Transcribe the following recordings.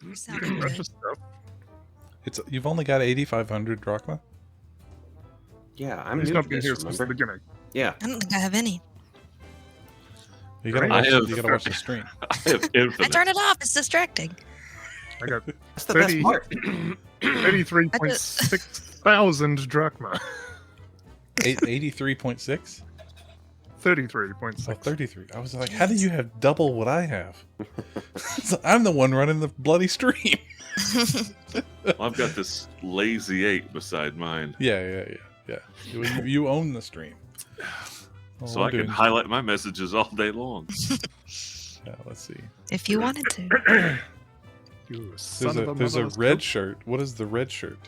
You're sounding good. Precious stuff. You've only got 8,500 drachma. Yeah, I'm He's new not to been this, here since the remember? beginning. Yeah. I don't think I have any. You gotta Great. watch. You gotta watch the stream. I have I infinite. turn it off. It's distracting. I got That's the best 30. part. 83.6 thousand drachma. 83.6. 33.6. Oh, 33. I was like, how do you have double what I have? So I'm the one running the bloody stream. Well, I've got this lazy 8 beside mine, Yeah. You own the stream. so I can highlight my messages all day long. Yeah, let's see. If you wanted to. You son of a There's a motherless red goat. shirt. What is the red shirt?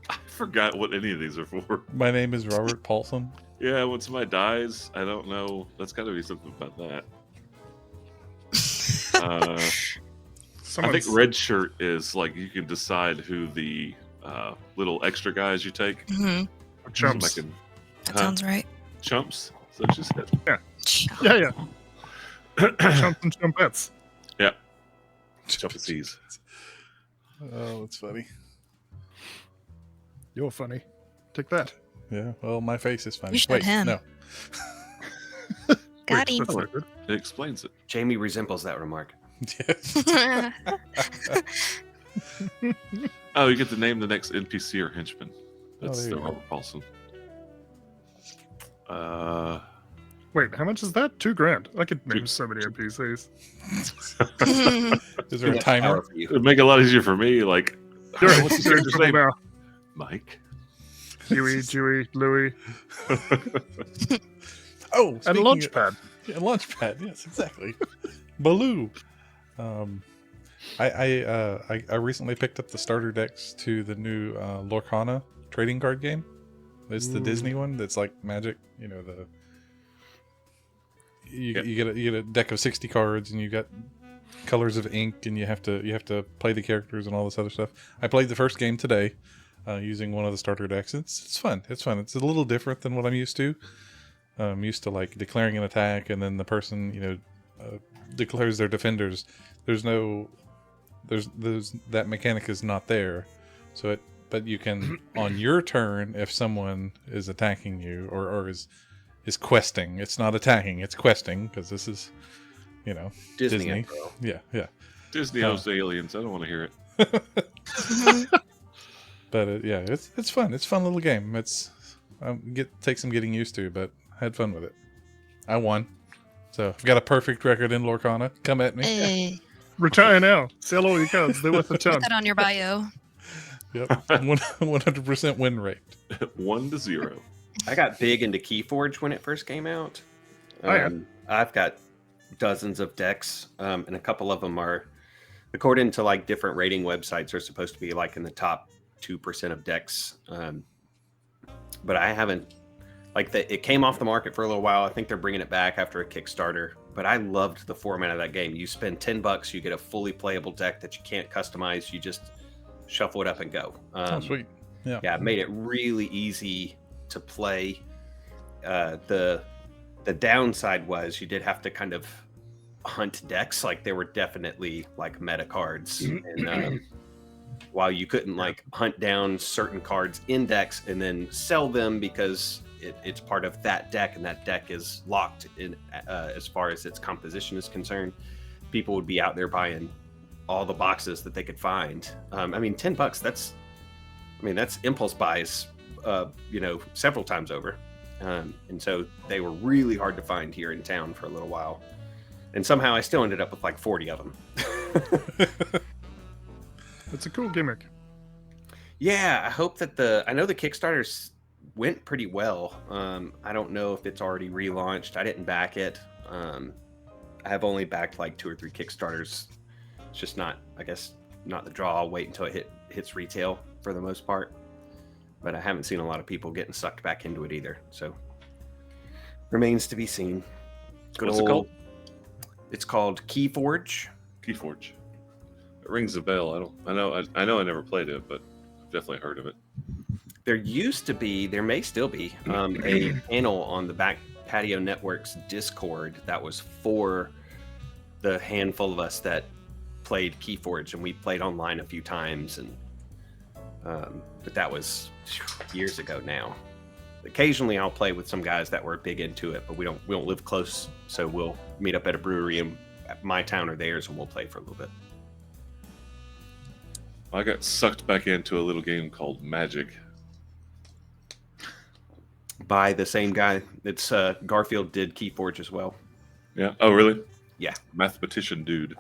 I forgot what any of these are for. My name is Robert Paulson. Yeah, when somebody dies, I don't know. That's got to be something about that. I think Someone's- red shirt is like you can decide who the little extra guys you take. Hmm. Chumps. Like in, That Huh? sounds right. chumps. So it's just Yeah. Chumps and chumpettes. chumpies. Oh, that's funny. You're funny. Take that. Yeah. Well, my face is funny. You showed Wait, him. no. Got Wait, him. that's not good. It explains it. Jamie resembles that remark. Yes. Oh, you get to name the next NPC or henchman. That's there the you go. Robert Paulson. Wait, how much is that? $2,000. I could name Two- so many NPCs. Is there a That's timer? power for you. It'd make it a lot easier for me. Like, You're what's you're your just name? now. Mike. Huey, Dewey, Louie, Oh, and speaking Launchpad. Yeah, Launchpad. Yes, exactly. Baloo. I recently picked up the starter decks to the new Lorcana trading card game. It's the Disney one that's like Magic. You know Yep. you get a deck of 60 cards and you got colors of ink and you have to play the characters and all this other stuff. I played the first game today using one of the starter decks. It's fun. It's fun. It's a little different than what I'm used to. I'm used to like declaring an attack and then the person declares their defenders. There's that mechanic is not there. But you can on your turn if someone is attacking you or is questing. It's not attacking. It's questing because this is Disney. Disney. after all. Yeah. Disney Oh. owes aliens. I don't want to hear it. But it's fun. It's a fun little game. It's takes some getting used to, but I had fun with it. I won, so I've got a perfect record in Lorcana. Come at me. Hey, Retire now. Sell all your cards. They're worth a ton. put that on your bio. Yep, 100% win rate. 1-0. I got big into Keyforge when it first came out. Oh, yeah. I've got dozens of decks, and a couple of them are, according to like different rating websites, are supposed to be like in the top 2% of decks. But I haven't, it came off the market for a little while. I think they're bringing it back after a Kickstarter. But I loved the format of that game. You spend $10, you get a fully playable deck that you can't customize. You just shuffle it up and go. Oh, sweet. Yeah. Yeah, it made it really easy to play. The downside was you did have to kind of hunt decks. Like there were definitely like meta cards, and while you couldn't like hunt down certain cards in decks and then sell them because it's part of that deck and that deck is locked in as far as its composition is concerned, people would be out there buying all the boxes that they could find. I mean, $10. That's impulse buys, several times over. And so they were really hard to find here in town for a little while. And somehow I still ended up with like 40 of them. It's a cool gimmick. Yeah, I hope that I know the Kickstarters went pretty well. I don't know if it's already relaunched. I didn't back it. I have only backed like 2 or 3 Kickstarters. It's just not the draw. I'll wait until it hits retail for the most part. But I haven't seen a lot of people getting sucked back into it either. So remains to be seen. What's it called? It's called Keyforge. Keyforge. It rings a bell. I know I never played it, but I've definitely heard of it. There may still be, a panel on the Back Patio Network's Discord that was for the handful of us that played Keyforge, and we played online a few times, and but that was years ago now. Occasionally, I'll play with some guys that were big into it, but we don't live close, so we'll meet up at a brewery in my town or theirs, and we'll play for a little bit. I got sucked back into a little game called Magic. By the same guy. It's Garfield did Keyforge as well. Yeah. Oh, really? Yeah. Mathematician dude.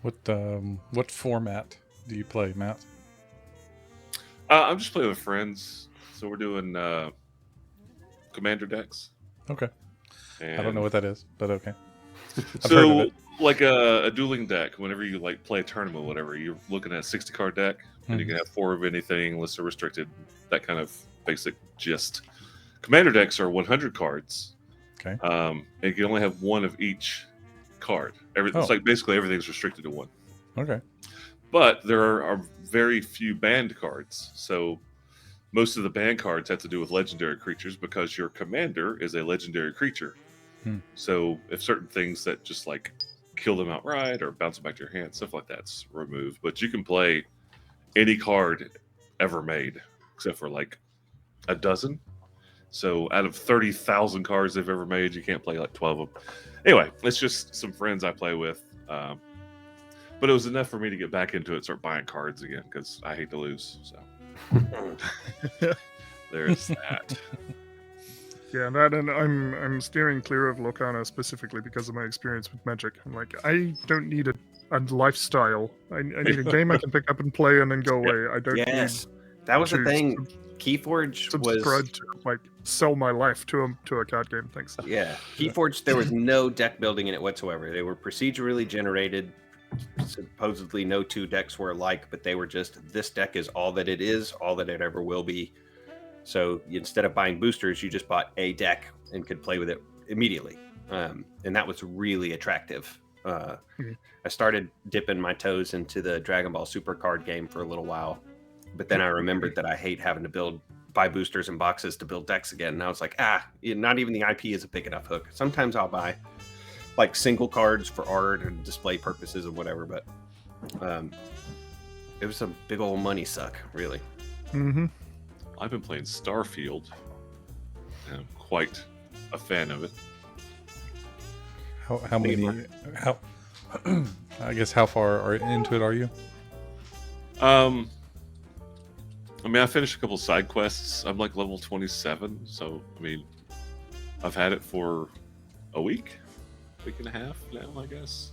What format do you play, Matt? I'm just playing with friends, so we're doing commander decks. Okay. And I don't know what that is, but okay. I've heard of So, it. like a dueling deck, whenever you like play a tournament or whatever, you're looking at a 60-card deck, and you can have 4 of anything, unless they're restricted. That kind of basic gist. Commander decks are 100 cards. Okay. And you can only have 1 of each card. It's Oh. like basically everything's restricted to 1. Okay. But there are very few banned cards. So most of the banned cards have to do with legendary creatures because your commander is a legendary creature. So if certain things that just like kill them outright or bounce them back to your hand, stuff like that's removed. But you can play any card ever made, except for like a dozen. So out of 30,000 cards they've ever made, you can't play like 12 of them. Anyway, it's just some friends I play with. But it was enough for me to get back into it, start buying cards again, because I hate to lose. So there's that. Yeah, that, and I'm steering clear of Lorcana specifically because of my experience with Magic. I'm like, I don't need a lifestyle. I need a game I can pick up and play and then go away. I don't Yes, that was the to thing. Keyforge subscribe was to like sell my life to a card game. Thanks. yeah. Keyforge. There was no deck building in it whatsoever. They were procedurally generated. Supposedly, no 2 decks were alike, but they were just this deck is all that it is, all that it ever will be. So instead of buying boosters, you just bought a deck and could play with it immediately, and that was really attractive. I started dipping my toes into the Dragon Ball Super card game for a little while, but then I remembered that I hate having to buy boosters and boxes to build decks again, and I was like, not even the IP is a big enough hook. Sometimes I'll buy like single cards for art and display purposes and whatever, but it was a big old money suck, really. Mm-hmm. I've been playing Starfield, and I'm quite a fan of it. How many? How? I guess how far into it are you? I mean, I finished a couple side quests. I'm like level 27, so I mean, I've had it for a week and a half now, I guess.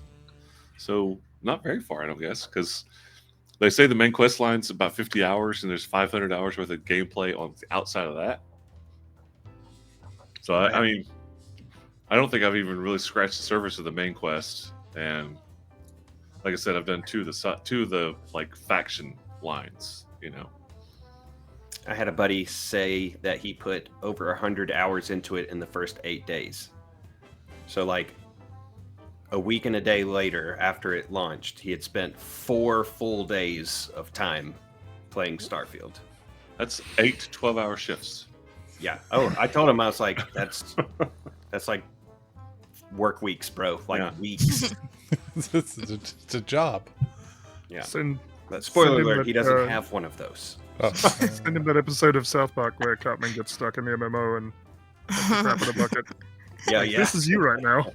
So not very far, I don't guess, because they say the main quest line's about 50 hours, and there's 500 hours worth of gameplay on the outside of that. So I mean, I don't think I've even really scratched the surface of the main quest. And like I said, I've done two of the like faction lines. You know, I had a buddy say that he put over 100 hours into it in the first 8 days. So like a week and a day later, after it launched, he had spent 4 full days of time playing Starfield. That's 8 12-hour shifts. Yeah. Oh, I told him, I was like, that's like work weeks, bro. Like Yeah. weeks. It's a job. Yeah. Send But spoiler Send him alert, that, he doesn't have one of those. Oh. send him that episode of South Park where Cartman gets stuck in the MMO and has to crap in a bucket. Yeah, yeah. This is you right now.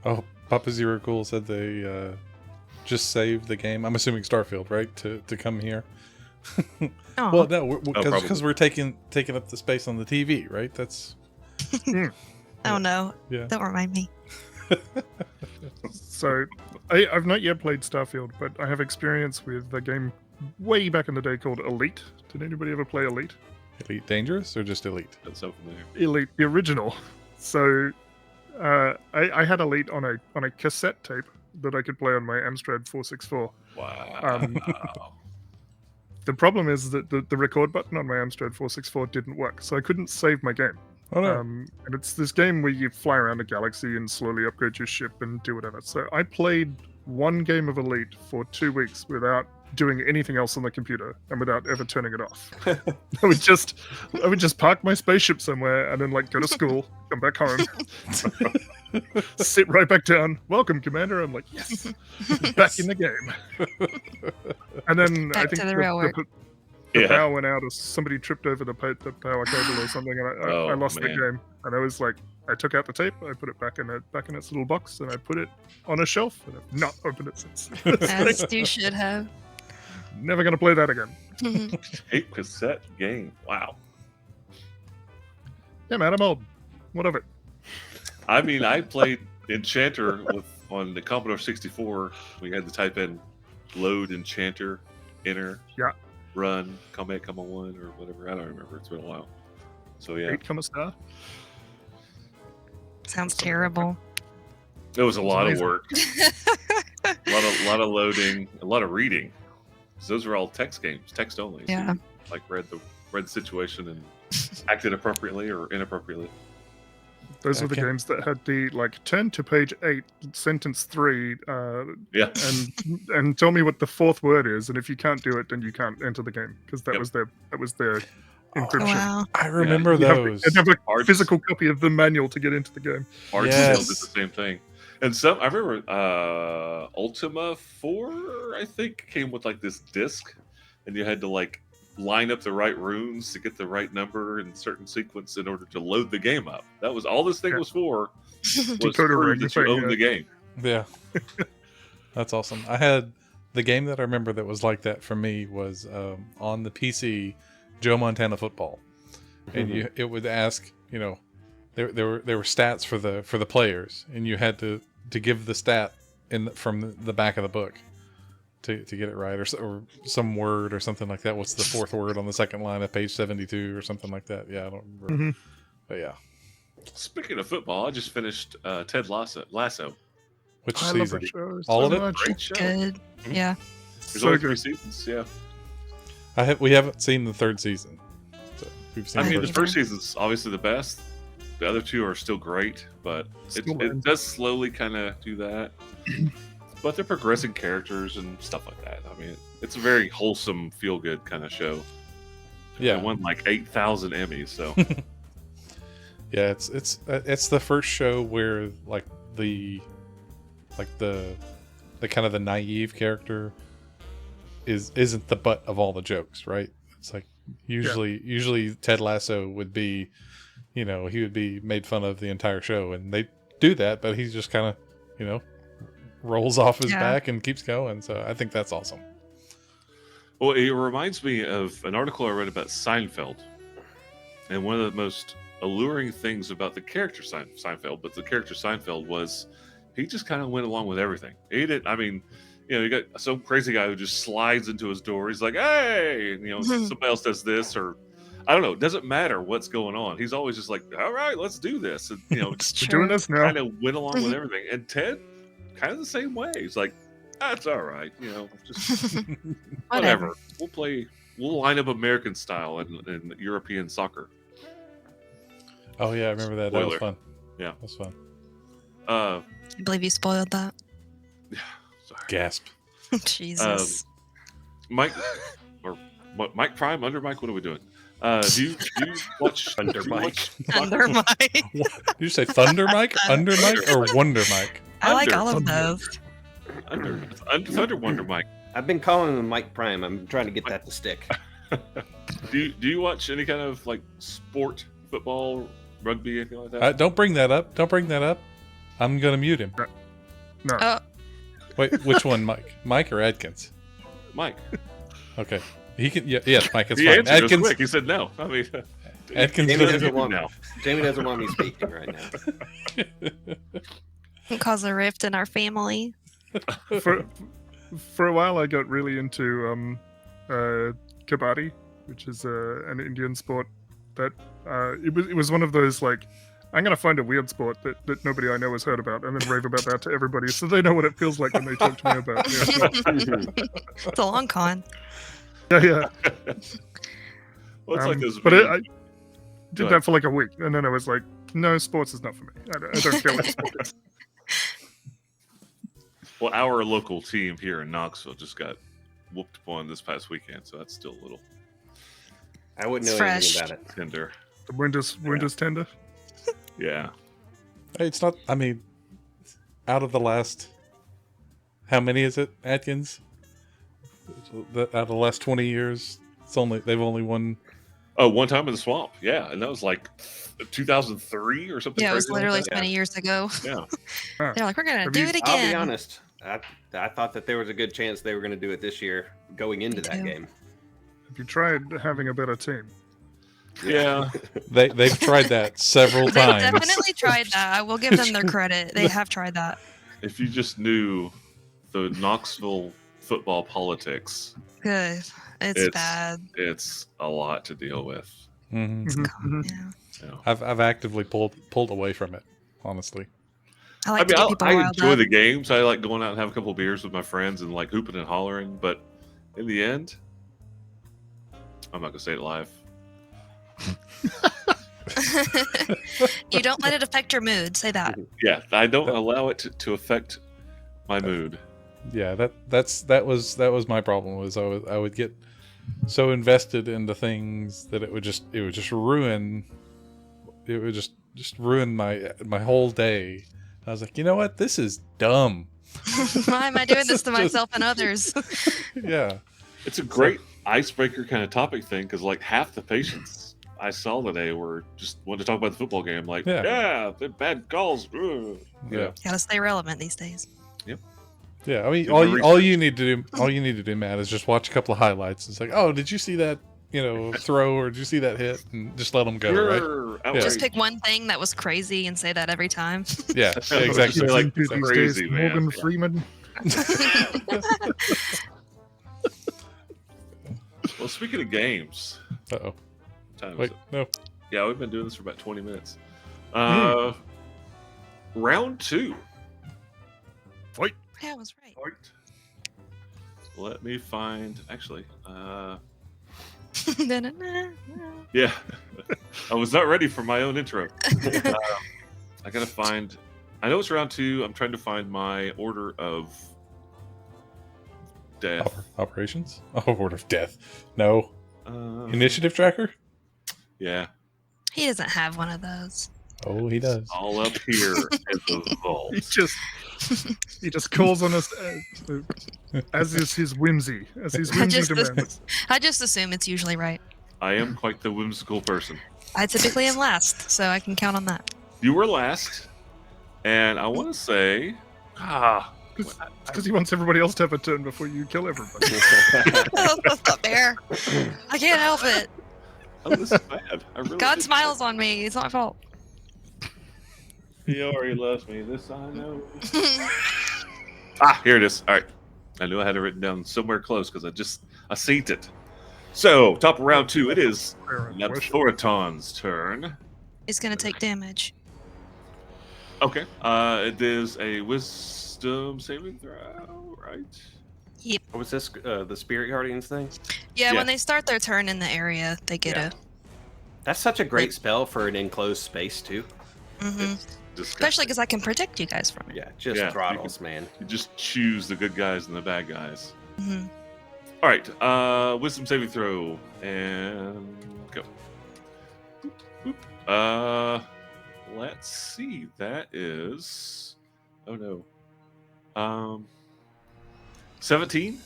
Oh, Papa Zero Cool said they just saved the game. I'm assuming Starfield, right? To come here. Oh, Well, no, probably. because we're taking up the space on the TV, right? That's oh no! yeah. Don't remind me. So, I've not yet played Starfield, but I have experience with a game way back in the day called Elite. Did anybody ever play Elite? Elite Dangerous or just Elite? That's so familiar. Elite, the original. So, I had Elite on a cassette tape that I could play on my Amstrad 464. Wow. The problem is that the record button on my Amstrad 464 didn't work, so I couldn't save my game. Oh no! And it's this game where you fly around a galaxy and slowly upgrade your ship and do whatever. So I played one game of Elite for 2 weeks without doing anything else on the computer and without ever turning it off. I would just park my spaceship somewhere and then like go to school, come back home. Sit right back down. Welcome, Commander. I'm like, yes, back in the game. And then I Back think to the real work. the Yeah. power went out, or somebody tripped over the power cable or something, and I Oh, lost the man. game. And I was like, I took out the tape, I put it back in its little box, and I put it on a shelf, and I've not opened it since. It's As like, you should have. never gonna play that again. Tape cassette game. Wow. Yeah, man, I'm old. What of it? I mean, I played Enchanter on the Commodore 64. We had to type in load Enchanter, enter, Yeah. run, Combat Comma 1 or whatever. I don't remember. It's been a while. So yeah, 8 star. Sounds terrible. it was a lot of amazing. work, a lot of loading, a lot of reading. 'Cause those were all text games, text only. So Yeah. you, like read the situation and acted appropriately or inappropriately. Those were the Okay. games that had the like turn to page 8, sentence 3, Yeah. and tell me what the fourth word is, and if you can't do it, then you can't enter the game because that Yep. was their encryption. Wow. I remember You have, those. you have a Hard- physical copy of the manual to get into the game. Art Yes. did the same thing. And I remember Ultima 4, I think, came with like this disc, and you had to like line up the right runes to get the right number in certain sequence in order to load the game up. That was all this thing Yeah. was for. Was Decoder prove ring that you thing, owned yeah. the game. Yeah. That's awesome. I had the game that I remember that was like that for me was on the PC, Joe Montana Football. And it would ask, there were stats for the players, and you had to give the stat from the back of the book to get it right, or some word or something like that. What's the fourth word on the second line of page 72 or something like that? Yeah, I don't remember. Mhm. But yeah, Speaking of football, I just finished Ted Lasso. which I love season? that show All so of it? much. Great show. Good. Yeah. There's So only 3 good. seasons. Yeah. We haven't seen the third season. So we've seen I the mean, the first. first season's obviously the best. The other 2 are still great, but Still it learn. does slowly kind of do that. But they're progressing characters and stuff like that. I mean, it's a very wholesome, feel-good kind of show. Yeah. It won like 8,000 Emmys, so Yeah, it's the first show where the kind of the naive character isn't the butt of all the jokes, right? It's like usually Ted Lasso would be, he would be made fun of the entire show, and they do that, but he's just kind of, rolls off his Yeah. back and keeps going. So I think that's awesome. Well, it reminds me of an article I read about Seinfeld. And one of the most alluring things about the character Seinfeld, but the character Seinfeld was he just kind of went along with everything. He didn't, I mean, you got some crazy guy who just slides into his door. He's like, hey, and, somebody else does this, or I don't know. It doesn't matter what's going on. He's always just like, all right, let's do this. And, It's We're doing true. this now. kind of went along with everything. And Ted, kind of the same way. He's like, that's all right. Just whatever. We'll line up American style and European soccer. Oh yeah, I remember that. That was Spoiler. fun. Yeah. That was fun. I believe you spoiled that. Sorry. Gasp. Jesus. Mike Mike Prime, Under Mike, what are we doing? Do you watch Under do you Mike. watch- Under my. Did you say Thunder Mike, Under Mike, or Wonder Mike? I like Under. all of those. Thunder Wonder Mike. I've been calling him Mike Prime. I'm trying to get that to stick. Do you watch any kind of like sport, football, rugby, anything like that? Don't bring that up. Don't bring that up. I'm gonna mute him. No. Oh, Wait, which one, Mike? Mike or Adkins? Mike. Okay, he can. Yeah, yes, Mike. It's He fine. answered us Adkins. quick. He said no. I mean, Adkins Jamie doesn't. doesn't want now. Jamie doesn't want me speaking right now. cause a rift in our family. For a while, I got really into kabaddi, which is an Indian sport. That it was one of those like, I'm gonna find a weird sport that nobody I know has heard about, and then rave about that to everybody, so they know what it feels like when they talk to me about. It. It's a long con. Yeah, yeah. Well, it's like those. But I Go did ahead. that for like a week, and then I was like, no, sports is not for me. I don't care what sport is. Well, our local team here in Knoxville just got whooped upon this past weekend, so that's still a little I wouldn't know It's fresh. anything about it. tender. The Windows tender. Yeah. It's not. I mean, out of the last, how many is it, Atkins? Out of the last 20 years, they've only won. Oh, one time in the swamp, yeah, and that was like 2003 or something. Yeah, it was crazy literally like that. 20 years ago. Yeah. Huh. They're like, we're gonna Have do you- it I'll again. be honest. I thought that there was a good chance they were going to do it this year going into that too. game. Have you tried having a better team? Yeah. They've tried that several They times. definitely tried that. I will give them their credit. They have tried that. If you just knew the Knoxville football politics, Good. It's bad. it's a lot to deal with. Mhm. Mhm. Yeah. So. I've actively pulled away from it, honestly. I like to I get mean, people I riled enjoy up. the games. I like going out and have a couple of beers with my friends and like hooping and hollering. But in the end, I'm not gonna say it live. You don't let it affect your mood. Say that. Yeah, I don't allow it to affect my mood. Yeah, that was my problem. Was I would get so invested into things that it would just ruin. It would just ruin my whole day. I was like, you know what? This is dumb. Why am I doing this to Just- myself and others? Yeah. It's a great icebreaker kind of topic thing because like half the patients I saw today were just wanted to talk about the football game. Like, Yeah. yeah, the bad calls. Ugh. Yeah. Gotta stay relevant these days. Yeah, I mean, Do all the you need to do, Matt, is just watch a couple of highlights. It's like, oh, did you see that, throw, or did you see that hit, and just let them go, right? You're Yeah. outraged. Just pick one thing that was crazy and say that every time. Yeah, Yeah, exactly. You're like, These days, crazy, man. Morgan Yeah. Freeman. Well, speaking of games, Uh-oh. time is Wait, it? no. Yeah, we've been doing this for about 20 minutes. Hmm. Round 2. Yeah, I was right. Let me find. Actually, Da-na-na-na. yeah, I was not ready for my own intro. I gotta find. I know it's round 2. I'm trying to find my order of death. Operations? Oh, Word of Death. No. Initiative tracker? Yeah, He doesn't have one of those. Oh, he does. all up here in the vault. He just calls on us as is his whimsy, as his whimsy Just this- demands. I just assume it's usually right. I am quite the whimsical person. I typically am last, so I can count on that. You were last, and I want to say, Because he wants everybody else to have a turn before you kill everybody. That's not fair. I can't help it. oh, this is bad. I really God did- smiles on me. It's not my fault. He already loves me. This I know. Here it is. All right. I knew I had it written down somewhere close because I seen it. So, top of round 2, it is Labthoriton's turn. He's gonna take damage. Okay. It is a wisdom saving throw, right? What was this? The Spirit Guardians thing? Yeah, Yeah. when they start their turn in the area, they get Yeah. That's such a great spell for an enclosed space, too. a. Mm-hmm. Disgusting. Especially because I can protect you guys from it. Yeah, just Yeah, throttles, man. You just choose the good guys and the bad guys. hmm All right. Wisdom saving throw and go. Boop, boop. Let's see. That is. Oh no. 17.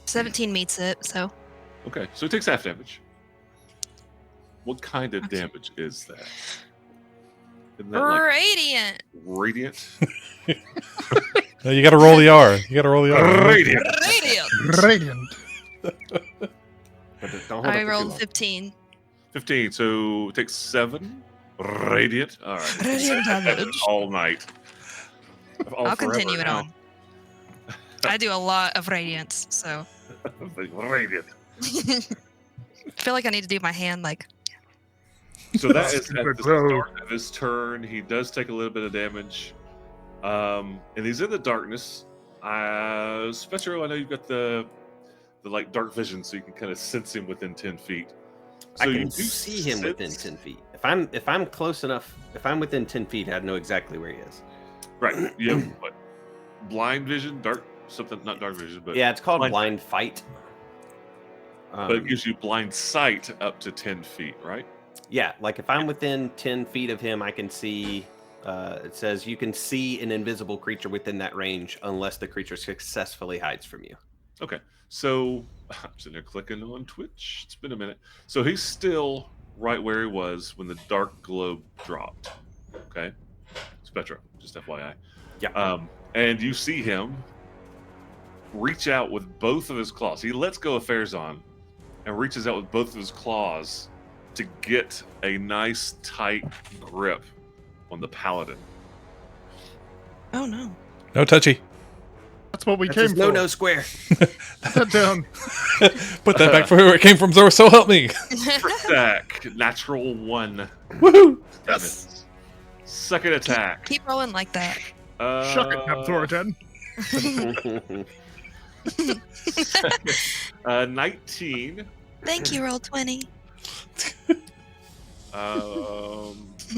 17 meets it, so Okay, so it takes half damage. What kind of Okay. damage is that? Isn't that like radiant. radiant? No, you got to roll the R. You got to roll the R. Radiant. Radiant. Radiant. But don't hold I it for too rolled long. 15. 15. So it takes 7 radiant. All right. Radiant damage. All night. All I'll forever continue it now. on. I do a lot of radiance, so Radiant. I feel like I need to do my hand like. So that is at the Bro. start of his turn. He does take a little bit of damage. And he's in the darkness. Spectro, I know you've got the like dark vision, so you can kind of sense him within 10 feet. So I you can do see him within sense- 10 feet. If I'm close enough, if I'm within 10 feet, I know exactly where he is. Right. You have what? Blind vision, dark something, not dark vision, but Yeah, it's called blind- blind fight. but it gives you blind sight up to 10 feet, right? Yeah, like if I'm within 10 feet of him, I can see It says you can see an invisible creature within that range unless the creature successfully hides from you. Okay, so I'm sitting there clicking on Twitch. It's been a minute. So he's still right where he was when the dark globe dropped. Okay, Spectra, just FYI. Yeah. And you see him reach out with both of his claws. He lets go of Farazan and reaches out with both of his claws to get a nice tight grip on the paladin. Oh no. No touchy. That's what we That's came his for. no square. Put that down. Put that back for where it came from, so help me. First attack, natural 1. Woohoo! Yes. Second attack. Keep rolling like that. Shuck it, Napthoritan. 19. Thank you, roll 20.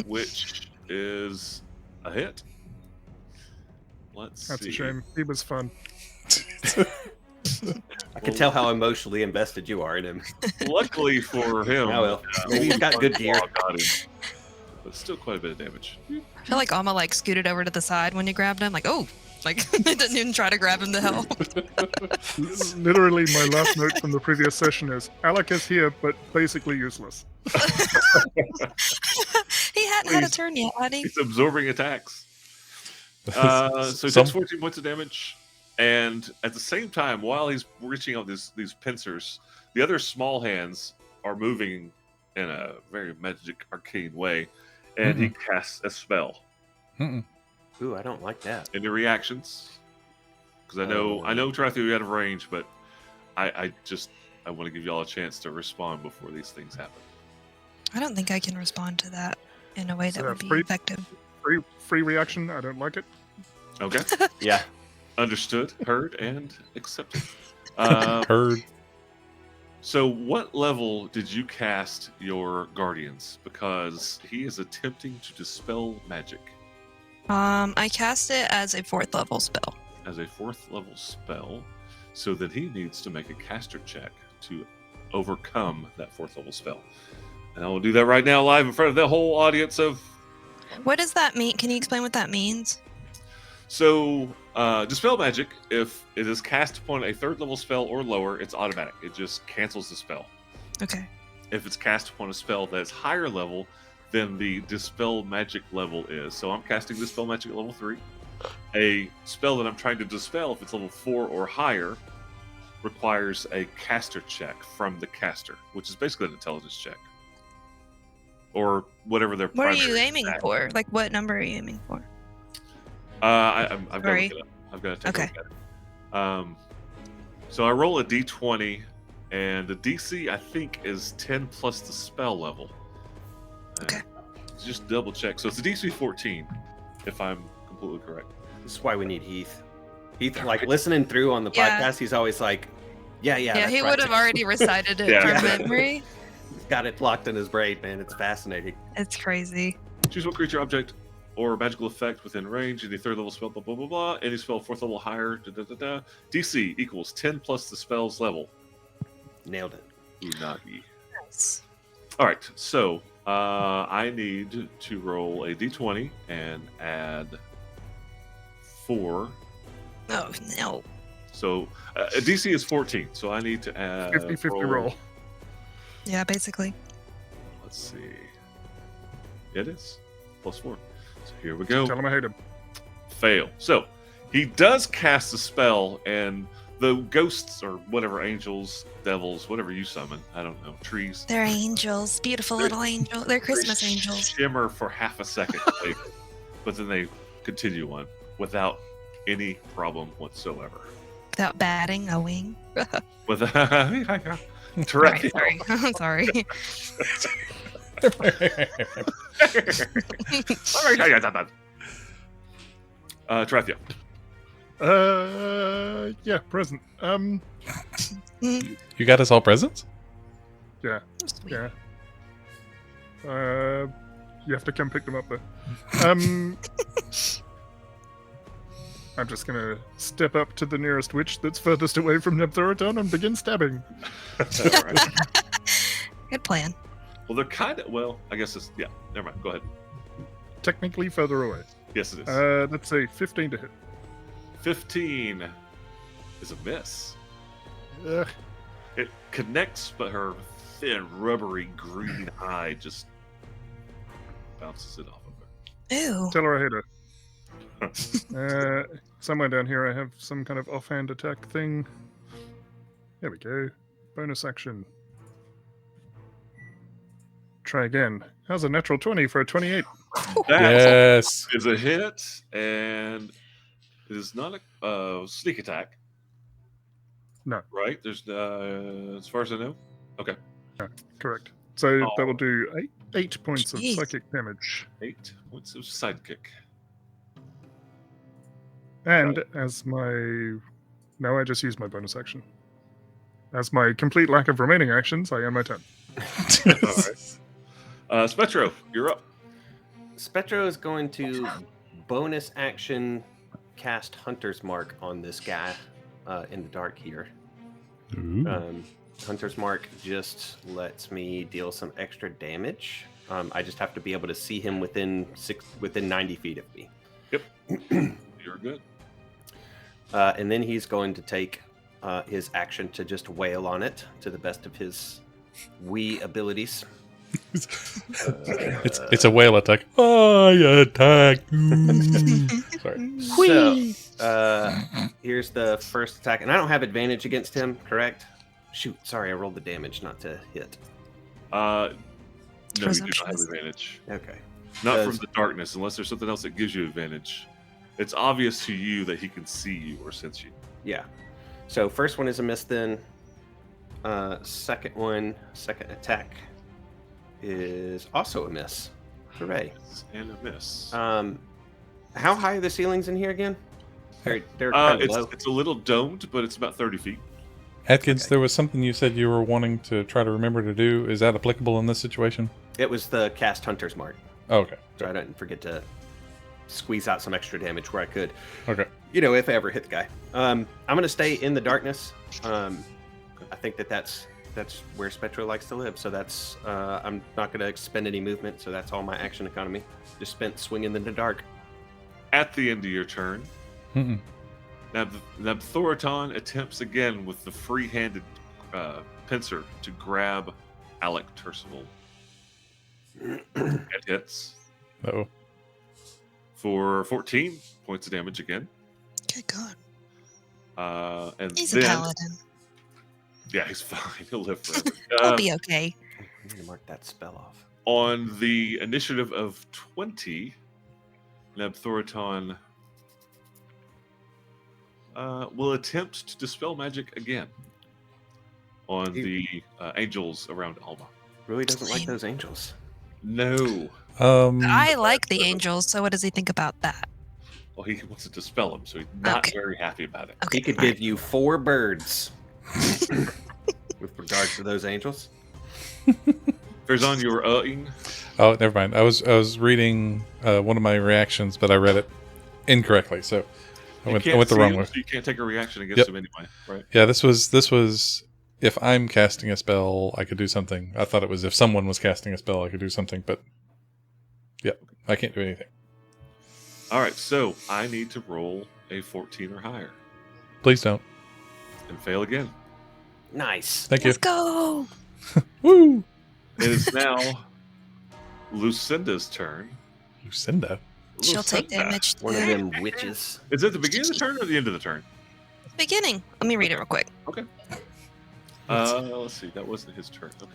Which is a hit. Let's That's see. a shame. He was fun. I can tell how emotionally invested you are in him. Luckily for him, Oh well, maybe he's got good gear. got him, but still quite a bit of damage. I feel like Alma like scooted over to the side when you grabbed him. Like, oh, like didn't even try to grab him to help. Literally, my last note from the previous session is Alec is here, but basically useless. He hadn't had a Please. turn yet, had he? He's absorbing attacks. So he Some- takes 14 points of damage, and at the same time, while he's reaching out these pincers, the other small hands are moving in a very magic arcane way, and he casts a spell. Mm-mm. Ooh, I don't like that. Any reactions? Because I know Trathu, you're out of range, but I want to give you all a chance to respond before these things happen. I don't think I can respond to that in a way that So would be free- effective. Free reaction. I don't like it. Okay, Yeah. understood, heard, and accepted. Heard. So, what level did you cast your guardians? Because he is attempting to dispel magic I cast it as a 4th level spell. as a 4th level spell, so that he needs to make a caster check to overcome that 4th level spell. And I will do that right now, live in front of the whole audience of. What does that mean? Can you explain what that means? So, dispel magic, if it is cast upon a 3rd level spell or lower, it's automatic. It just cancels the spell. Okay. If it's cast upon a spell that is higher level than the dispel magic level is. So I'm casting dispel magic at level 3. A spell that I'm trying to dispel, if it's level 4 or higher, requires a caster check from the caster, which is basically an intelligence check. Or whatever their What are you primary aiming stat. for? Like, what number are you aiming for? I've got to Sorry. look it up. I've got to take Okay. a look at it. So I roll a d20, and the DC I think is 10 plus the spell level. Okay. Just double check. So it's a DC 14, if I'm completely correct. This is why we need Heath. Heath, like listening through on the Yeah. podcast, he's always like, yeah, that's he right. would have already recited it Yeah. from memory. He's got it locked in his brain, man. It's fascinating. It's crazy. Choose one creature, object, or magical effect within range. Any 3rd level spell, blah, blah, blah, blah. Any spell 4th level higher, da, da, da, da. DC equals 10 plus the spell's level. Nailed it. Unagi. Nice. All right, so I need to roll a d20 and add 4. Oh, no. So DC is 14, so I need to add 50-50 roll. Yeah, basically. Let's see. It is plus 4. So here we go. Tell him I hate him. Fail. So he does cast a spell, and the ghosts or whatever, angels, devils, whatever you summon, I don't know, trees. They're angels. Beautiful little angels. They're Christmas they angels. Shimmer for half a second, but then they continue on without any problem whatsoever. Without batting a wing. With Sorry, sorry. Tarathia. Yeah, present. You got us all presents? Yeah. Sweet. Yeah. You have to come pick them up though. I'm just gonna step up to the nearest witch that's furthest away from Nebthoriton and begin stabbing. All right. Good plan. Well, they're kind of. Well, I guess it's. Yeah, never mind. Go ahead. technically further away. Yes, it is. Let's say 15 to hit. 15 is a miss. Ugh. It connects, but her thin, rubbery green eye just bounces it off of her. Ew. Tell her I hit her. Somewhere down here, I have some kind of offhand attack thing. There we go. Bonus action. Try again. How's a natural 20 for a 28? That Yes. is a hit, and it is not a sneak attack. No. Right? There's as far as I know. Okay. Correct. So Oh. that will do 8 points of Jeez. psychic damage. 8 points of sidekick. And as my... No, I just used my bonus action. As my complete lack of remaining actions, I end my turn. All right. Spectro, you're up. Spectro is going to bonus action cast Hunter's Mark on this guy in the dark here. Hunter's Mark just lets me deal some extra damage. I just have to be able to see him within 90 feet of me. Yep. You're good. And then he's going to take his action to just wail on it to the best of his wee abilities. It's a whale attack. I attack you. Sorry. So, here's the first attack, and I don't have advantage against him, correct? Shoot, sorry, I rolled the damage, not to hit. No, you do not have Presumptions. advantage. Okay. Not Does- from the darkness, unless there's something else that gives you advantage. It's obvious to you that he can see you or sense you. Yeah. So first one is a miss then. Second attack is also a miss. Hooray. And a miss. How high are the ceilings in here again? They're kind of low. It's a little domed, but it's about 30 feet. Atkins, Okay. there was something you said you were wanting to try to remember to do. Is that applicable in this situation? It was the cast Hunter's Mark, Oh, okay. so I didn't forget to squeeze out some extra damage where I could. Okay. You know, if I ever hit the guy. I'm going to stay in the darkness. I think that's where Spectro likes to live. So that's I'm not going to expend any movement. So that's all my action economy. Just spent swinging in the dark. At the end of your turn, Mm-mm. Nabthoriton attempts again with the free-handed pincer to grab Alec Turcival. It hits Uh-oh. for 14 points of damage again. Good God. And He's then, a paladin. yeah, he's fine. He'll live forever. He'll be okay. I'm going to mark that spell off. On the initiative of 20, Nabthoriton will attempt to dispel magic again on the angels around Alma. Really doesn't like Lame. those angels. No. I like the angels, so what does he think about that? Well, he wants to dispel them, so he's not Okay. very happy about it. Okay. He could give you 4 birds with regards to those angels. Farazan, you were Ing. Oh, never mind. I was reading one of my reactions, but I read it incorrectly, so I went the wrong way. So you can't take a reaction against Yep. him anyway, right? Yeah, this was if I'm casting a spell, I could do something. I thought it was if someone was casting a spell, I could do something, but yeah, I can't do anything. All right, so I need to roll a 14 or higher Please don't. and fail again. Nice. Thank you. Let's go. Woo! It is now Lucinda's turn. Lucinda. She'll take Lucinda. damage One of too. them witches. Is it the beginning of the turn or the end of the turn? Beginning. Let me read it real quick. Let's see. That wasn't his turn. Okay.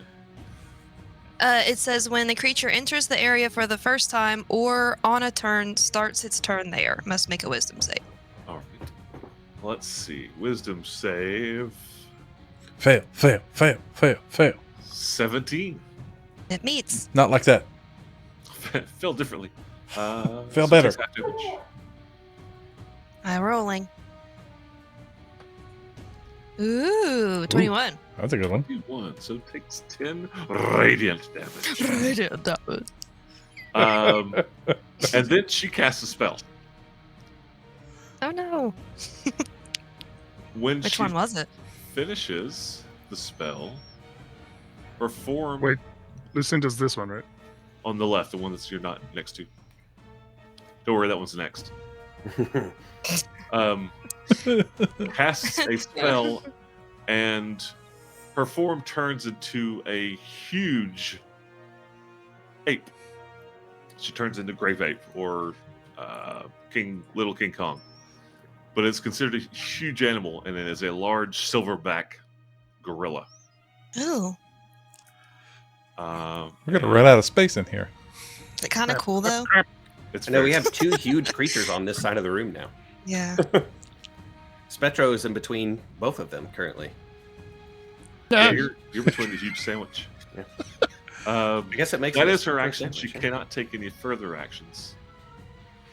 It says when the creature enters the area for the first time or on a turn starts its turn there, must make a wisdom save. All right. Let's see. Wisdom save Fail, fail, fail, fail, fail. 17. It meets. Not like that. Fell differently. Fell so better. takes half damage. I'm rolling. Ooh, 21. That's a good one. 1, so it takes 10 radiant damage. And then she casts a spell. Oh no. When Which she one was it? finishes the spell, her form Wait. Lucinda's this one, right? on the left, the one that you're not next to. Don't worry, that one's next. Casts a spell, and her form turns into a huge ape. She turns into Grave Ape or Little King Kong. But it's considered a huge animal, and it is a large silverback gorilla. Ooh, We're gonna run out of space in here. is it kind of cool though? It's I know we very- have two huge creatures on this side of the room now. Yeah. Spectro is in between both of them currently. Yeah, you're between the huge sandwich. Yeah. I I guess it makes that it a is her super action. She sandwich, yeah. cannot take any further actions,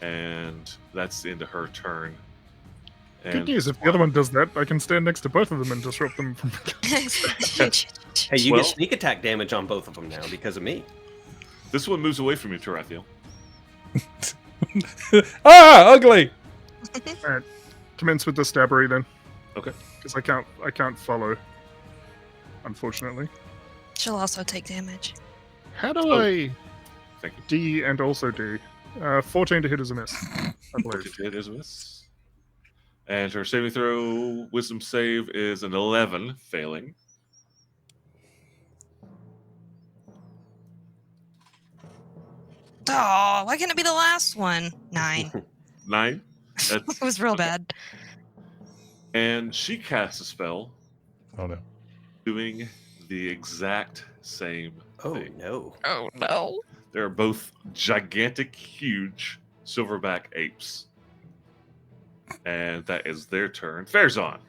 and that's the end of her turn. Good news. If the other one does that, I can stand next to both of them and disrupt them from. Hey, you Well- get sneak attack damage on both of them now because of me. This one moves away from you, Tarathiel. Ah, ugly. Commence with the stabbery then. Okay. Because I can't follow. Unfortunately. She'll also take damage. How do Oh. I Thank you. D and also D? 14 to hit is a miss, I believe. It is a miss. And her saving throw, wisdom save, is an 11, failing. Oh, why can't it be the last one? 9. 9. It was real bad. And she casts a spell Oh no. doing the exact same Oh thing. no. Oh no. They're both gigantic, huge silverback apes. And that is their turn. Fairzon.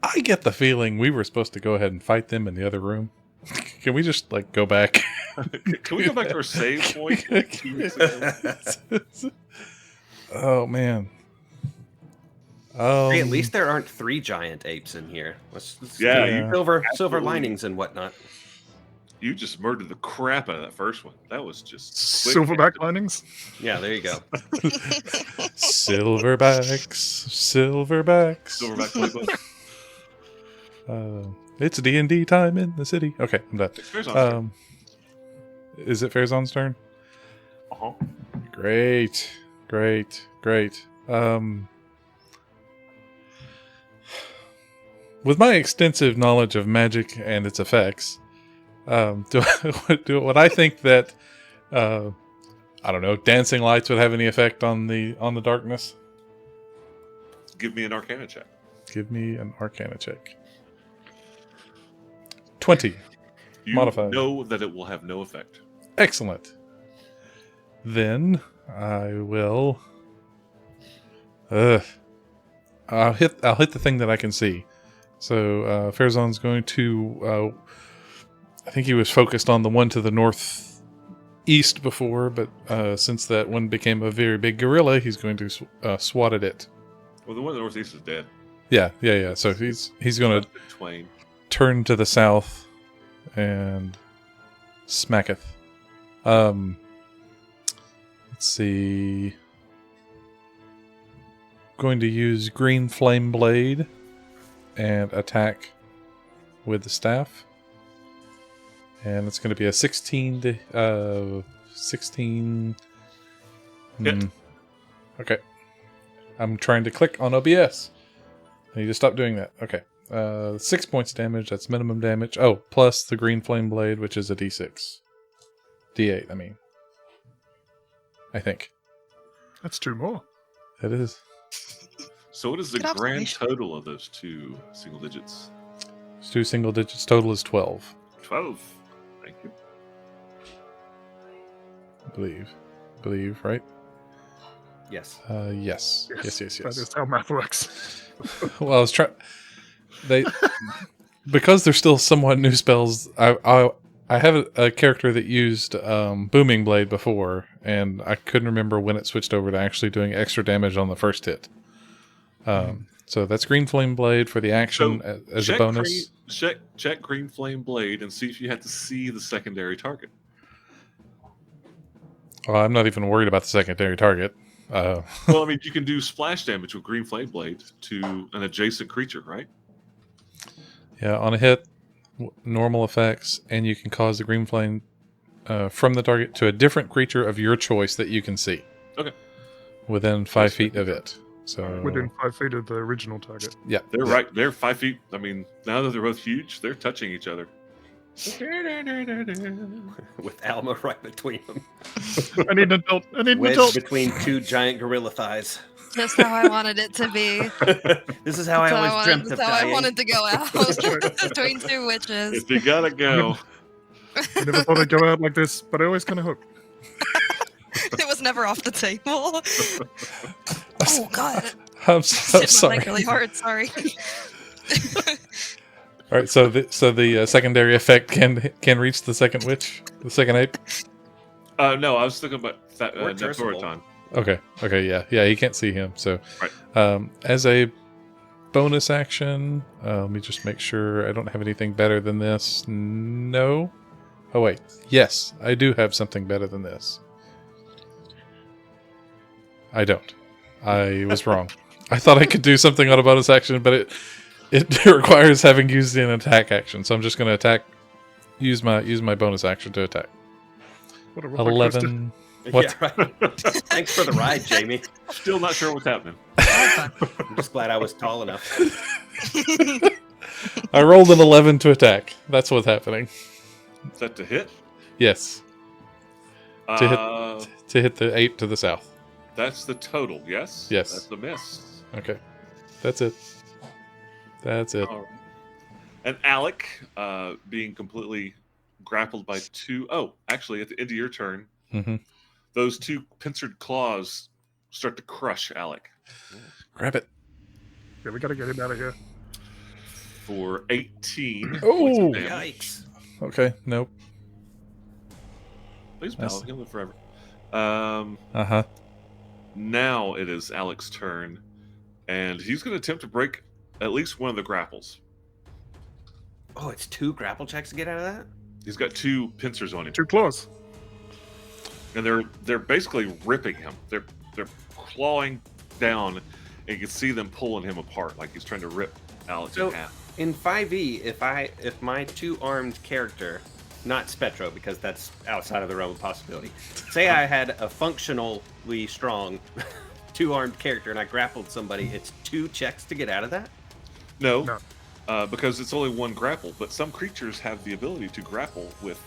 I get the feeling we were supposed to go ahead and fight them in the other room. Can we just like go back? Can we go back to our save point? Oh man. Hey, at least there aren't 3 giant apes in here. Let's Yeah, you silver absolutely- linings and whatnot. You just murdered the crap out of that first one. That was just quick. Silverback linings? Yeah, there you go. Silverbacks, silverbacks. Silverback playbook. It's D&D time in the city. Okay, I'm done. Fairzon's Is it Fairzon's turn? uh-huh. Great, great, great. With my extensive knowledge of magic and its effects, would I think that I don't know, dancing lights would have any effect on the darkness? Give me an Arcana check. Give me an Arcana check. 20. You Modified. know that it will have no effect. Excellent. Then I will. I'll hit the thing that I can see. So Fairzon's going to. I think he was focused on the one to the northeast before, but since that one became a very big gorilla, he's going to swat at it. Well, the one in the northeast is dead. Yeah. So he's going to Twain. turn to the south and smacketh. Let's see. Going to use Green Flame Blade and attack with the staff. And it's going to be a 16 to 16. Hit. Okay. I'm trying to click on OBS. I need to stop doing that. Okay. 6 points damage. That's minimum damage. Oh, plus the Green Flame Blade, which is a D6. D8, I mean. I think. That's 2 more. It is. So what is the Good grand observation. total of those 2 single digits? It's 2 single digits. Total is 12. 12. Thank you. I believe, right? Yes. Yes. Yes. That is how math works. Well, I was trying. Because they're still somewhat new spells. I have a character that used Booming Blade before, and I couldn't remember when it switched over to actually doing extra damage on the first hit. So that's Green Flame Blade for the action as a check bonus. check Green Flame Blade and see if you have to see the secondary target. Well, I'm not even worried about the secondary target. Well, I mean, you can do splash damage with Green Flame Blade to an adjacent creature, right? Yeah, on a hit, normal effects, and you can cause the green flame from the target to a different creature of your choice that you can see. Okay. within 5 feet of it. So Within 5 feet of the original target. yeah, They're right. They're 5 feet. I mean, now that they're both huge, they're touching each other. With Alma right between them. I need an adult. I need an Wedged adult. between two giant gorilla thighs. Just how I wanted it to be. This is how I always dreamt of That's how I dying. wanted to go out between two witches. If you gotta go, I never thought I'd go out like this, but I always kind of hope. It was never off the table. Oh God! I'm so Hit my sorry. leg really hard. Sorry. All right, so the secondary effect can reach the second witch, the second ape. no, I was thinking about Or Tercival. Nepturaton. Okay, yeah, he can't see him. So, Right. As a bonus action, let me just make sure I don't have anything better than this. No. Oh wait, yes, I do have something better than this. I don't. I was wrong. I thought I could do something on a bonus action, but it requires having used an attack action. So I'm just going to attack. Use my bonus action to attack. What a roller coaster. 11. What? Yeah, right. Thanks for the ride, Jamie. Still not sure what's happening. I'm just glad I was tall enough. I rolled an 11 to attack. That's what's happening. Is that to hit? Yes, To hit the ape to the south. That's the total. Yes. Yes. That's the miss. Okay, that's it. That's it. All right. And Alec, being completely grappled by two. Oh, actually, at the end of your turn, Mm-hmm. those two pincered claws start to crush Alec Grab it. Yeah, we gotta get him out of here. for 18. Oh! points of damage. Yikes. Okay. Nope. Please, That's- Pal, he'll live forever. Uh huh. Now it is Alec's turn, and he's going to attempt to break at least one of the grapples. Oh, it's 2 grapple checks to get out of that? He's got 2 pincers on him, 2 claws. and they're basically ripping him. They're clawing down, and you can see them pulling him apart, like he's trying to rip Alex So- in half. In 5e, if my 2-armed character, not Spectro because that's outside of the realm of possibility, say I had a functionally strong 2-armed character and I grappled somebody, it's 2 checks to get out of that? No, No. because it's only 1 grapple, but some creatures have the ability to grapple with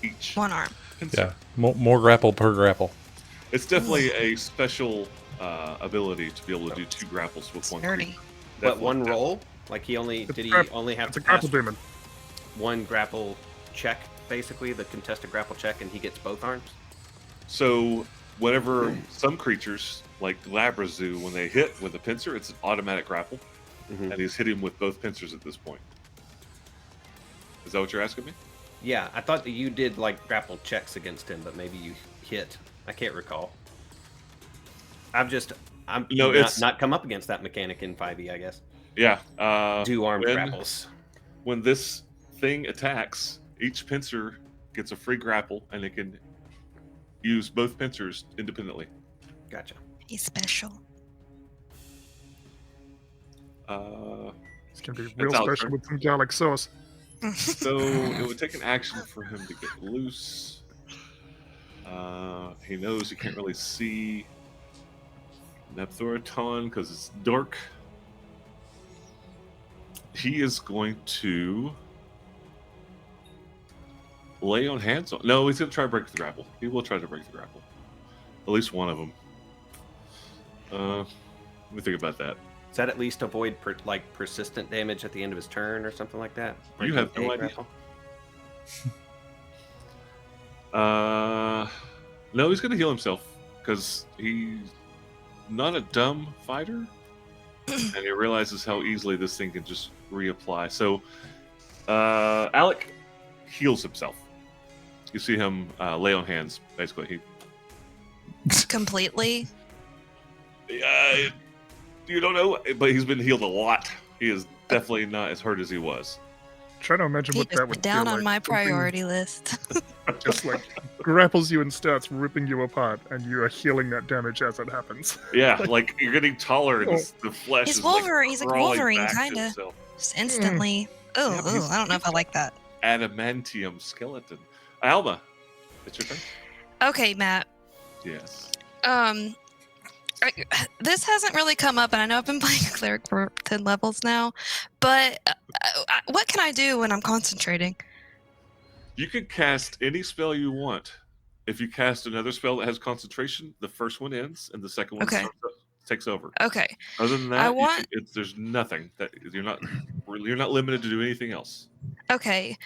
each One arm. pincer. Yeah. More grapple per grapple. It's definitely a special ability to be able to do 2 grapples with one Dirty. creature. But Definitely. one roll? Like he only It's did he grap- only have It's to a pass grapple demon. one grapple check, basically the contested grapple check, and he gets both arms? So whenever some creatures, like Labrazu, when they hit with a pincer, it's an automatic grapple, Mhm. and he's hitting with both pincers at this point. Is that what you're asking me? Yeah, I thought that you did like grapple checks against him, but maybe you hit. I can't recall. I'm No, it's- not come up against that mechanic in 5e, I guess. Yeah. Do armed when- grapples. When this thing attacks, each pincer gets a free grapple, and it can use both pincers independently. Gotcha. He's special. It's gonna be real Alex' special turn. with some garlic sauce. So it would take an action for him to get loose. He knows he can't really see Nepthuraton because it's dark. He is going to lay on hands on. No, he's going to try to break the grapple. He will try to break the grapple. At least one of them. Let me think about that. Does that at least avoid persistent damage at the end of his turn or something like that? You have no Breaking a idea. grapple? No, he's going to heal himself because he's not a dumb fighter, and he realizes how easily this thing can just reapply. So, Alec heals himself. You see him lay on hands, basically. Completely. You don't know, but he's been healed a lot. He is definitely not as hurt as he was. Try to imagine He what that just would put down feel on like. my Something priority list. Just like grapples you and starts ripping you apart, and you are healing that damage as it happens. Yeah, like you're getting taller, and Oh. the flesh He's is Wolverine. He's like crawling Wolverine, back to kinda. itself. Just instantly. Oh, Yeah, he's- I don't know if I like that. Adamantium skeleton. Alma, it's your turn. Okay, Matt. Yes. This hasn't really come up, and I know I've been playing a cleric for 10 levels now, but what can I do when I'm concentrating? You can cast any spell you want. If you cast another spell that has concentration, the first one ends and the second one Okay. takes over. Okay. Other than that, I want- there's nothing that you're not limited to do anything else. Okay.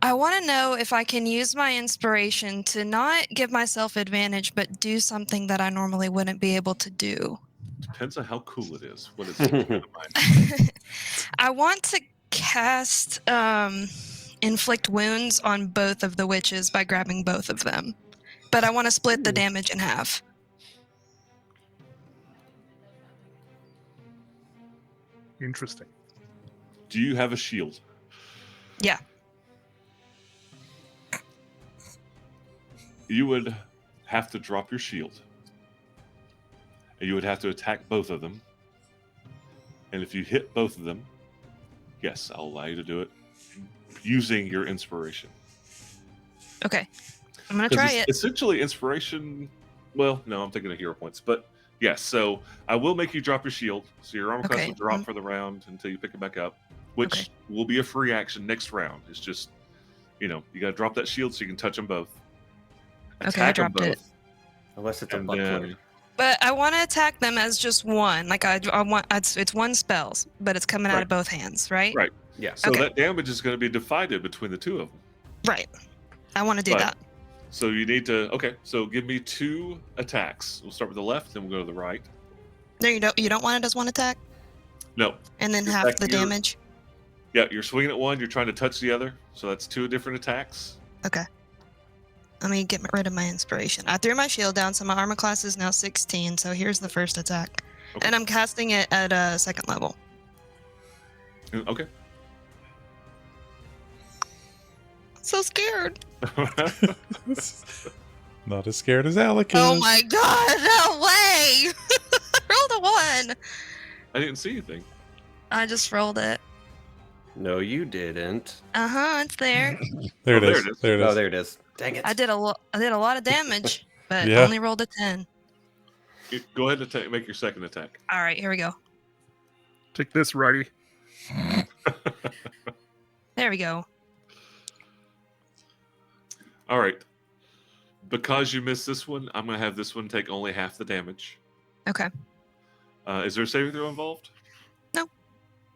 I want to know if I can use my inspiration to not give myself advantage, but do something that I normally wouldn't be able to do. Depends on how cool it is. What is it? Keep in mind. I want to cast inflict wounds on both of the witches by grabbing both of them, but I want to split the damage in half. Interesting. Do you have a shield? Yeah. You would have to drop your shield. And you would have to attack both of them. And if you hit both of them, yes, I'll allow you to do it using your inspiration. Okay. I'm going to try it. Essentially, inspiration. Well, no, I'm thinking of hero points. But yes, so I will make you drop your shield. So your armor class will drop for the round until you pick it back up, which will be a free action next round. It's just, you got to drop that shield so you can touch them both. Okay, I dropped it. Unless it's a And buck then, flurry. But I want to attack them as just one. Like I want it's one spell, but it's coming out Right. of both hands, right? Right. Yeah. so Okay. that damage is going to be divided between the two of them. Right. I want to do But- that. So you need to. Okay, so give me 2 attacks. We'll start with the left, then we'll go to the right. No, you don't. You don't want it as one attack, No. and then Your half attack the here- damage. Yeah, you're swinging at one. You're trying to touch the other. So that's 2 different attacks. Okay. Let me get rid of my inspiration. I threw my shield down, so my armor class is now 16. So here's the first attack, Okay. and I'm casting it at a second level. Okay. So scared. Not as scared as Alec is. Oh my god! No way! Rolled a 1. I didn't see anything. I just rolled it. No, you didn't. It's there. There it Oh, is. There it Oh, is. there it is. Dang it. I did a lot of damage, but Yeah. only rolled a 10. Go ahead and make your second attack. All right, here we go. Take this, righty. There we go. All right. Because you missed this one, I'm going to have this one take only half the damage. Okay. Is there a saving throw involved? No.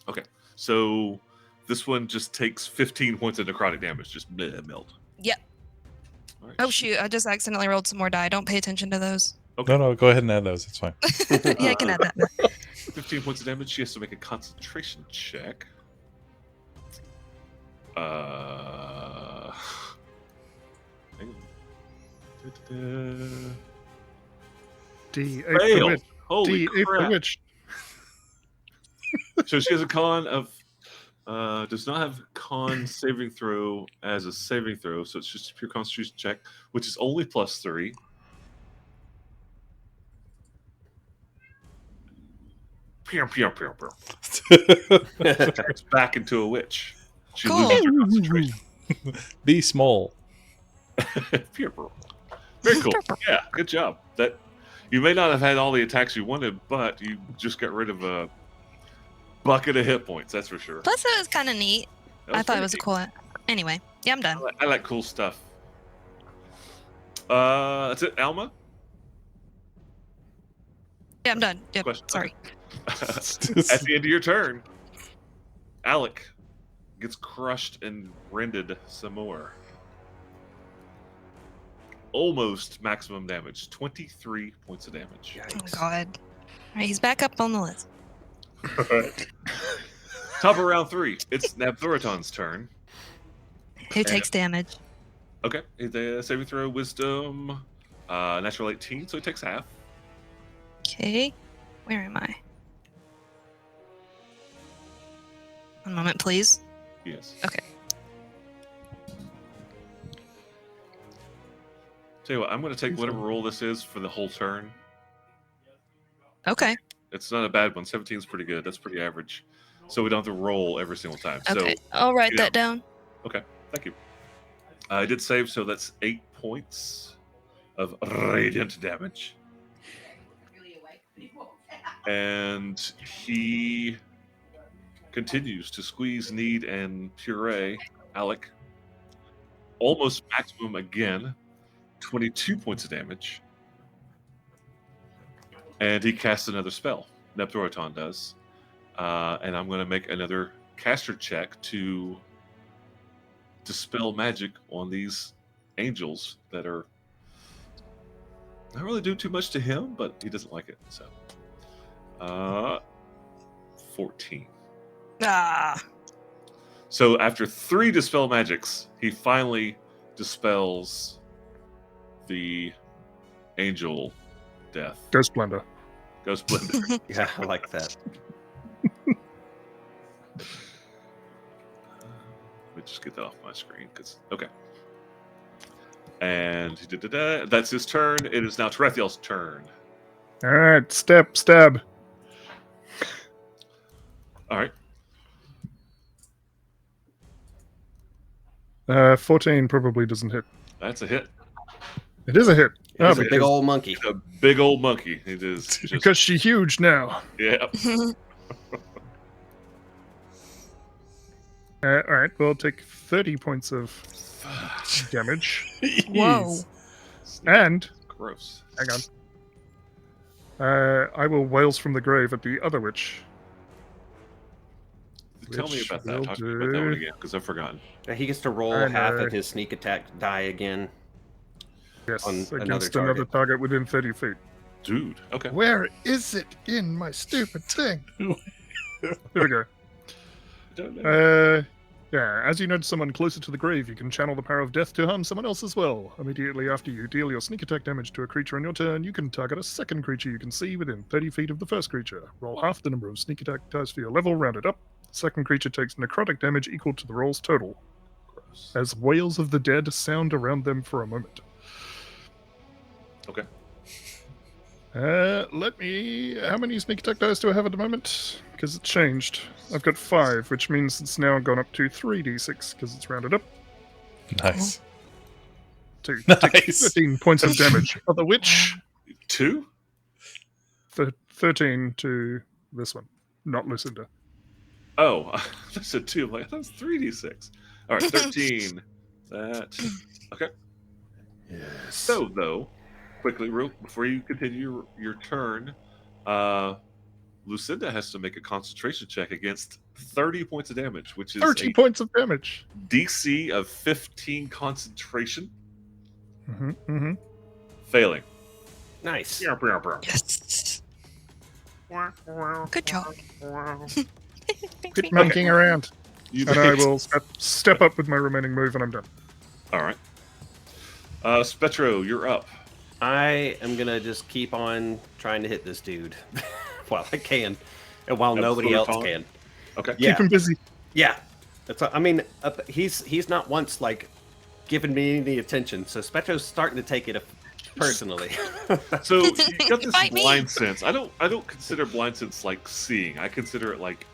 Okay. So this one just takes 15 points of necrotic damage. Just melt. Yep. All right. Oh shoot! I just accidentally rolled some more die. Don't pay attention to those. No, no, go ahead and add those. It's fine. Yeah, I can add that. 15 points of damage. She has to make a concentration check. Hang on. D8 the Fail. witch. Holy D8 the crap. witch. So she has a con of does not have con saving throw as a saving throw, so it's just a pure constitution check, which is only +3. Pew, pew, pew, pew. Turns back into a witch. She Cool. loses her concentration. Be small. Pew, pew. Very cool. Yeah, good job. That you may not have had all the attacks you wanted, but you just got rid of a bucket of hit points. That's for sure. Plus, it was kind of neat. That I thought it pretty was a neat. cool. Anyway, yeah, I'm done. I like cool stuff. That's it, Alma. Yeah, I'm done. Yep. Question. Sorry. At the end of your turn, Alec gets crushed and rended some more. Almost maximum damage. 23 points of damage. Oh God. All right, he's back up on the list. Top of round 3. It's Nabthuraton's turn. Who takes damage? Okay. The saving throw, wisdom, natural 18, so he takes half. Okay. Where am I? One moment, please. Yes. Okay. Tell you what, I'm going to take whatever roll this is for the whole turn. Okay. It's not a bad one. 17 is pretty good. That's pretty average. So we don't have to roll every single time. Okay. So I'll write yeah. that down. thank you. I did save, so that's 8 points of radiant damage. And he continues to squeeze, knead, and puree Alec. Almost maximum again. 22 points of damage. And he casts another spell. Neptoroton does. And I'm going to make another caster check to dispel magic on these angels that are not really doing too much to him, but he doesn't like it. So, 14. Ah. So after 3 dispel magics, he finally dispels the angel death. Ghost Blender. Ghost Blender. Yeah, I like that. Let me just get that off my screen, because okay. And that's his turn. It is now Terethiel's turn. All right, stab. All right. 14 probably doesn't hit. That's a hit. It is a hit. He's a because, big old monkey. A big old monkey. It is just, because she's huge now. yeah. All right, we'll take 30 points of damage. Whoa. And, Gross. hang on. I will wails from the grave at the other witch. Tell me Which about that. will Talk to me about that one do- again, because I've forgotten. He gets to roll I half know. of his sneak attack die again. Yes, On against another another target within 30 feet. Dude. Okay. Where is it in my stupid thing? Here we go. Don't know. Yeah, as you nudge someone closer to the grave, you can channel the power of death to harm someone else as well. Immediately after you deal your sneak attack damage to a creature on your turn, you can target a second creature you can see within 30 feet of the first creature. Roll half the number of sneak attack dice for your level, rounded up. The second creature takes necrotic damage equal to the roll's total, Gross. as wails of the dead sound around them for a moment. Okay. Let me... How many sneak attack dice do I have at the moment? Because it changed. I've got 5, which means it's now gone up to 3d6, because it's rounded up Nice. to Nice. take 13 points of damage. Of the which, 2? 13 to this one, not Lucinda. Oh, I said 2. I'm like, that's 3d6. All right, 13. That. Okay. Yes. So, though, quickly, before you continue your turn, Lucinda has to make a concentration check against 30 points of damage, which is 30 a points of damage. DC of 15 concentration, failing. Nice. Yes. Good job. Quit monkeying around. You And I made- will step up with my remaining move, and I'm done. All right. Spetro, you're up. I am gonna just keep on trying to hit this dude while I can, and while nobody else Neptoroton? can. Okay. Yeah. Keep him busy. Yeah, that's. I mean, he's not once like given me any attention, so Spectro's starting to take it personally. So you got this Fight me. blind sense. I don't consider blind sense like seeing. I consider it like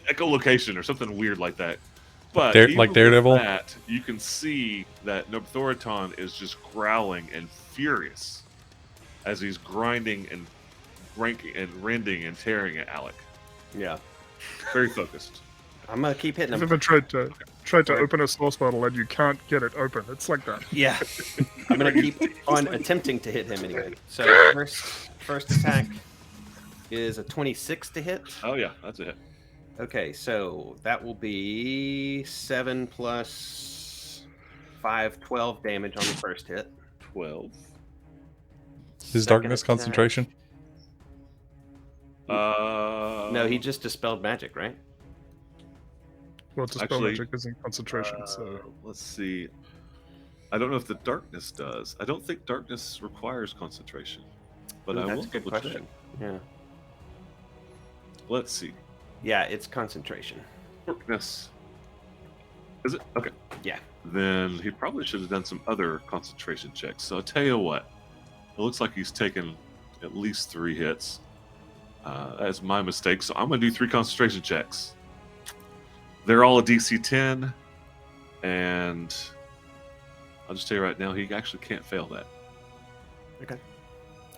echolocation or something weird like that. But even Like with Daredevil? that, you can see that Nobthoriton is just growling and furious as he's grinding and rending and tearing at Alec. Yeah, Very focused. I'm gonna keep hitting I've him. ever tried to Right. open a source bottle and you can't get it open. It's like that. Yeah, I'm gonna keep on attempting to hit him anyway. So first attack is a 26 to hit. Oh yeah, that's a hit. Okay, so that will be 7 plus 5, 12 damage on the first hit. 12. His Second darkness attack- concentration. No, he just dispelled magic, right? Well, dispel Actually, magic isn't concentration, so let's see. I don't know if the darkness does. I don't think darkness requires concentration, but Ooh, I that's will a good double check. question. Yeah, Let's see. yeah, it's concentration. Darkness. Is it? Okay. Yeah. Then he probably should have done some other concentration checks. So I'll tell you what. It looks like he's taken at least 3 hits. That's my mistake. So I'm going to do 3 concentration checks. They're all a DC 10. And I'll just tell you right now, he actually can't fail that. Okay.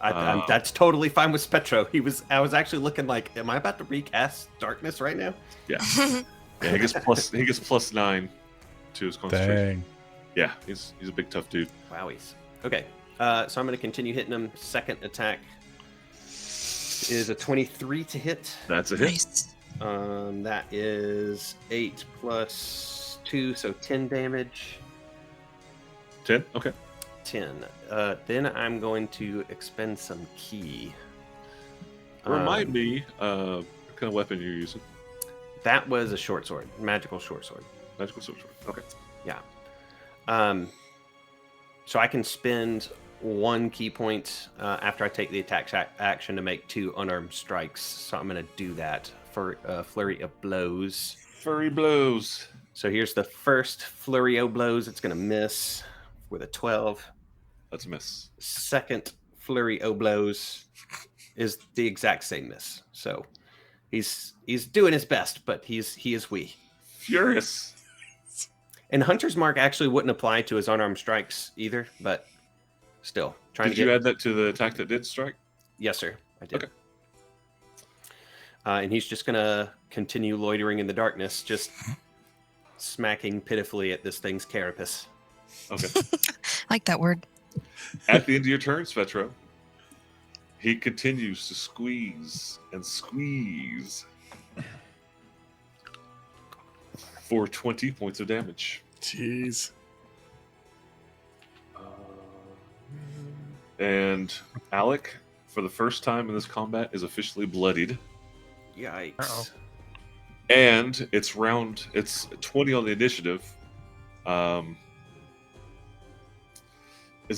That's totally fine with Spectro. I was actually looking like, am I about to recast Darkness right now? Yeah, he gets +9 to his concentration. Dang. Yeah, he's a big tough dude. Wowies. Okay, so I'm going to continue hitting him. Second attack is a 23 to hit. That's a hit. Nice. That is 8 plus 2, so 10 damage. 10. Okay. 10. Then I'm going to expend some ki. Remind me, what kind of weapon you're using? That was a short sword, magical short sword. Magical sword. Okay. Yeah. So I can spend 1 key point after I take the attack action to make 2 unarmed strikes. So I'm going to do that for a flurry of blows. Furry blows. So here's the first flurry of blows. It's going to miss with a 12. That's a miss. Second flurry of blows is the exact same miss. So he's doing his best, but he is weak. Furious. And Hunter's Mark actually wouldn't apply to his unarmed strikes either, but still trying Did to you get. add that to the attack that did strike? Yes, sir. I did. Okay. And he's just gonna continue loitering in the darkness, just smacking pitifully at this thing's carapace. Okay. Like that word. At the end of your turn, Svetro, he continues to squeeze and squeeze for 20 points of damage. Jeez. And Alec, for the first time in this combat, is officially bloodied. Yikes! Uh-oh. And it's 20 on the initiative. Does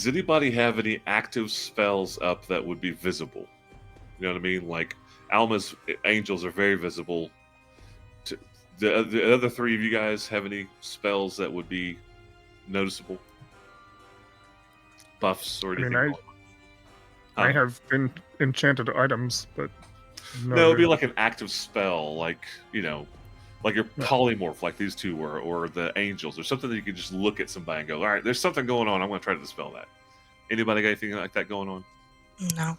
anybody have any active spells up that would be visible? You know what I mean? Like Alma's angels are very visible. The other 3 of you guys have any spells that would be noticeable? Buffs or anything? mean, I have enchanted items, but No, it'd be like an active spell, like like your polymorph, like these 2 were, or the angels, or something that you can just look at somebody and go, "All right, there's something going on. I'm going to try to dispel that." Anybody got anything like that going on? No.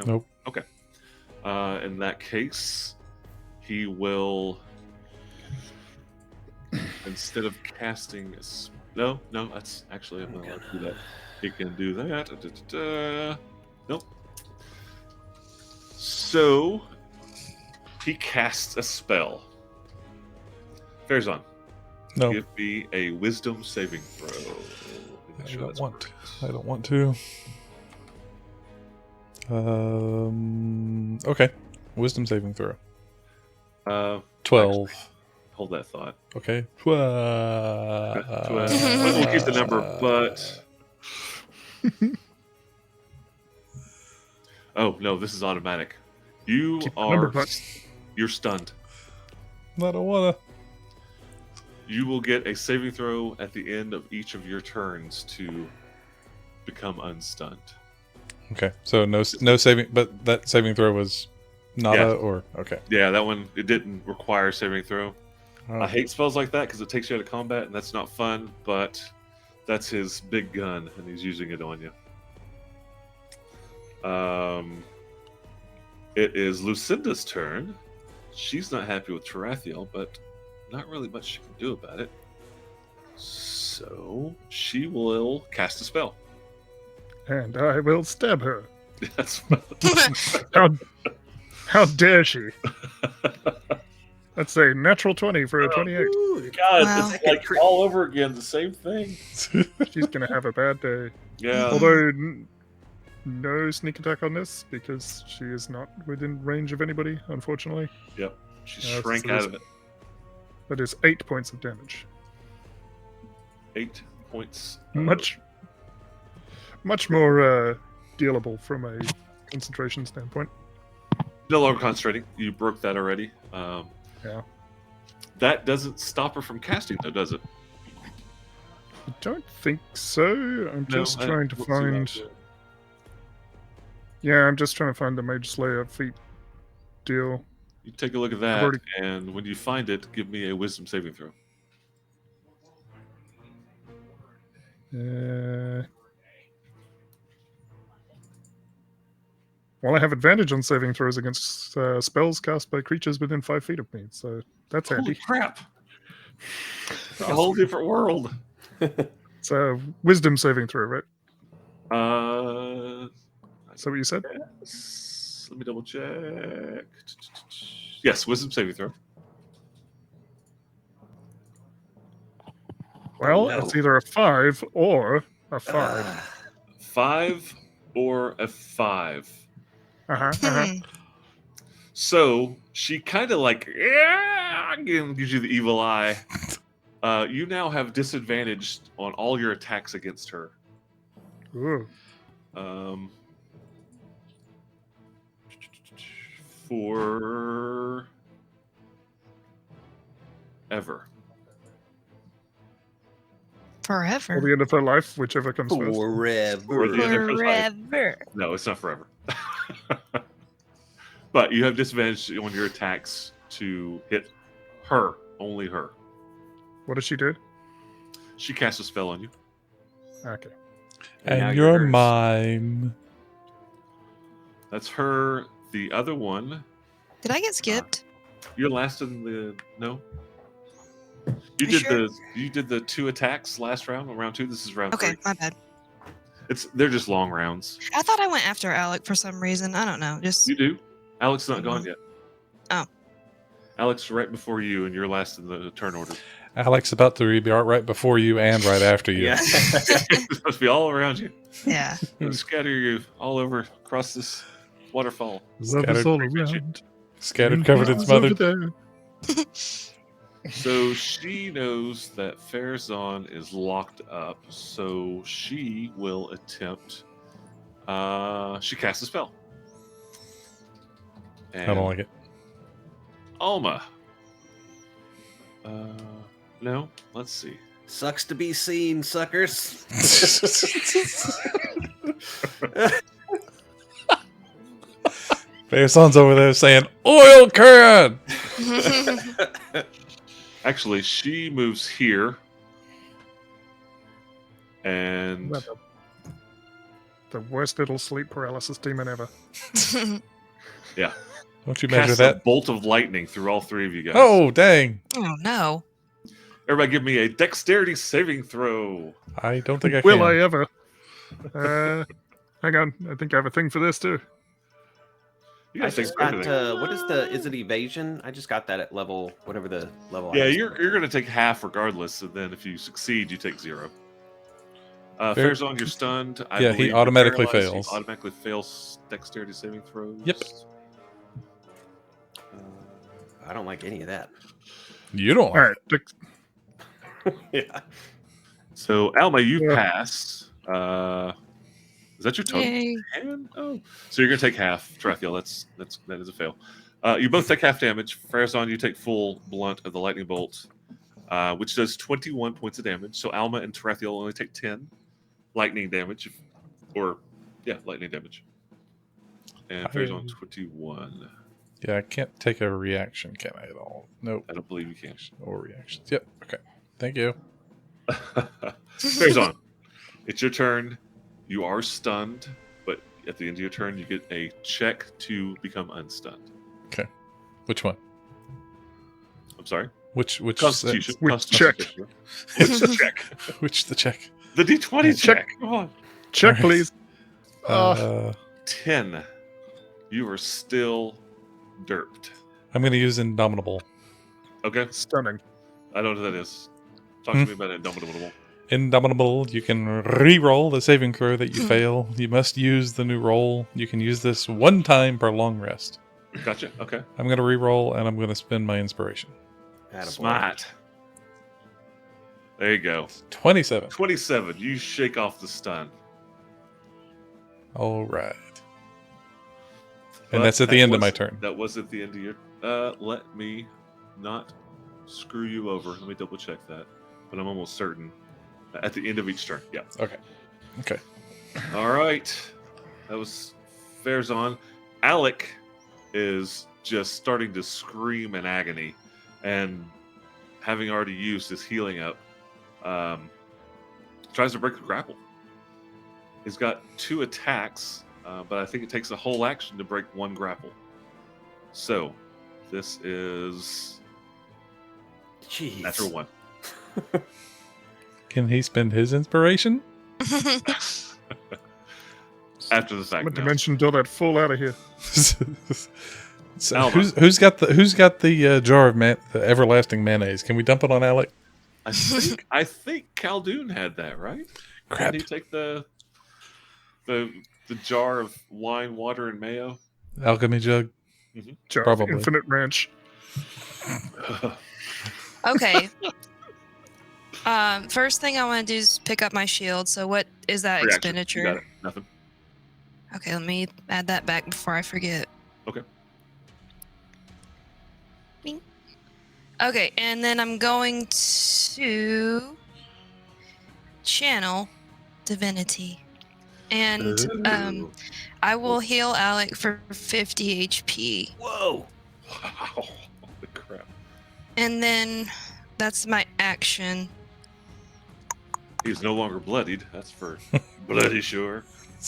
Nope. Okay. In that case, he will, instead of casting, no, that's actually I'm not allowed to do that. He can do that. Nope. So he casts a spell. Farazan, No. give me a wisdom saving throw. I don't want to. Okay. Wisdom saving throw. 12. Hold that thought. Okay. 12. We'll keep the number, but oh no, this is automatic. You Keep the number, are but- you're stunned. I don't wanna. You will get a saving throw at the end of each of your turns to become unstunned. Okay. So no saving, but that saving throw was nada Yeah. or okay. Yeah, that one it didn't require a saving throw. Oh. I hate spells like that because it takes you out of combat and that's not fun, but that's his big gun and he's using it on you. It is Lucinda's turn. She's not happy with Tarathiel, but not really much she can do about it. So she will cast a spell. And I will stab her. That's How dare she? That's a natural 20 for a 28. Ooh, God, Wow. it's like all over again, the same thing. She's gonna have a bad day. Yeah. Although no sneak attack on this because she is not within range of anybody, unfortunately. Yep. She Yeah, shrank so out of it. That is 8 points of damage. 8 points. Much more dealable from a concentration standpoint. No longer concentrating. You broke that already. Yeah. That doesn't stop her from casting, though, does it? I don't think so. I'm just trying to find. Yeah, I'm just trying to find the Mage Slayer feat deal. You take a look at that, already- and when you find it, give me a wisdom saving throw. Well, I have advantage on saving throws against spells cast by creatures within 5 feet of me, so that's Holy handy. crap! A whole different world. It's a wisdom saving throw, right? Uh, Is that what you said? yes. Let me double check. Yes, wisdom saving throw. Well, no. it's either a 5 or a 5. 5 or a 5. Hmm. So she kind of like gives you the evil eye. You now have disadvantage on all your attacks against her. Ooh. For ever. Forever. Or the end of her life, whichever comes first. Or the end of her life. Forever. No, it's not forever. But you have disadvantage on your attacks to hit her, only her. What does she do? She casts a spell on you. Okay. And now And you're you're hers. mine. That's her. The other one, Did I get skipped? you're last in the no. You You did sure? you did the 2 attacks last round. Round 2. This is round Okay, 3. my bad. They're just long rounds. I thought I went after Alec for some reason. I don't know. Just You do. Alex is not gone yet. Oh. Alex right before you, and you're last in the turn order. Alex about to be right before you and right after you. Yeah. It's supposed to be all around you. yeah. It'll scatter you all over across this waterfall. Love is Scattered- all around. Scattered, covered, and It's over smothered. there. So she knows that Farazan is locked up, so she will attempt. She casts a spell. And I don't like it. Alma. No. Let's see. Sucks to be seen, suckers. Faison's over there saying, "Oil can!" Actually, she moves here, and Well, the worst little sleep paralysis demon ever. Don't you measure casts a that? bolt of lightning through all 3 of you guys. Oh, dang. oh no. Everybody, give me a dexterity saving throw. I don't think I can. Will I ever? Hang on. I think I have a thing for this too. You I guys think just got everything. what is the is it evasion? I just got that at level whatever the level. Yeah, I was you're on. going to take half regardless, and then if you succeed, you take 0. Fair- Farazan, you're stunned. I Yeah, he believe you're automatically paralyzed. You fails. automatically fails dexterity saving throws. Yep. I don't like any of that. You don't All like right. Dex- Yeah. So Alma, you Yeah. pass. Is that your total? Yay. hand? Oh, so you're gonna take half, Tarathiel. That is a fail. You both take half damage. Farazan, you take full blunt of the lightning bolt, which does 21 points of damage. So Alma and Tarathiel only take 10 lightning damage, lightning damage. And Farazan 21. Yeah, I can't take a reaction, can I, at all? Nope. I don't believe you can. Or reactions. Yep. Okay. Thank you. Farazan, it's your turn. You are stunned, but at the end of your turn, you get a check to become unstunned. Which one? I'm sorry. Which Constitution. Which Constitution. Which check? Which the check? The D20 Check. check. Come on. Check, Alright. please. 10. You are still derped. I'm going to use Indomitable. Okay. Stunning. I don't know what that is. Talk to me about Indomitable. Indomitable, you can re-roll the saving throw that you fail. You must use the new roll. You can use this one time per long rest. Gotcha. Okay. I'm going to re-roll, and I'm going to spend my inspiration. Attaboy. Smart. There you go. 27. 27. You shake off the stun. All right. But And that's at the that end of my was- turn. That was at the end of your. Let me not screw you over. Let me double check that. But I'm almost certain. At the end of each turn. Yeah. Okay. Okay. All right. That was Farazan. Alec is just starting to scream in agony, and having already used his healing up, tries to break the grapple. He's got 2 attacks but I think it takes a whole action to break one grapple. So, this is Jeez. natural 1. Can he spend his inspiration? After the fact, I'm a no. dimension door that fall out of here. So Alma. who's got the jar of the everlasting mayonnaise? Can we dump it on Alec? I think Khaldun had that, right? Crap. Did he take the jar of wine, water, and mayo? Alchemy jug. Jar of Probably. Infinite Ranch. Okay. First thing I want to do is pick up my shield. So what is that Reaction. You expenditure? got it. Nothing. Okay, let me add that back before I forget. Okay. Bing. Okay, and then I'm going to channel divinity. And Ooh. I will heal Alec for 50 HP. Whoa! Wow! Holy crap! And then that's my action. He's no longer bloodied. That's for bloody sure.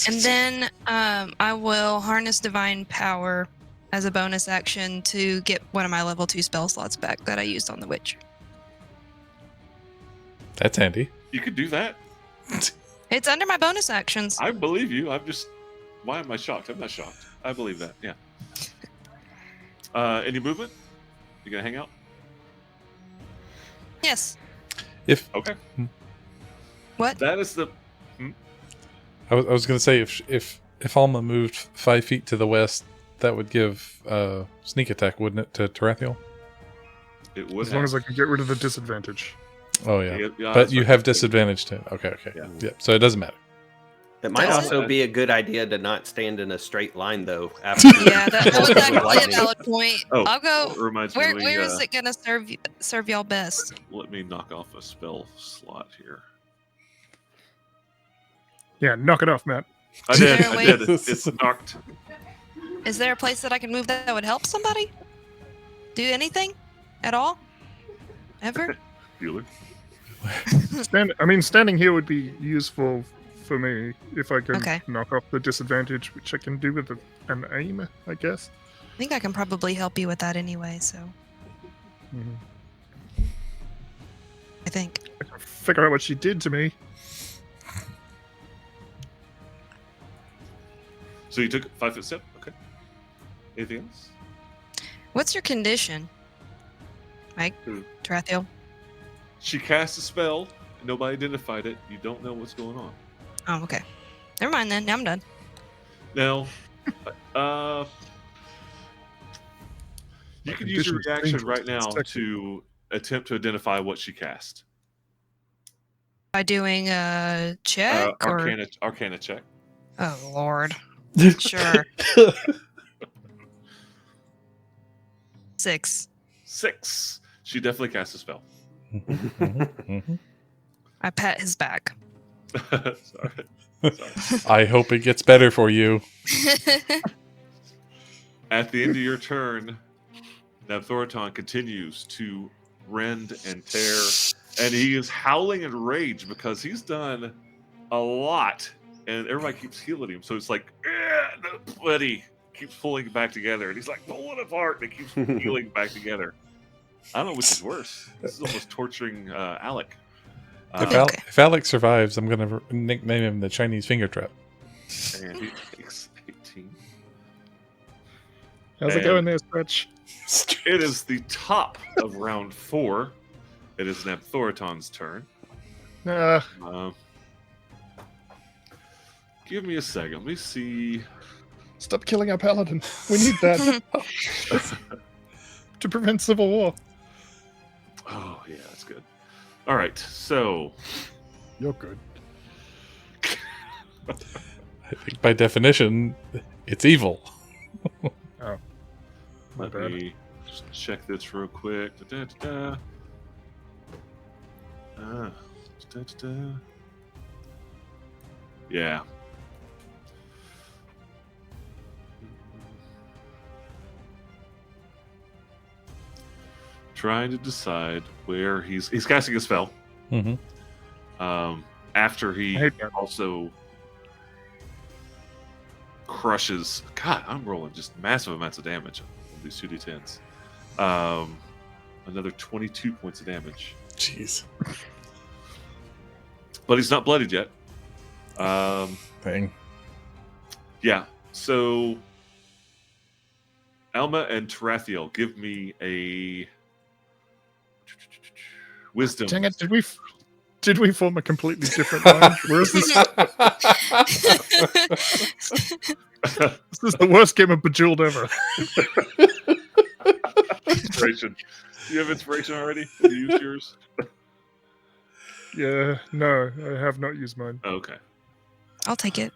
And then I will harness divine power as a bonus action to get one of my level 2 spell slots back that I used on the witch. That's handy. You could do that. It's under my bonus actions. I believe you. I'm just. Why am I shocked? I'm not shocked. I believe that. Yeah. Any movement? You gonna hang out? Yes. If Okay. What? That is the. I was going to say if Alma moved 5 feet to the west, that would give sneak attack, wouldn't it, to Tarathiel? It would. As long as I can get rid of the disadvantage. Oh yeah, Yeah, but you have disadvantage to. Okay. Yeah. Yep. So it doesn't matter. It might Does also it? be a good idea to not stand in a straight line, though. After Yeah, that was actually a Lightning. valid point. Oh, I'll go. it reminds Where me. where is it gonna serve y'all best? Let me knock off a spell slot here. Yeah, knock it off, Matt. I did. there a I way- did. It's knocked. Is there a place that I can move that would help somebody? Do anything at all? Ever? Bueller. Standing here would be useful for me if I can Okay. knock off the disadvantage, which I can do with an aim, I guess. I think I can probably help you with that anyway. So Mhm. I think. I can figure out what she did to me. So you took a 5 foot step. Okay. Anything else? What's your condition, Mike? Who? Tarathiel? She cast a spell. Nobody identified it. You don't know what's going on. Oh, okay. Never mind then. I'm done. Now, you My could use your condition's reaction dangerous. right now It's sexy. to attempt to identify what she cast. By doing a check or Arcana check. oh Lord, sure. 6. 6. She definitely cast a spell. I pat his back. Sorry. I hope it gets better for you. At the end of your turn, Nabthoriton continues to rend and tear, and he is howling in rage because he's done a lot, and everybody keeps healing him. So it's like, but he keeps pulling back together, and he's like pulling apart, and it keeps healing back together. I don't know which is worse. This is almost torturing Alec. If Alex survives, I'm going to nickname him the Chinese finger trap. And he takes 18. How's it And- going there, Stretch? It is the top of round 4. It is Nabthoriton's turn. Give me a second. Let me see. Stop killing our paladin. We need that to prevent civil war. Oh, yeah, that's good. All right, so You're good. I think by definition, it's evil. My let bad. me just check this real quick. Da-da-da-da. Da-da-da. Yeah. Trying to decide where he's casting a spell. Mm-hmm. After he I hate that. also crushes. God, I'm rolling just massive amounts of damage on these 2d10s. Another 22 points of damage. Jeez. But he's not bloodied yet. Thing. Yeah. So, Alma and Tarathiel, give me a wisdom. Dang it! Did we form a completely different line? Where is this? This is the worst game of Bejeweled ever. Inspiration. Do you have inspiration already? Have you used yours? Yeah, no, I have not used mine. Okay. I'll take it.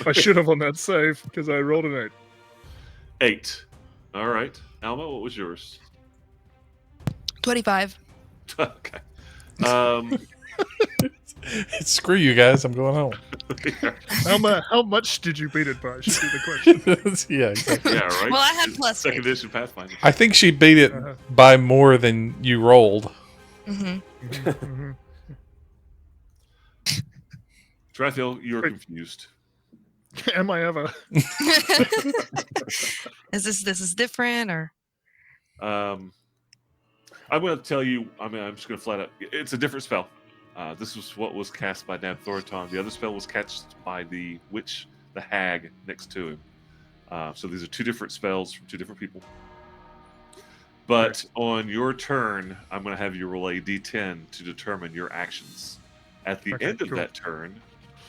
I should have on that save because I rolled an 8. 8. All right. Alma, what was yours? 25. Okay. Screw you guys. I'm going home. How much did you beat it by? Should be the question. Yeah, exactly. Yeah, right. Well, I had plus Second 8. edition Pathfinder. I think she beat it by more than you rolled. Hmm. Mhm. Tarathiel, you're Wait. confused. Am I ever? Is this is different or? I'm going to tell you. I'm just going to flat out. It's a different spell. This was what was cast by Dan Thoriton. The other spell was cast by the witch, the hag, next to him. So these are two different spells from two different people. But on your turn, I'm going to have you roll a d10 to determine your actions. At the Okay, end of cool. that turn,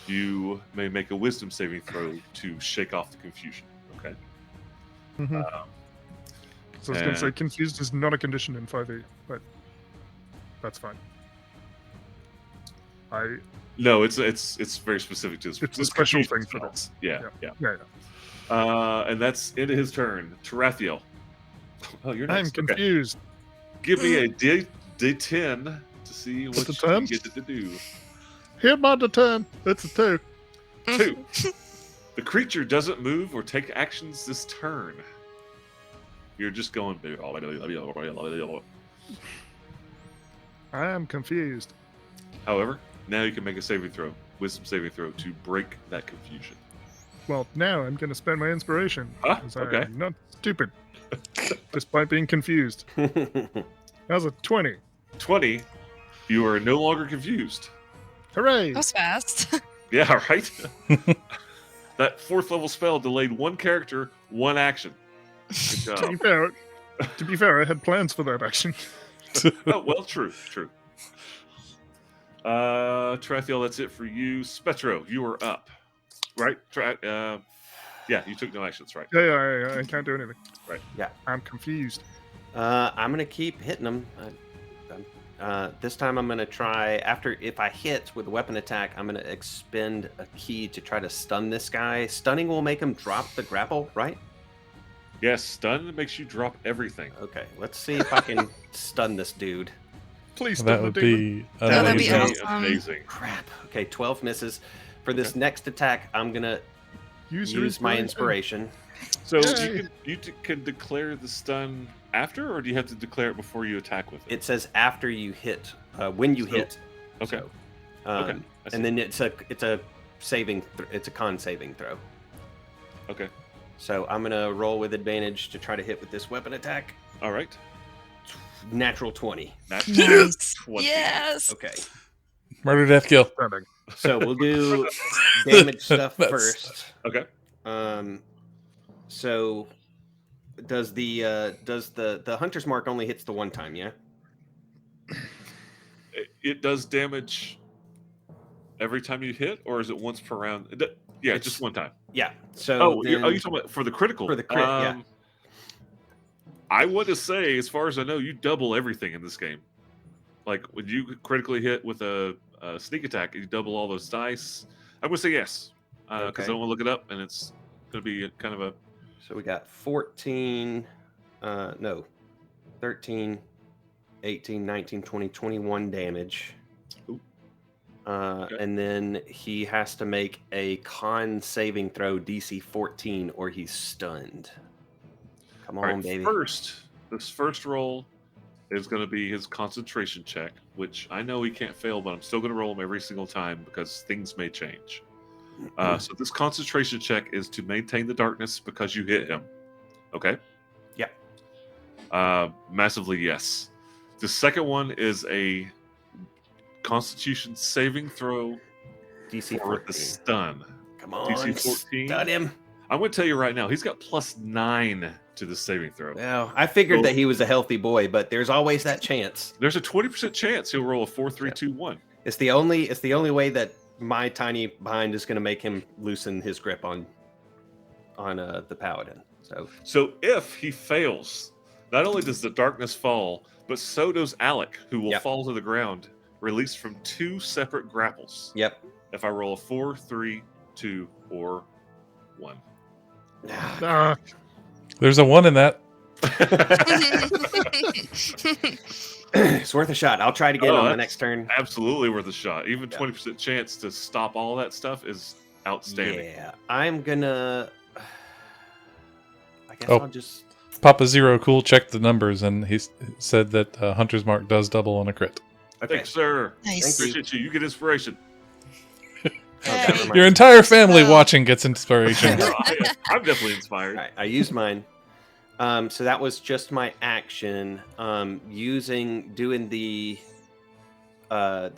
you may make a wisdom saving throw to shake off the confusion. Okay. Mhm. So I was going to say, and- confused is not a condition in 5e, but that's fine. No, it's very specific to this. It's a this special confusion thing for spell. this. Yeah, Yeah. yeah. Yeah. And that's into his turn. Tarathiel. Oh, you're I'm next. Okay. confused. Give me a D10 to see what the you turn? get to do. Here by the turn. It's a 2. 2. The creature doesn't move or take actions this turn. You're just going. I am confused. However, now you can make a saving throw, wisdom saving throw, to break that confusion. Well, now I'm going to spend my inspiration. Huh? 'cause Okay. I'm not stupid. Despite being confused. How's a 20? 20. You are no longer confused. Hooray! That was fast. Yeah, right? That 4th level spell delayed one character, one action. Good To be job. fair, I had plans for that action. Oh, well, true. Tarathiel, that's it for you. Spetro, you are up. Right? Yeah, you took no actions, right? Yeah, I can't do anything. Right. Yeah. I'm confused. I'm gonna keep hitting them. This time I'm gonna try. If I hit with a weapon attack, I'm gonna expend a key to try to stun this guy. Stunning will make him drop the grapple, right? Yes, stun makes you drop everything. Okay, let's see if I can stun this dude. Please That stun would the demon. be that'd would be amazing. awesome. amazing. Crap. Okay, 12 misses. For this next attack, I'm gonna Use your use my inspiration. So Yay. you can declare the stun after, or do you have to declare it before you attack with it? It says after you hit, when you So- hit. Okay. So, Okay. I see. and then it's a saving. It's a con saving throw. Okay. So I'm gonna roll with advantage to try to hit with this weapon attack. All right. Natural 20. Nice. 20. Yes. Okay. Murder, death, kill. Stunning. So we'll do damage stuff That's- first. Okay. So does the hunter's mark only hits the one time? Yeah. It does damage every time you hit, or is it once per round? Yeah, It's- just one time. Yeah. So Oh, then, you're talking about for the critical? For the crit, yeah. I want to say, as far as I know, you double everything in this game. Like when you critically hit with a sneak attack, you double all those dice. I'm gonna say yes, because Okay. I don't want to look it up, and it's gonna be kind of a so we got 14, 13, 18, 19, 20, 21 damage. Ooh. And then he has to make a con saving throw DC 14 or he's stunned. Come on, all right. baby. This first roll is going to be his concentration check, which I know he can't fail, but I'm still going to roll him every single time because things may change. So this concentration check is to maintain the darkness because you hit him. Okay. Yep. Massively yes. The second one is a Constitution saving throw DC for the 14. stun. Come on, DC 14. stun him. I'm going to tell you right now, he's got +9 to the saving throw. Well, I figured that he was a healthy boy, but there's always that chance. There's a 20% chance he'll roll a 4, 3, 2, 1. It's the only way that my tiny behind is going to make him loosen his grip on the paladin. So if he fails, not only does the darkness fall, but so does Alec, who will Yep. fall to the ground, released from 2 separate grapples. Yep. If I roll a 4, 3, 2, or 1. There's a 1 in that. It's worth a shot. I'll try it again Oh, on the that's next turn. Absolutely worth a shot. Even Yeah. 20% chance to stop all that stuff is outstanding. Yeah, I'm gonna. I guess Oh. I'll just. Papa Zero Cool checked the numbers and he said that Hunter's Mark does double on a crit. Okay. Thanks, sir. Nice. Appreciate you. You get inspiration. Oh, Hey. never mind. Your entire family Well. watching gets inspiration. I'm definitely All inspired. right, I used mine. So that was just my action. Doing the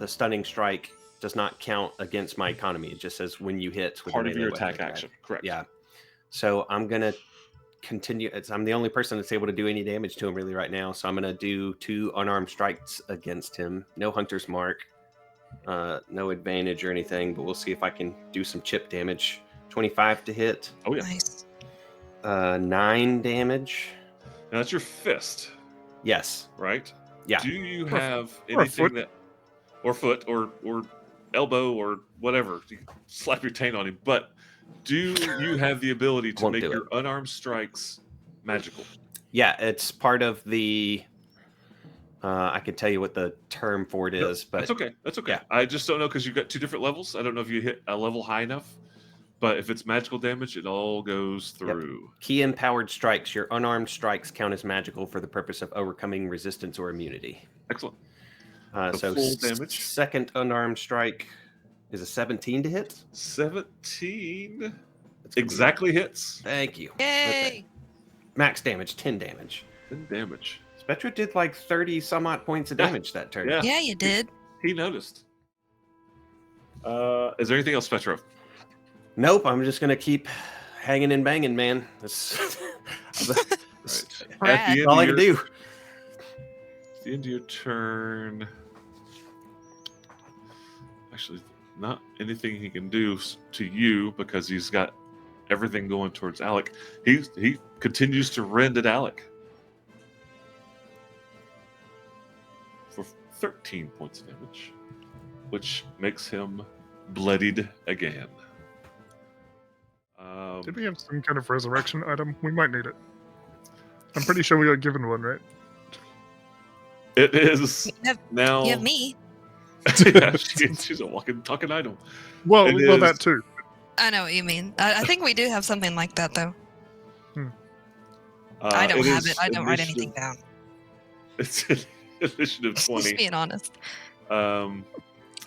stunning strike does not count against my economy. It just says when you hit with a Part of melee your weapon, attack right? action. Correct. Yeah. So I'm gonna continue. I'm the only person that's able to do any damage to him really right now. So I'm gonna do 2 unarmed strikes against him. No hunter's mark, no advantage or anything. But we'll see if I can do some chip damage. 25 to hit, Oh, yeah. Nice. 9 damage. Now, that's your fist, Yes. right? Yeah. Do you Or- have or anything foot. that, or foot, or elbow, or whatever? You can slap your taint on him. But do you have the ability to Won't make do your unarmed strikes magical? Yeah, it's part of the. I could tell you what the term for it is, but That's okay. That's okay. yeah. I just don't know because you've got 2 different levels. I don't know if you hit a level high enough. But if it's magical damage, it all goes through. key empowered strikes. Your unarmed strikes count as magical for the purpose of overcoming resistance or immunity. Excellent. So The full damage? second unarmed strike is a 17 to hit. 17 That's gonna be- exactly hits. Thank you. Yay! Max damage, 10 damage. 10 damage. Spectra did like 30 some odd points of Yeah. damage that turn. Yeah. Yeah, you did. He noticed. Is there anything else, Petro? Nope, I'm just gonna keep hanging and banging, man. That's, that's At the end all I of can your, do. At the end of your turn. Actually, not anything he can do to you because he's got everything going towards Alec. He continues to rend at Alec for 13 points of damage, which makes him bloodied again. Did we have some kind of resurrection item? We might need it. I'm pretty sure we got given one, right? It is You have, now. you have me. Yeah, she's a walking, talking item. Well, It well, is- that too. I know what you mean. I think we do have something like that, though. I don't It have is it. I don't write initiative- anything down. It's initiative Just 20. being honest. And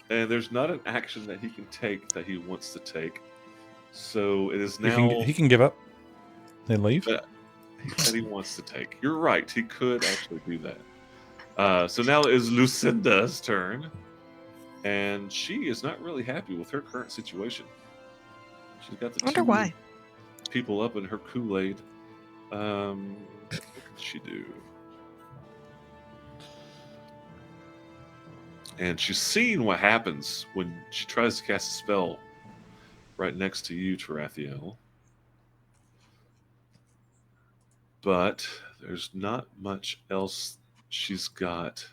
there's not an action that he can take that he wants to take. So it is now He can give up and leave. that he wants to take. You're right. He could actually do that. So now it is Lucinda's turn. And she is not really happy with her current situation. She's got the I wonder 2 why. people up in her Kool-Aid. What can she do? And she's seen what happens when she tries to cast a spell right next to you, Tarathiel. But there's not much else she's got.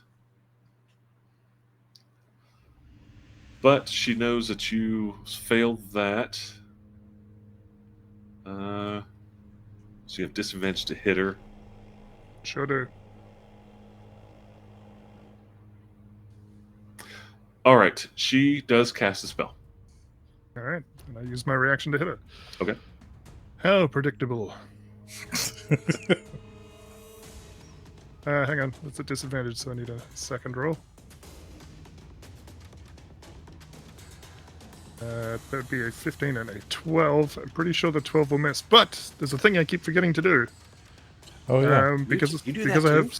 But she knows that you failed that. So you have disadvantage to hit her. Sure do. All right, she does cast a spell. All right, and I use my reaction to hit it. Okay. How predictable. Hang on, it's a disadvantage, so I need a second roll. That'd be a 15 and a 12. I'm pretty sure the 12 will miss. But there's a thing I keep forgetting to do. Oh yeah. Because You do because that I have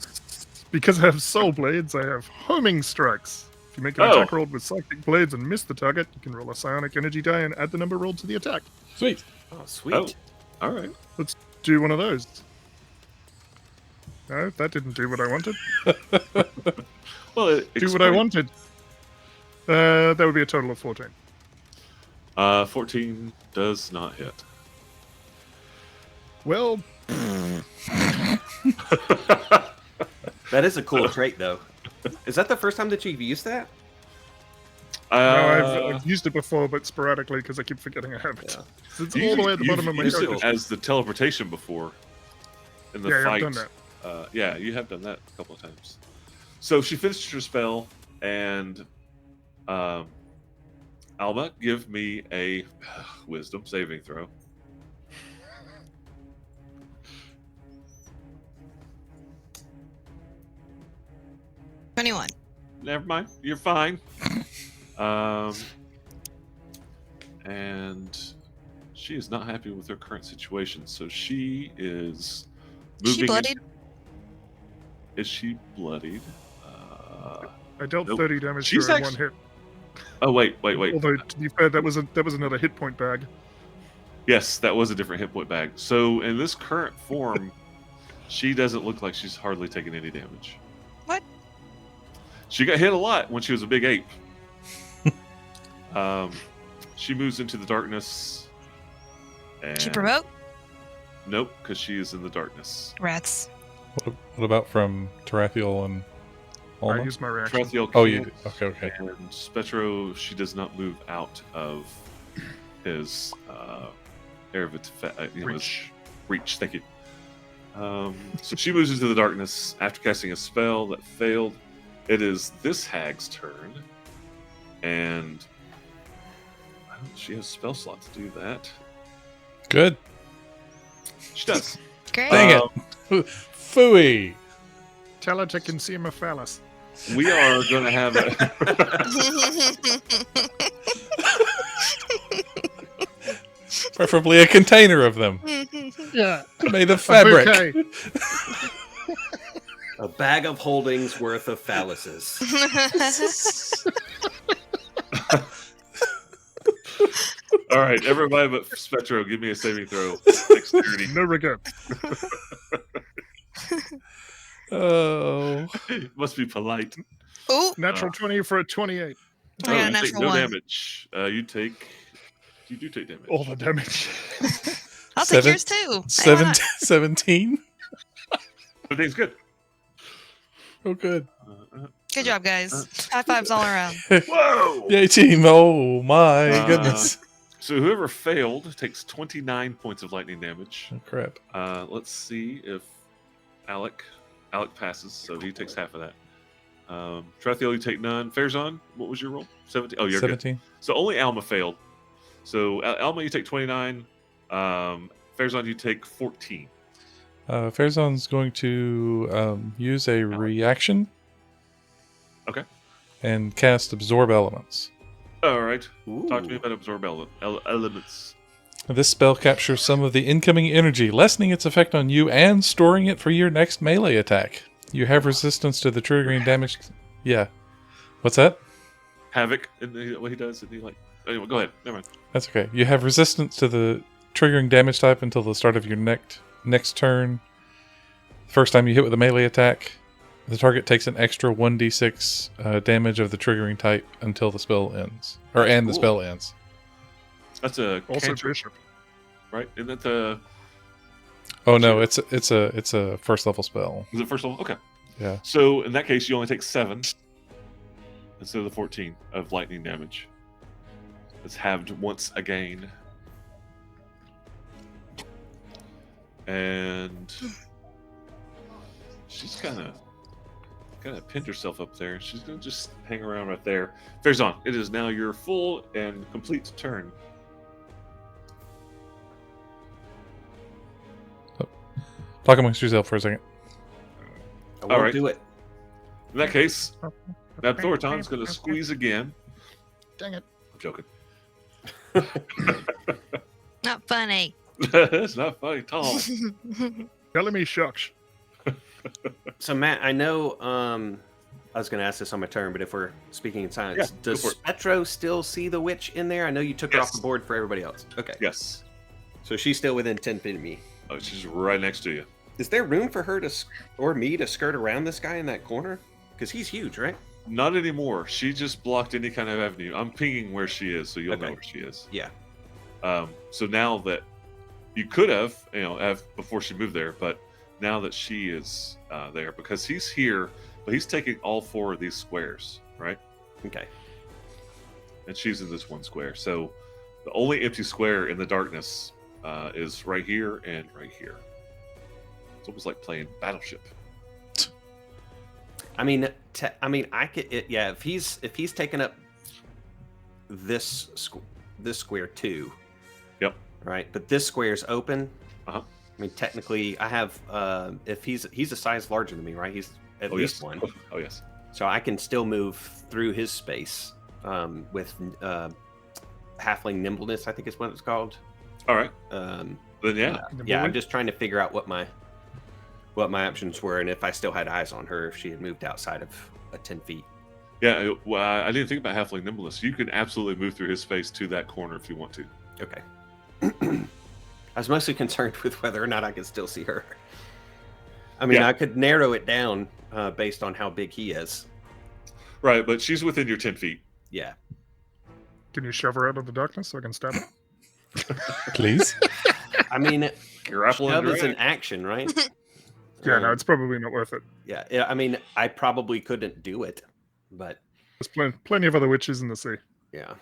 because I have soul blades, I have homing strikes. If you make an attack roll with psychic blades and miss the target, you can roll a psionic energy die and add the number rolled to the attack. Sweet. Oh, sweet. Oh, all right. Let's do one of those. No, that didn't do what I wanted. Well, Do what I wanted. That would be a total of 14. 14 does not hit. Well, That is a cool trait, though. Is that the first time that you've used that? no, I've used it before, but sporadically because I keep forgetting I have it. Yeah. It's all the way at the bottom of my used character. it as the teleportation before in the Yeah, fight. I've done that. Yeah, you have done that a couple of times. So she finished her spell, and Alma, give me a wisdom saving throw. Twenty-one. Never mind, you're fine. And she is not happy with her current situation, so she is moving. She bloodied. Is she bloodied? I dealt Nope. 30 damage She's to her in one actually- hit. Oh wait. Although, to be fair, that was another hit point bag. Yes, that was a different hit point bag. So in this current form, she doesn't look like she's hardly taken any damage. What? She got hit a lot when she was a big ape. She moves into the darkness. And She provoked Nope, because she is in the darkness. rats. What about from Tarathiel and I Alma? used my reaction. Trathiel Oh, you can't, did. Okay. And Spectro, she does not move out of his area of his reach. Thank you. So she moves into the darkness after casting a spell that failed. It is this hag's turn, and she has a spell slot to do that. Good. She does. Great. Dang it. Phooey. Tell her to consume a phallus. We are going to have a. Preferably a container of them Yeah. made of fabric. Okay. A bag of holdings worth of phalluses. All right, everybody but Spectro, give me a saving throw. Dexterity. No regret. Oh. Must be polite. Ooh, Natural 20 for a 28. I got a you take natural no one. damage. You do take damage. All the damage. I'll take Seven- yours too. Hey, why not? 17? Everything's good. Oh, good. Good job, guys. High fives all around. Whoa! Yay, team. Oh, my Uh, goodness. So whoever failed takes 29 points of lightning damage. Oh, crap. Let's see if Alec passes, so he takes half of that. Trathiel, you take none. Fairzon, what was your roll? 17. Oh, you're 17. good. So only Alma failed. So Alma, you take 29. Fairzon, you take 14. Fairzon's going to use a reaction. Okay. And cast Absorb Elements. All right. Ooh. Talk to me about absorb elements. This spell captures some of the incoming energy, lessening its effect on you and storing it for your next melee attack. You have resistance to the triggering damage. Yeah. What's that? Havoc, and what he does, and he like. Anyway, go ahead. Never mind. That's okay. You have resistance to the triggering damage type until the start of your next turn. First time you hit with a melee attack, the target takes an extra 1d6 damage of the triggering type until the spell ends. The Cool. spell ends. That's a Also cantrip, Bishop. right? Isn't that the? Oh no, it's a first level spell. Is it first level? Okay. Yeah. So in that case, you only take 7 instead of the 14 of lightning damage. It's halved once again. And she's kind of pinned herself up there. She's gonna just hang around right there. Fairzon, it is now your full and complete turn. Talk amongst yourself for a second. I won't All right. do it. In that case, now Thorton's gonna squeeze again. Dang it. I'm joking. Not funny. That's not funny at all. Telling me shucks. So Matt, I know I was going to ask this on my turn, but if we're speaking in silence, Yeah, does go for it. Spectro still see the witch in there? I know you took her off Yes. the board for everybody else. Okay. Yes. So she's still within 10 feet of me. Oh, she's right next to you. Is there room for her to or me to skirt around this guy in that corner? Because he's huge, right? Not anymore. She just blocked any kind of avenue. I'm pinging where she is, so you'll know Okay. where she is. Yeah. So now that you could have, before she moved there, but now that she is there, because he's here, but he's taking all 4 of these squares, right? Okay. And she's in this one square. So the only empty square in the darkness is right here and right here. It's almost like playing Battleship. I mean, I could. If he's taken up this square too. Yep. Right, but this square's open. Uh-huh. I mean, technically, I have. If he's a size larger than me, right? He's at least yes. one. Oh yes. So I can still move through his space with halfling nimbleness. I think is what it's called. All right. Um, Then yeah. yeah, I'm just trying to figure out what my options were, and if I still had eyes on her, if she had moved outside of 10 feet. Yeah. Well, I didn't think about halfling nimbleness. You can absolutely move through his space to that corner if you want to. Okay. I was mostly concerned with whether or not I could still see her. I mean, Yeah. I could narrow it down based on how big he is. Right, but she's within your 10 feet. Yeah. Can you shove her out of the darkness so I can stab her? Please. I mean, Grapple shove and is an drag. action, right? Yeah, no, it's probably not worth it. Yeah. I mean, I probably couldn't do it, but There's plenty of other witches in the sea. yeah.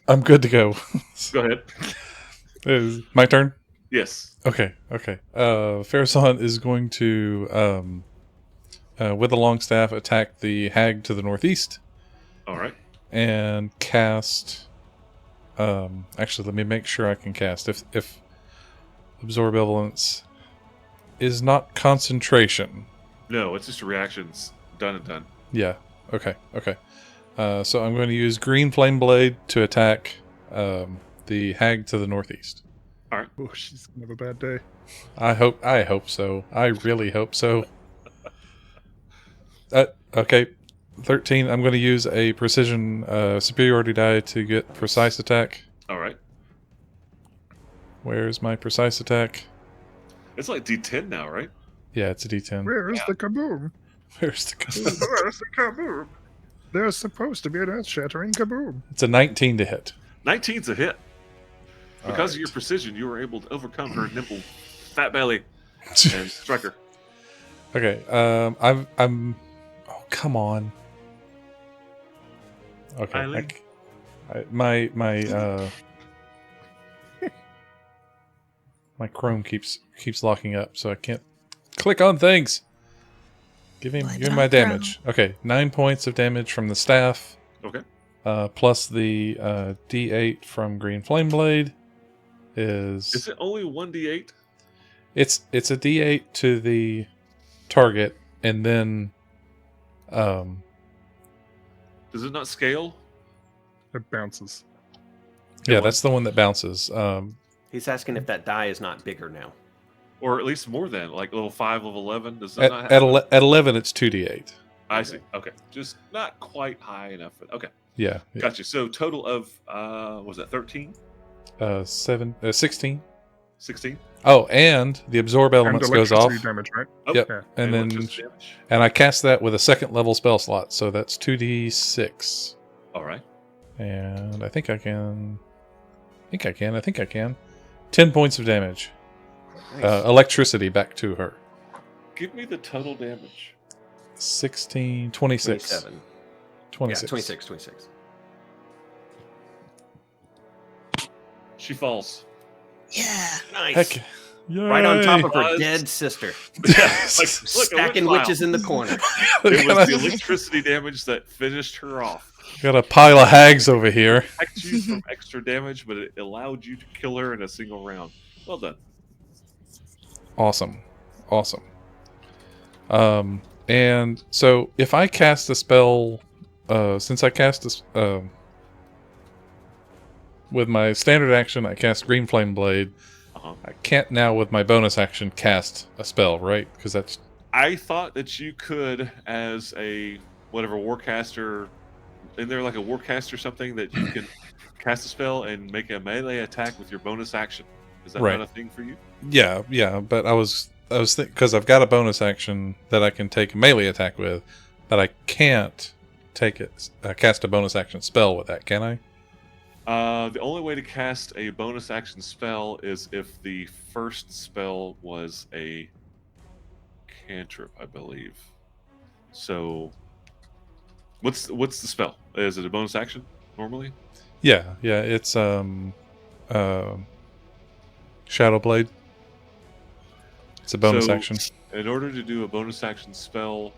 I'm good to go. Go ahead. Is my turn? Yes. Okay. Farazan is going to, with a long staff, attack the hag to the northeast All right. and cast. Actually, let me make sure I can cast. If absorb elements is not concentration. No, it's just reactions. Done and done. Yeah. Okay. So I'm going to use Green Flame Blade to attack the hag to the northeast. Oh, she's gonna have a bad day. I hope so. I really hope so. Okay. 13. I'm going to use a precision superiority die to get precise attack. All right. Where's my precise attack? It's like D10 now, right? Yeah, it's a D10. Where is the kaboom? Where's the Where's the kaboom? There's supposed to be an earth-shattering kaboom. It's a 19 to hit. 19's a hit. Because Alright. of your precision, you were able to overcome her nimble fat belly and strike her. Okay. I'm. Oh, come on. Okay. Eileen? My my Chrome keeps locking up, so I can't click on things. Give Blame me it my on damage. Okay, 9 points of damage from the staff, Okay. plus the D8 from Green Flame Blade is Is it only 1d8? it's a D8 to the target, and then Does it not scale? It bounces. yeah, that's the one that bounces. He's asking if that die is not bigger now. Or at least more than, like level 5, level 11? Does that not At, happen? at 11, it's 2d8. I see. Okay. Just not quite high enough. Okay. Yeah. Gotcha. So total of, was that 13? 16. 16? Oh, and the absorb And elements goes off, electricity damage, right? Oh, Yep. Yeah. and then electricity damage. and I cast that with a second level spell slot, so that's 2d6. All right. And I think I can. 10 points of damage. Nice. Electricity back to her. Give me the total damage. 16, 26. 27. 26. Yeah, 26. She falls. Yeah. Nice. Heck. Yay. Right on top of her Buzz. dead sister. Yes. Like, look, Stacking a wood witches pile. in the corner. It was the got, electricity damage that finished her off. a pile of hags over here. Protect you from extra damage, but it allowed you to kill her in a single round. Well done. Awesome. And so if I cast a spell, since I cast this, with my standard action, I cast Green Flame Blade. Uh-huh. I can't now with my bonus action cast a spell, right? Because that's I thought that you could, as a whatever warcaster, in there like a warcaster or something, that you can cast a spell and make a melee attack with your bonus action. Is that Right. not a thing for you? yeah. But I was because I've got a bonus action that I can take a melee attack with, but I can't take it cast a bonus action spell with that, can I? The only way to cast a bonus action spell is if the first spell was a cantrip, I believe. So, what's the spell? Is it a bonus action normally? Yeah. It's Shadow Blade. It's a bonus So, action. In order to do a bonus action spell,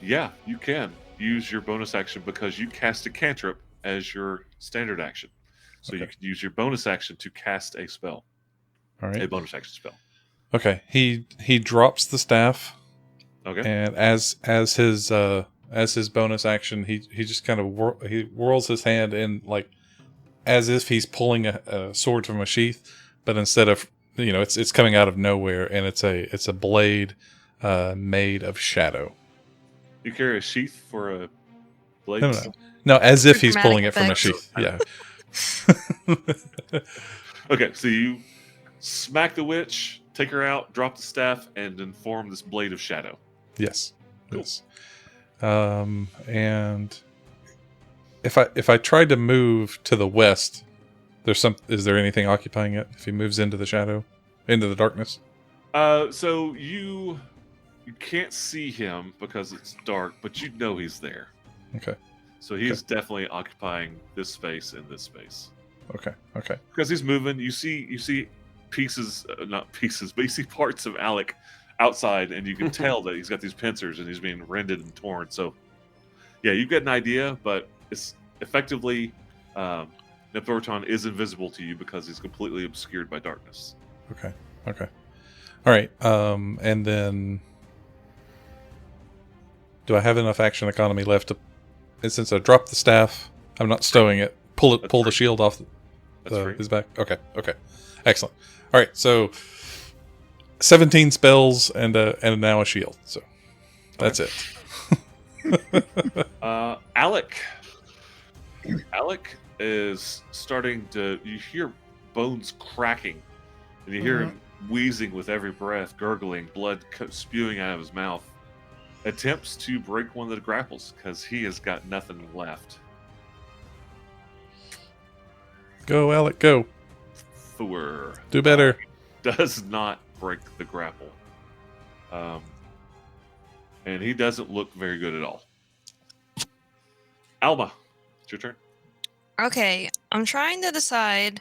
yeah, you can use your bonus action because you cast a cantrip as your standard action. So you Okay. can use your bonus action to cast a spell, All a right. bonus action spell. Okay. He drops the staff, Okay. and as his bonus action, he just kind of he whirls his hand in like as if he's pulling a sword from a sheath, but instead of it's coming out of nowhere, and it's a blade made of shadow. You carry a sheath for a blade. No, as if For he's pulling it dramatic from a effect. sheath. Yeah. Okay, so you smack the witch, take her out, drop the staff, and then form this blade of shadow. Yes. Cool. Yes. And if I tried to move to the west, is there anything occupying it if he moves into the shadow, into the darkness? So you can't see him because it's dark, but you know he's there. Okay. So he's definitely occupying this space and this space Okay. because he's moving. You see pieces, not pieces, but you see parts of Alec outside, and you can tell that he's got these pincers and he's being rended and torn. So yeah, you've got an idea, but it's effectively Nephthorton is invisible to you because he's completely obscured by darkness. Okay. All right. And then, do I have enough action economy left to? And since I dropped the staff, I'm not stowing it. Pull That's the free. shield off That's free. his back. Okay. Excellent. All right. So 17 spells and now a shield. So that's it. Alec is starting to. You hear bones cracking, and you hear him wheezing with every breath, gurgling, blood spewing out of his mouth. Attempts to break one of the grapples because he has got nothing left. Go, Alec. Go. Thor Do better. does not break the grapple, and he doesn't look very good at all. Alma, it's your turn. Okay, I'm trying to decide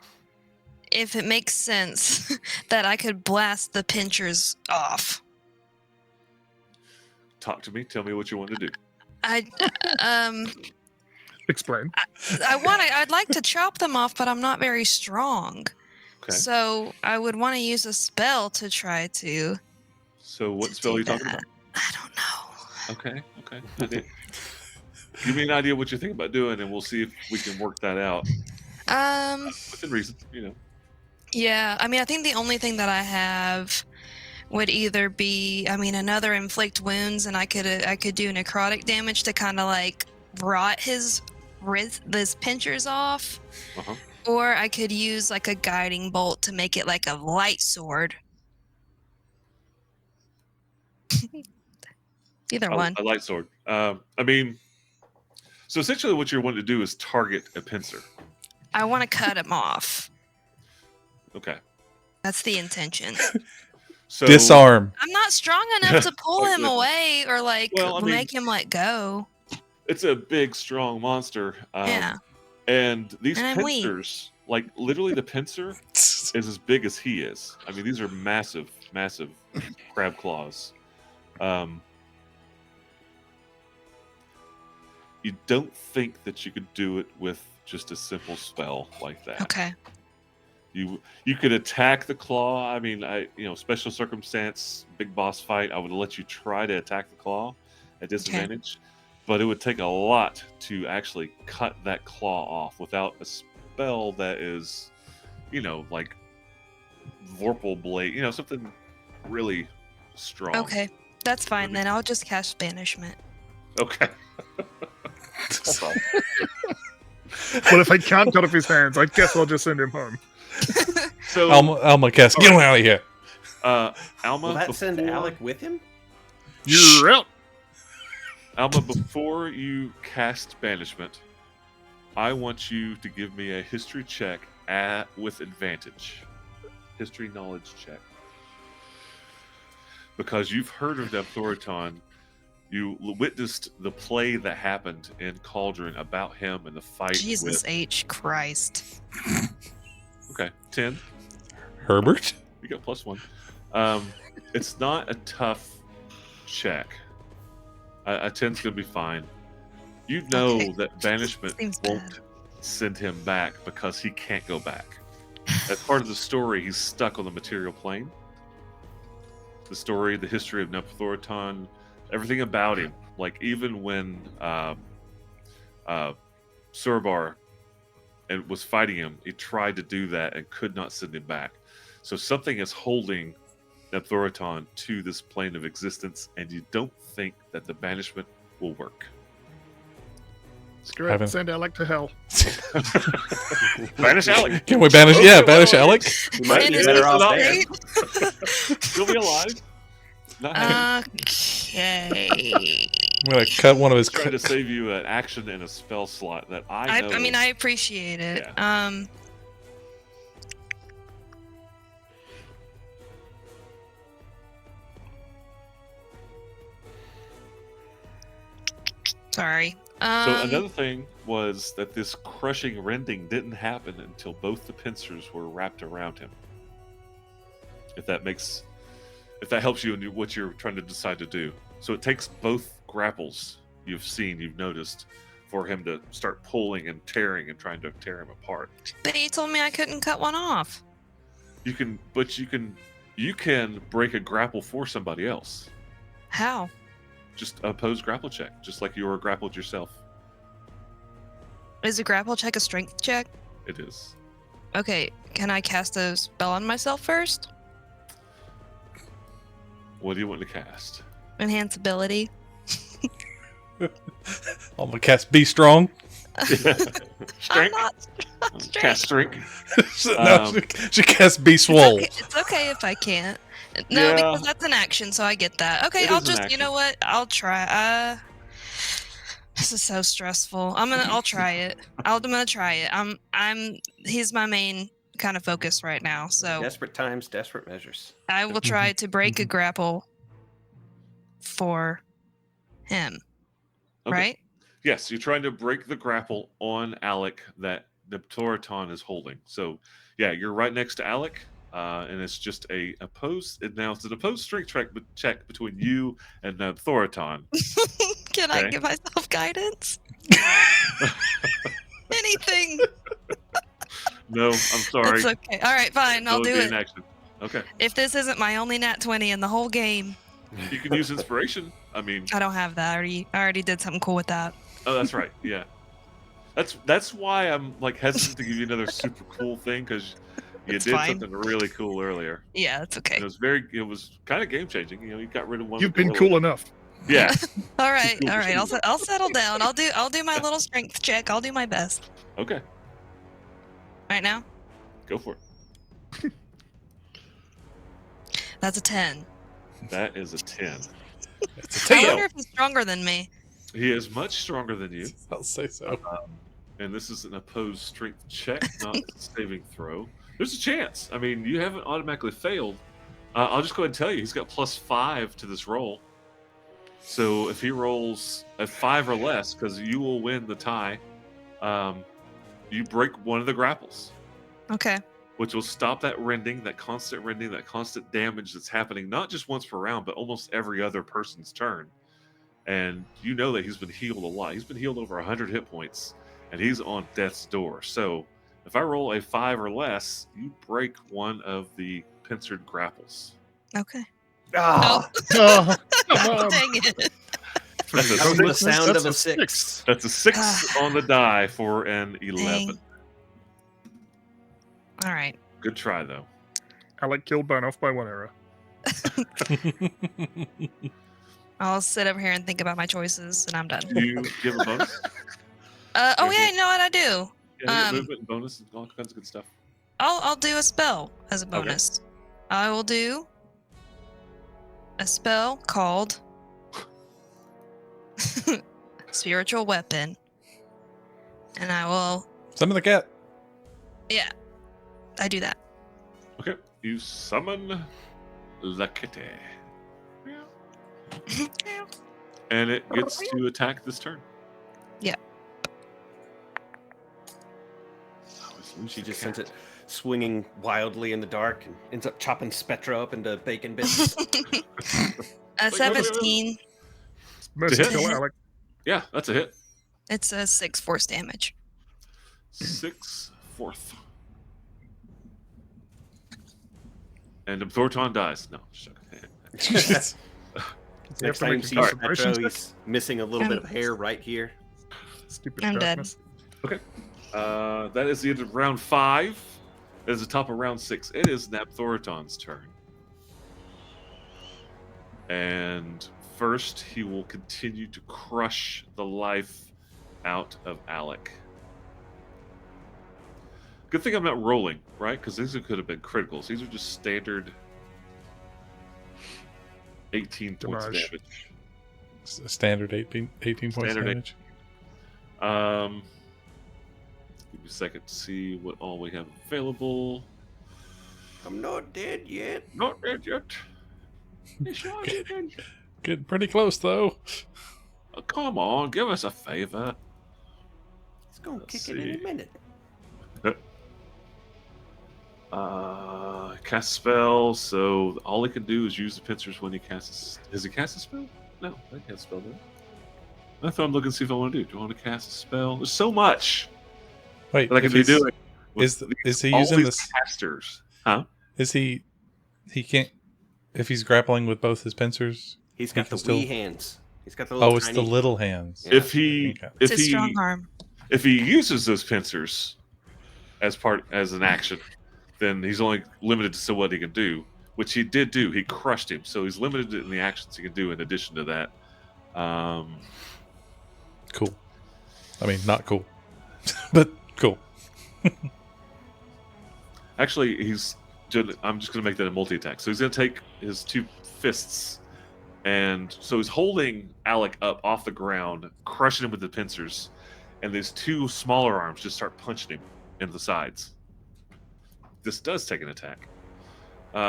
if it makes sense that I could blast the pinchers off. Talk to me. Tell me what you want to do. I Explain. I'd like to chop them off, but I'm not very strong. Okay. So I would want to use a spell to try to. So what to spell do are you talking that. about? I don't know. Okay. Give me an idea what you're thinking about doing, and we'll see if we can work that out within reason. Yeah, I mean, I think the only thing that I have would either be, another inflict wounds, and I could do necrotic damage to kind of like rot his pinchers off, Uh-huh. or I could use like a guiding bolt to make it like a light sword. Either one. A light sword. So essentially, what you're wanting to do is target a pincer. I want to cut him off. Okay. That's the intention. So Disarm. I'm not strong enough to pull Oh, him goodness. away or like Well, I mean- make him let go. it's a big, strong monster. Yeah. And these And I'm weak. pincers, like literally, the pincer is as big as he is. I mean, these are massive, massive crab claws. You don't think that you could do it with just a simple spell like that. Okay. You could attack the claw. I mean, special circumstance, big boss fight. I would let you try to attack the claw at disadvantage, but it would take a lot to actually cut that claw off without spell that is, like Vorpal Blade, something really strong. Okay, that's fine then. I'll just cast banishment. Okay. That's all. Well, if I can't cut off his hands, I guess I'll just send him home. So, Alma cast, get him out of here. Alma, Will that send before- Alec with him? You're out. Alma, before you cast banishment, I want you to give me a history check with advantage. History knowledge check. Because you've heard of Nephthoriton, you witnessed the play that happened in Cauldron about him and the fight Jesus with... H. Christ. Okay, 10. Herbert? You got +1. It's not a tough check. A 10's gonna be fine. You know Okay. that banishment Seems won't bad. send him back because he can't go back. As part of the story, he's stuck on the material plane. The story, the history of Nephthoriton, everything about him. Like even when Surbar and was fighting him, he tried to do that and could not send him back. So something is holding Nephthoriton to this plane of existence, and you don't think that the banishment will work. Screw Haven't- it. Send Alec to hell. Banish Alec. Can we banish? Okay, Yeah, well, banish Alec. You might And be is better he off still there. great? He'll be alive. Not having Okay. I'm gonna cut one of his. trying to save you an action and a spell slot that I know. I mean, I appreciate it. Sorry. So another thing was that this crushing rending didn't happen until both the pincers were wrapped around him. If that helps you in what you're trying to decide to do. So it takes both grapples you've noticed, for him to start pulling and tearing and trying to tear him apart. But you told me I couldn't cut one off. You can break a grapple for somebody else. How? Just oppose grapple check, just like you were grappled yourself. Is a grapple check a strength check? It is. Okay, can I cast a spell on myself first? What do you want to cast? Enhance ability. I'm gonna cast Be Strong. I'm Strength. not Cast strength. No, she cast Be Swole. It's okay if I can't. No, Yeah. because that's an action, so I get that. Okay, It I'll is an just, you know what? I'll try. This is so stressful. I'll try it. I'm gonna try it. He's my main kind of focus right now, so Desperate times, desperate measures. I will try to break a grapple for him. Okay. Right? Yes, you're trying to break the grapple on Alec that Nephthoriton is holding. So, yeah, you're right next to Alec, and it's just a opposed. Now it's an opposed strength check between you and Nephthoriton. Can Okay. I give myself guidance? Anything. No, I'm sorry. It's okay. All right, fine. I'll That would do be it. an action. Okay, If this isn't my only nat 20 in the whole game, you can use inspiration. I mean, I don't have that. I already did something cool with that. oh, that's right. Yeah, that's why I'm like hesitant to give you another super cool thing, because you It's did fine. something really cool earlier. Yeah, it's okay. It was kind of game changing. You got rid of one. You've of the been gorillas. cool enough. Yeah. All right, cool all right. procedure. I'll settle down. I'll do my little strength check. I'll do my best. Okay. Right now, Go for it. that's a 10. That is a 10. It's a I tail. wonder if he's stronger than me. He is much stronger than you, I'll say so. and this is an opposed strength check, not a saving throw. There's a chance. I mean, you haven't automatically failed. I'll just go ahead and tell you, he's got +5 to this roll. So if he rolls a 5 or less, because you will win the tie, you break one of the grapples, Okay. which will stop that rending, that constant damage that's happening, not just once per round, but almost every other person's turn. And you know that he's been healed a lot. He's been healed over 100 hit points, and he's on death's door. So if I roll a 5 or less, you break one of the pincered grapples. Okay. Ah, Oh, come on. Dang it. That's a that was That's the six, sound that's of a a 6. six. that's a 6 on the die for an 11. Dang. All right. Good try, though. Alec killed Banoff by 1 arrow. I'll sit over here and think about my choices, and I'm done. Do you give a bonus? Oh Yeah, yeah, you know what I do? Yeah, movement and bonus and all kinds of good stuff. I'll do a spell as a bonus. I will do a spell called Spiritual Weapon, and I will. Summon the cat. Yeah, I do that. Okay, you summon the kitty. And it gets to attack this turn. Yeah. She just sends it swinging wildly in the dark and ends up chopping Spectra up into bacon bits. 17. Mercy hit. kill Alec. Yeah, that's a hit. It's a 6 force damage. 6 fourth. And Thorton dies. No, shut Does he have Next to time you make a see concentration Spectra, check? he's missing a little bit of hair right here. Stupid I'm dead. darkness. that is the end of round 5. That is the top of round 6. It is Napthoriton's turn. And first, he will continue to crush the life out of Alec. Good thing I'm not rolling, right? Because these could have been criticals. These are just standard 18 points of Damage. damage. A standard 18 points Standard damage. Give me a second to see what all we have available. I'm not dead yet. Not dead yet. It's not dead. Getting pretty close though. Oh, come on, give us a favor. It's gonna Let's kick it in see. a minute. Cast spell. So all he can do is use the pincers when he casts. Does he cast a spell? No, I can't spell that. I thought I'm looking to see if I want to do. Do I want to cast a spell? There's so much Wait, that I can if be he's- doing. is he all using these this? casters? Huh? Is he can't if he's grappling with both his pincers? He's got can the still- wee hands. He's got the little Oh, it's the tiny- little hands. Yeah. If he Okay. It's if his he strong arm. if he uses those pincers as an action, then he's only limited to what he can do, which he did do. He crushed him, so he's limited in the actions he can do. In addition to that, Cool. I mean, not cool, but cool. actually, I'm just going to make that a multi-attack. So he's going to take his 2 fists, and so he's holding Alec up off the ground, crushing him with the pincers, and these 2 smaller arms just start punching him into the sides. This does take an attack.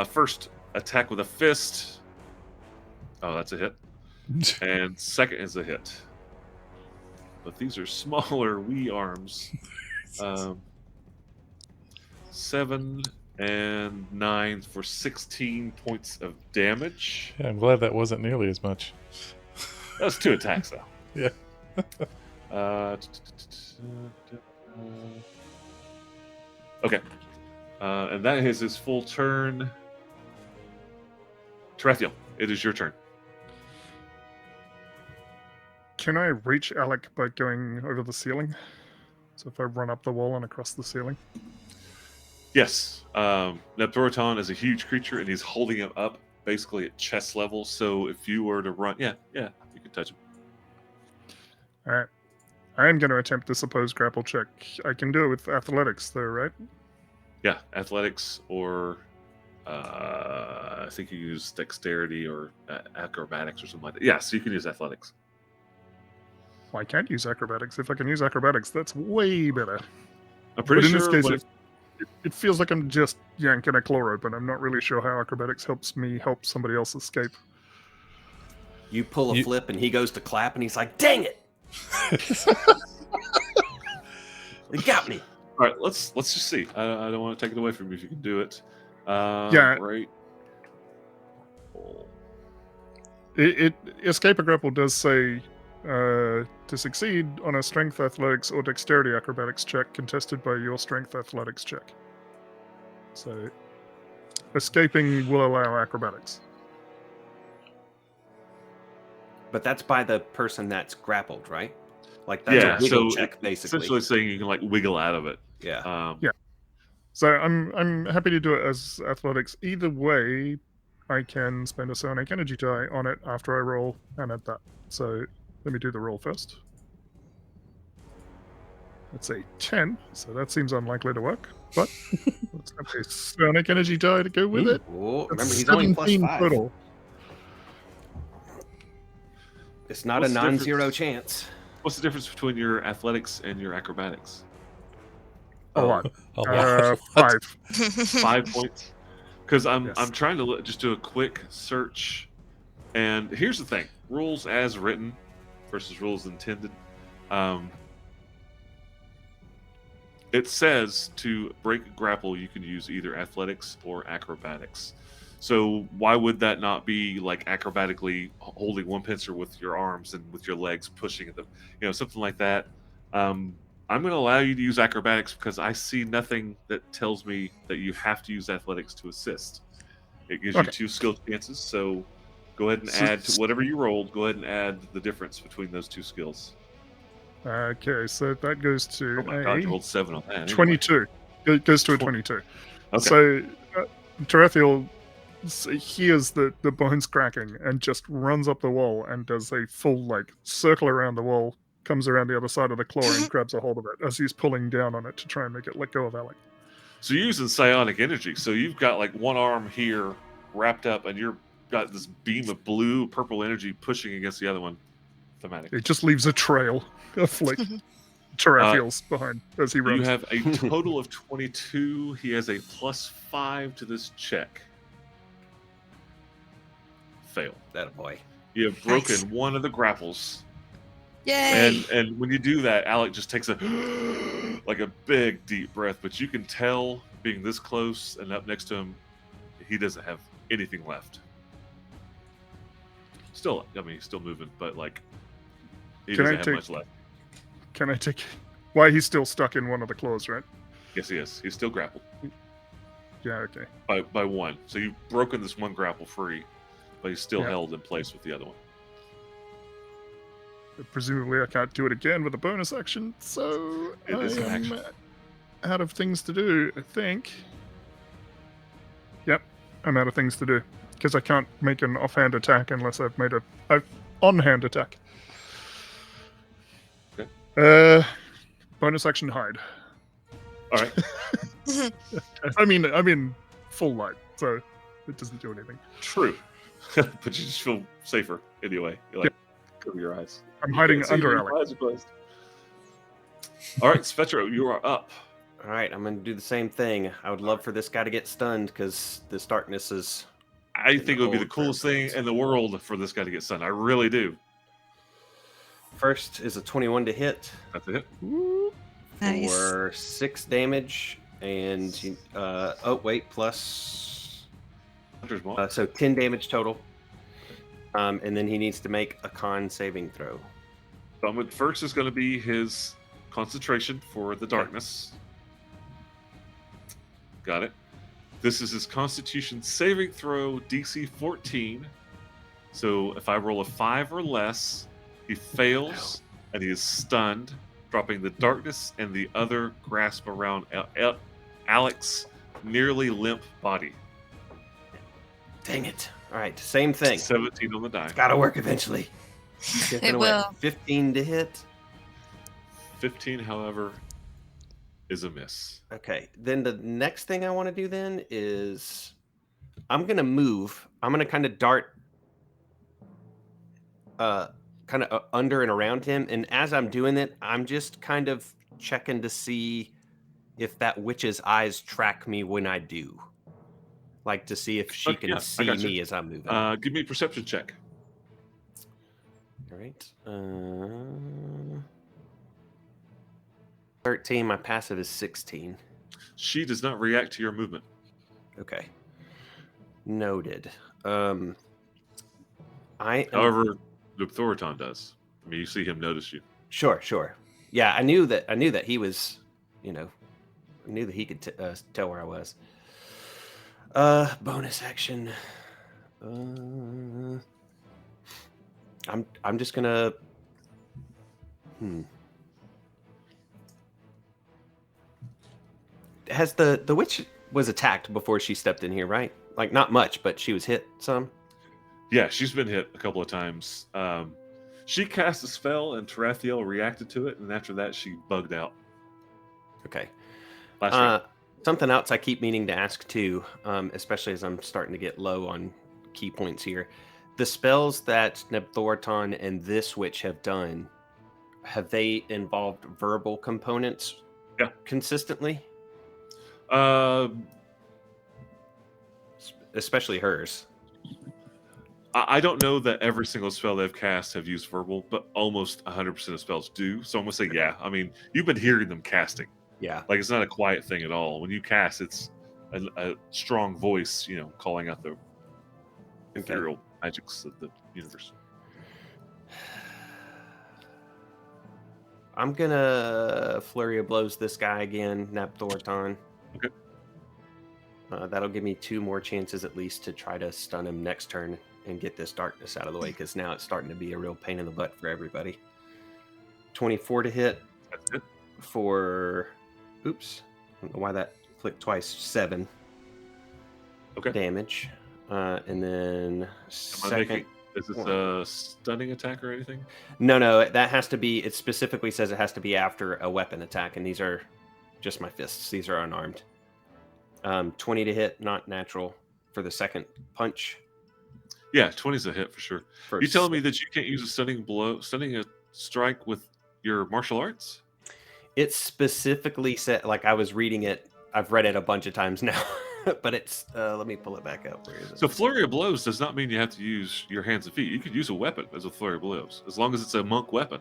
First attack with a fist. Oh, that's a hit. And second is a hit. But these are smaller, wee arms. 7 and 9 for 16 points of damage. Yeah, I'm glad that wasn't nearly as much. That's 2 attacks, though. Yeah. Okay. And that is his full turn. Tarathiel, it is your turn. Can I reach Alec by going over the ceiling? So if I run up the wall and across the ceiling? Yes. Neptoroton is a huge creature, and he's holding him up basically at chest level. So if you were to run, yeah, you can touch him. Alright. I am going to attempt this opposed grapple check. I can do it with athletics, though, right? Yeah, athletics or I think you use dexterity or acrobatics or something like that. Yeah, so you can use athletics. Well, I can't use acrobatics. If I can use acrobatics, that's way better. I'm pretty But in sure. this case, it feels like I'm just yanking a claw open. I'm not really sure how acrobatics helps me help somebody else escape. You pull a You- flip and he goes to clap and he's like, "Dang it! They got me." All right, let's just see. I don't want to take it away from you if you can do it. Yeah. Right. Escape a grapple does say to succeed on a strength athletics or dexterity acrobatics check contested by your strength athletics check. So escaping will allow acrobatics. But that's by the person that's grappled, right? Like that's Yeah, a wiggle so check, basically. Essentially saying you can like wiggle out of it. Yeah. Um, Yeah. So I'm happy to do it as athletics. Either way, I can spend a psionic energy die on it after I roll and add that. So let me do the roll first. It's a 10, so that seems unlikely to work. But let's have a psionic energy die to go with it. Oh, remember, That's he's only plus 17 5. total. It's not What's a the non-zero difference? chance. What's the difference between your athletics and your acrobatics? A lot. A lot. 5. 5 points. Because I'm Yes. trying to just do a quick search, and here's the thing: rules as written versus rules intended. It says to break a grapple, you can use either athletics or acrobatics. So why would that not be like acrobatically holding one pincer with your arms and with your legs pushing at them, something like that? I'm going to allow you to use acrobatics because I see nothing that tells me that you have to use athletics to assist. It gives you Okay. 2 skill chances, so go ahead and So- add to whatever you rolled. Go ahead and add the difference between those 2 skills. Okay, so that goes to Oh my god, you a rolled 7 on that. Anyway. 22. It goes to a Tw- 22. Okay. So Tarathiel hears the bones cracking and just runs up the wall and does a full circle around the wall, comes around the other side of the claw and grabs a hold of it as he's pulling down on it to try and make it let go of Alec. So you're using psionic energy. So you've got like one arm here wrapped up, and you're got this beam of blue, purple energy pushing against the other one. Thematic. It just leaves a trail of Tarathiel's behind as he You runs. have a total of 22. He has a +5 to this check. Fail. That a boy. You have broken Nice. one of the grapples. Yay! And when you do that, Alec just takes a like a big deep breath, but you can tell being this close and up next to him, he doesn't have anything left. Still, I mean, he's still moving, but he Can I doesn't have take- much left. Can I take... Why, he's still stuck in one of the claws, right? Yes, he is. He's still grappled Yeah, okay. by one. So you've broken this one grapple free, but he's still Yeah. held in place with the other one. Presumably I can't do it again with a bonus action, so It is an I am action. out of things to do, I think. Yep, I'm out of things to do. Because I can't make an offhand attack unless I've made a on-hand attack. Okay. Bonus action hide. All right. I mean full light, so it doesn't do anything. True. But you just feel safer anyway. You're like, cover your eyes. I'm You hiding can't see under your Alec. eyes are closed. All right, Svetro, you are up. All right, I'm going to do the same thing. I would love for this guy to get stunned because this darkness is... I think it would be the old coolest thing friends. in the world for this guy to get stunned. I really do. First is a 21 to hit That's it. Nice. for 6 damage. And, plus... Hunter's Mark. so 10 damage total. And then he needs to make a con saving throw. First is going to be his concentration for the darkness. Got it. This is his Constitution saving throw, DC 14. So if I roll a 5 or less, he fails and he is stunned, dropping the darkness and the other grasp around Alec's nearly limp body. Dang it. All right, same thing. 17 on the die. It's got to work eventually. It will. 15 to hit. 15, however, is a miss. Okay, then the next thing I want to do then is I'm going to move. I'm going to kind of dart under and around him. And as I'm doing it, I'm just kind of checking to see if that witch's eyes track me when I do. Like to see if she Okay, can yeah, I see got you. me as I'm moving. Give me a perception check. All right. 13. My passive is 16. She does not react to your movement. Okay. Noted. I am... However, Lupthoriton does. I mean, you see him notice you. Sure. Yeah, I knew that he was, I knew that he could tell where I was. Bonus action. I'm just gonna. has the witch was attacked before she stepped in here, right? Like not much, but she was hit some. Yeah, she's been hit a couple of times. She cast a spell, and Tarathiel reacted to it, and after that, she bugged out. Okay. Last round. Something else I keep meaning to ask too, especially as I'm starting to get low on key points here. The spells that Nebthorton and this witch have done, have they involved verbal components Yeah. consistently? Especially hers. I don't know that every single spell they've cast have used verbal, but almost 100% of spells do. So I'm gonna say yeah. I mean, you've been hearing them casting. Yeah. Like it's not a quiet thing at all. When you cast, it's a strong voice, calling out the ethereal magics of the universe. I'm gonna Flurry of Blows this guy again, Nebthorton. Okay. That'll give me 2 more chances at least to try to stun him next turn and get this darkness out of the way, because now it's starting to be a real pain in the butt for everybody. 24 to hit That's it. for, oops, I don't know why that clicked twice, 7 Okay. damage. And then Am I second, making, is this a stunning attack or anything? no, that has to be, it specifically says it has to be after a weapon attack, and these are just my fists. These are unarmed. 20 to hit, not natural for the second punch. Yeah, 20's a hit for sure. For You telling me that you can't use a stunning strike with your martial arts? It specifically said, like I was reading it, I've read it a bunch of times now, but it's, let me pull it back up. Where is it? So flurry of blows does not mean you have to use your hands and feet. You could use a weapon as a flurry of blows, as long as it's a monk weapon.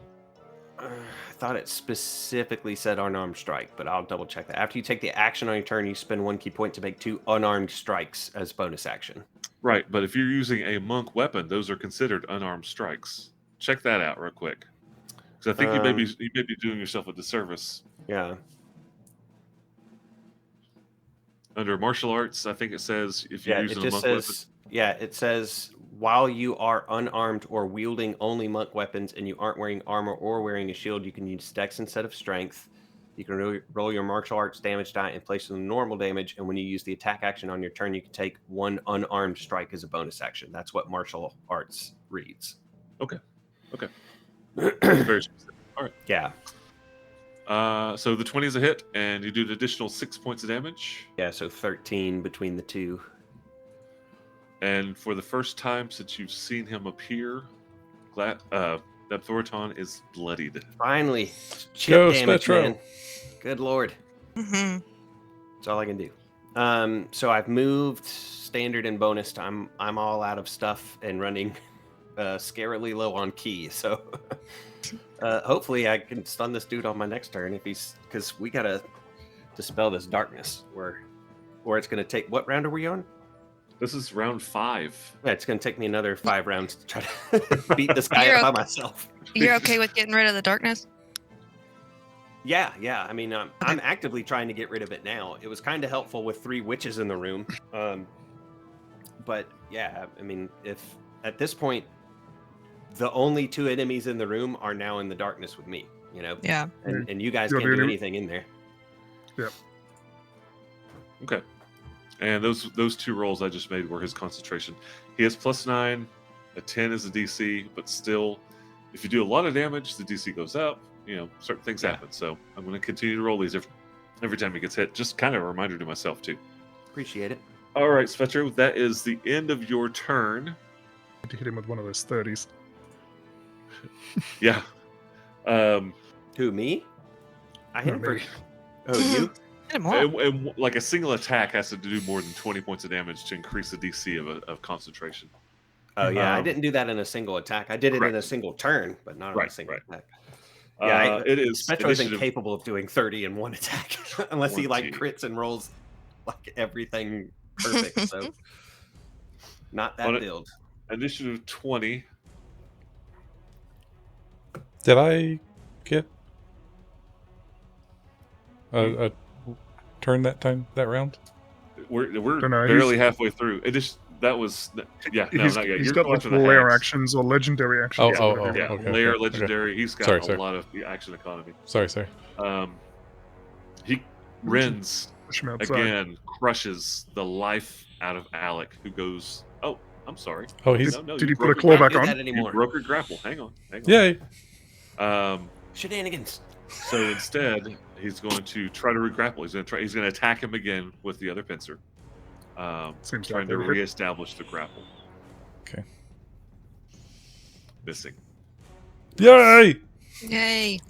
I thought it specifically said unarmed strike, but I'll double check that. After you take the action on your turn, you spend 1 key point to make 2 unarmed strikes as bonus action. Right, but if you're using a monk weapon, those are considered unarmed strikes. Check that out real quick, because I think you may be doing yourself a disservice. Yeah. Under martial arts, I think it says if you're Yeah, it using a just monk says, it says while you are unarmed or wielding only monk weapons and you aren't wearing armor or wearing a shield, you can use dex instead of strength. You can roll your martial arts damage die in place of the normal damage, and when you use the attack action on your turn, you can take 1 unarmed strike as a bonus action. That's what martial arts reads. Okay. Very specific. All right. Yeah. So the 20 is a hit, and you do an additional 6 points of damage. Yeah, so 13 between the two. And for the first time since you've seen him appear, Nebthorton is bloodied. Finally, chip Go, damage, Spectro. man. Good lord. Mm-hmm. That's all I can do. So I've moved standard and bonus. I'm all out of stuff and running scarily low on key. So hopefully I can stun this dude on my next turn because we gotta dispel this darkness or it's gonna take, what round are we on? This is round 5. Yeah, it's gonna take me another 5 rounds to try to beat this guy You're up by myself. You're okay with getting rid of the darkness? Yeah. I mean, I'm actively trying to get rid of it now. It was kind of helpful with 3 witches in the room. But yeah, I mean, if at this point, the only 2 enemies in the room are now in the darkness with me, Yeah. and you guys You're can't do doing it. anything in there. Okay. And those 2 rolls I just made were his concentration. He has +9, a 10 is the DC, but still, if you do a lot of damage, the DC goes up. Certain things happen. So I'm going to continue to roll these every time he gets hit. Just kind of a reminder to myself, too. Appreciate it. All right, Svetro, that is the end of your turn. To hit him with one of those 30s. Yeah. Who, me? I hit him Not me. for... Oh, you? Hit him all. And like a single attack has to do more than 20 points of damage to increase the DC of concentration. Oh, yeah. I Um, didn't do that in a single attack. I did it in correct. a single turn, but not in a Right, single right. attack. Yeah, It is Spectro is initiative. incapable of doing 30 in one attack unless he 1, 2. crits and rolls like everything perfect. So not that On it- build. Initiative 20. Did I get a turn that round? We're Don't know, barely halfway through. That was not yet. He's You're got going like to the layer hacks. actions or legendary actions. Oh, or whatever. Yeah, okay, layer okay. legendary. He's got Sorry, a sorry. lot of the action economy. Sorry. He rends Push him outside. again crushes the life out of Alec, who goes, "Oh, I'm sorry. Oh, he's No, Did you he put a broke claw her back Do on? that You anymore. broke her grapple. Hang on. yay. Shenanigans. So instead, he's going to try to re-grapple. He's going to attack him again with the other pincer. Seems Trying like to they hit. reestablish the grapple. Okay. Missing. Yay! Yay.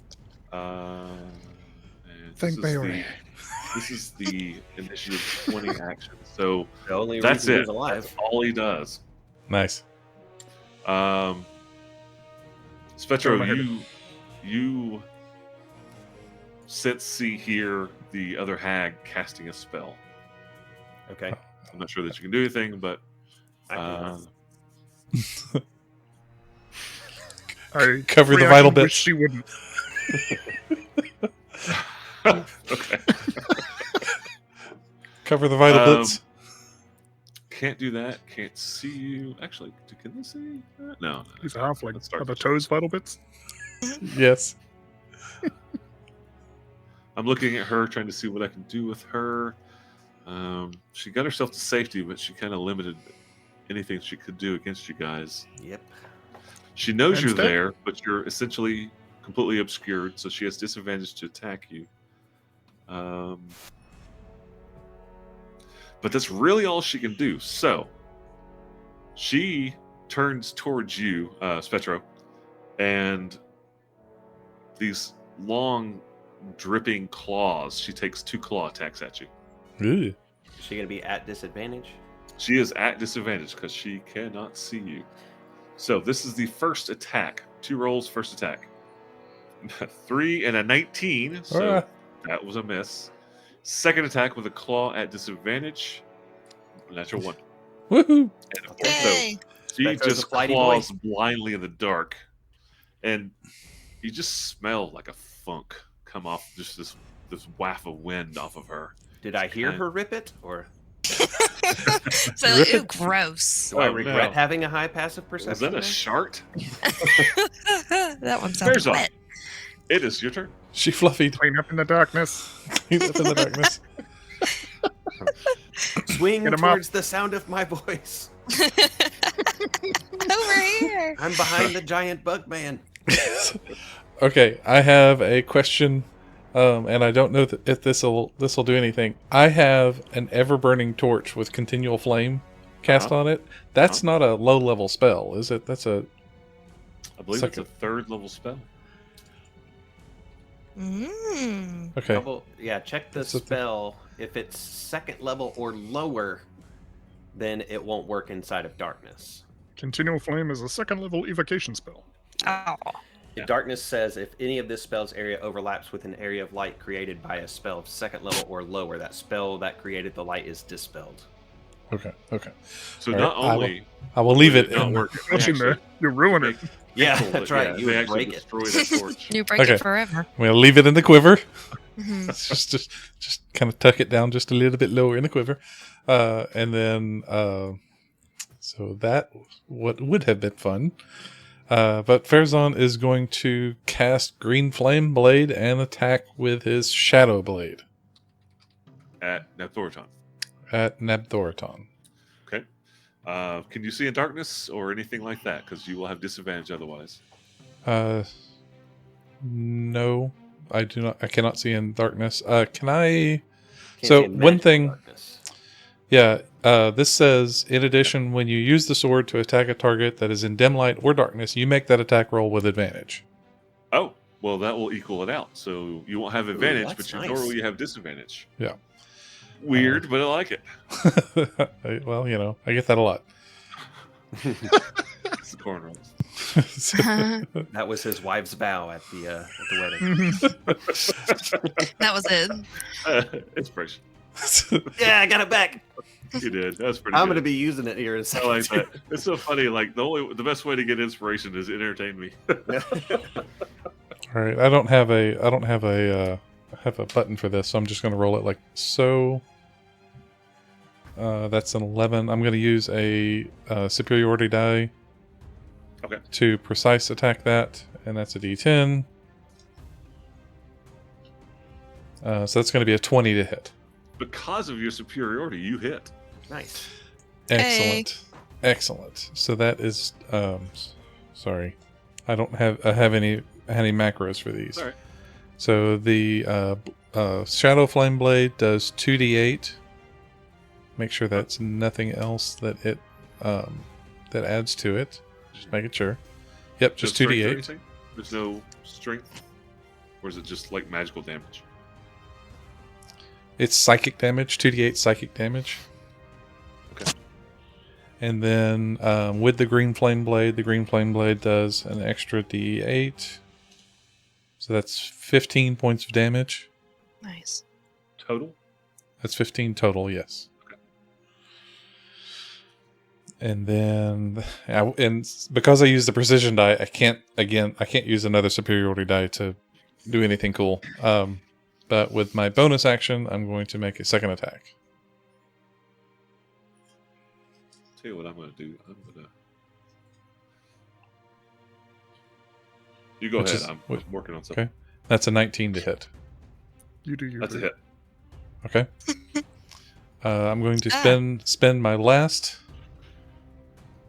And Thank Bayoran. This is the initiative 20 action. So The only that's reason it. he's alive. That's all he does. Nice. Spectro, Oh, my you see here the other hag casting a spell. Okay. I'm not sure that you can do anything, but I cannot. I Cover the free vital action wish bits. She wouldn't. okay. Cover the vital bits. Can't do that. Can't see you. Actually, can they see? No. He's a halfling. Let's start Are the this. toes vital bits? Yes. I'm looking at her, trying to see what I can do with her. She got herself to safety, but she kind of limited anything she could do against you guys. Yep. She knows you're Instead- there, but you're essentially completely obscured, so she has disadvantage to attack you. But that's really all she can do. So she turns towards you, Spectro, and these long, dripping claws. She takes 2 claw attacks at you. Ooh. Is she going to be at disadvantage? She is at disadvantage because she cannot see you. So this is the first attack. 2 rolls, first attack. 3 and a 19. So Ah. that was a miss. Second attack with a claw at disadvantage. Natural 1. Woohoo! And of course, so Yay. she Spectro's just a flighty claws blindly in the dark. And you just smell like a funk come off just this waft of wind off of her. Did I hear kind- her rip it? Or So, Rip ooh, it. gross. do I Oh, regret no. having a high passive Was perception? that a there? shart? That one Bears sounds on. wet. It is your turn. She fluffied. Clean up in the darkness. Clean up in the darkness. Swing Get 'em up. towards the sound of my voice. Over here. I'm behind the giant bug man. Okay, I have a question, and I don't know if this will do anything. I have an ever burning torch with continual flame cast on it. That's not a low level spell, is it? That's a I believe Second. it's a 3rd level spell. okay. Check the That's a- spell. If it's 2nd level or lower, then it won't work inside of darkness. Continual Flame is a 2nd level evocation spell. Oh. Yeah. Darkness says if any of this spell's area overlaps with an area of light created by a spell of 2nd level or lower, that spell that created the light is dispelled. Okay. Okay. So All not right, I will- only I will leave would it. not in- work, they Touching there, actually you ruin it. Yeah, pull that's it. right. Yeah, You they would actually break it. destroy that torch. You break Okay. it forever. I'm gonna leave it in the quiver. Mhm. just kind of tuck it down just a little bit lower in the quiver, and then so that what would have been fun. But Farazan is going to cast Green Flame Blade and attack with his Shadow Blade At Nepthoriton. at Nabthoriton. Okay. Can you see in darkness or anything like that? Because you will have disadvantage otherwise. No, I do not. I cannot see in darkness. Can I? Can't So, see in one magical thing- darkness. Yeah, this says, in addition, when you use the sword to attack a target that is in dim light or darkness, you make that attack roll with advantage. Oh, well, that will equal it out. So you won't have advantage, that's but you nice. normally have disadvantage. Yeah. Weird, but I like it. Well, you know, I get that a lot. It's the corn rolls. That was his wife's vow at the wedding. That was it. Inspiration. Yeah, I got it back. You did. That's pretty I'm good. going to be using it here in a I second. like that. It's so funny. Like the best way to get inspiration is entertain me. All right, I don't have a button for this, so I'm just going to roll it like so. That's an 11. I'm going to use a superiority die. Okay. To precise attack that, and that's a D10. So that's going to be a 20 to hit. because of your superiority, you hit. Nice. Excellent. Excellent. So that is sorry. I don't have any macros for these. All right. So the Shadow Flame Blade does 2d8. Make sure that's nothing else that it that adds to it. Just making sure. Yep, just No strength or 2d8. anything? There's no strength, or is it just like magical damage? It's psychic damage, 2d8 psychic damage. Okay. And then with the Green Flame Blade does an extra d8. So that's 15 points of damage. Nice. Total? That's 15 total, yes. And then, and because I use the precision die, I can't use another superiority die to do anything cool. But with my bonus action, I'm going to make a second attack. Tell you what I'm going to do. You go Which ahead. is- I'm which- working on something. Okay. That's a 19 to hit. You do your That's a thing. hit. Okay. I'm going to spend my last.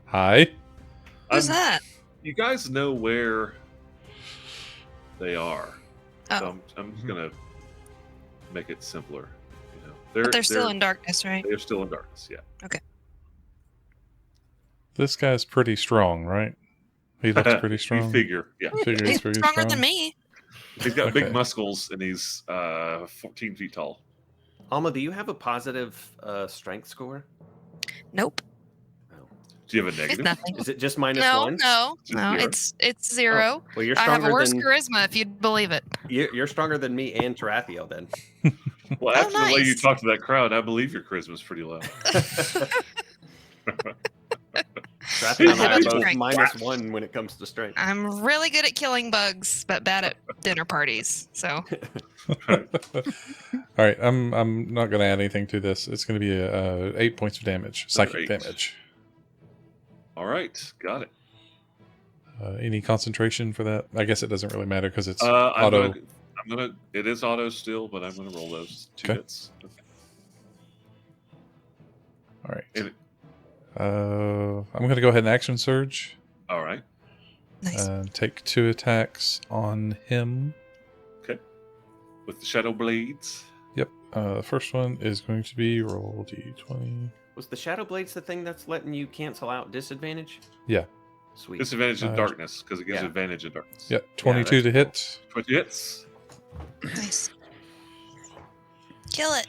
Hi. Who's I'm- that? You guys know where they are. Oh, So I'm just going to make it simpler. You know, but they're still in darkness, right? They're still in darkness. Yeah. This guy's pretty strong, right? He looks pretty You strong. figure. Yeah. Figure He's pretty stronger strong. than me. He's got Okay. big muscles and he's 14 feet tall. Alma, do you have a positive strength score? Nope. Do you have a It's negative? nothing. Is it just minus No, one? no, Just no. zero? It's zero. Well, you're I have stronger a worse than charisma, if you'd believe it. you're stronger than me and Tarathiel. Then Well, Oh, after the way you nice. talk to that crowd, I believe your charisma's pretty low. Tarathiel and I are have both strength. -1 when it comes to strength. I'm really good at killing bugs, but bad at dinner parties. So All right, I'm not going to add anything to this. It's going to be 8 points of damage, psychic 8. damage. All right, got it. Any concentration for that? I guess it doesn't really matter because it's I'm auto. gonna. It is auto still, but I'm gonna roll those 2 Okay. hits. All right. And- I'm going to go ahead and action surge. All right. nice. Take 2 attacks on him. With the shadow blades. Yep. The first one is going to be roll d20. Was the Shadow Blades the thing that's letting you cancel out disadvantage? Yeah. Sweet. Disadvantage in Uh, darkness because it gives yeah. advantage in darkness. Yep. 22 to hit. 20 hits. Nice. Kill it.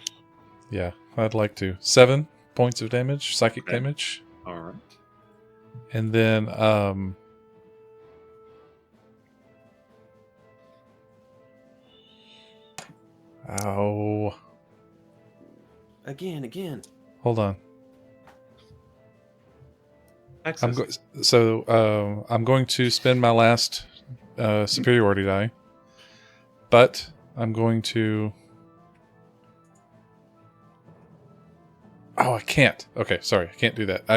Yeah, I'd like to. 7 points of damage, psychic Okay. damage. All right. And then ow. Again. Hold on. Access. I'm going to spend my last superiority die. But I'm going to Oh, I can't. Okay, sorry. I can't do that.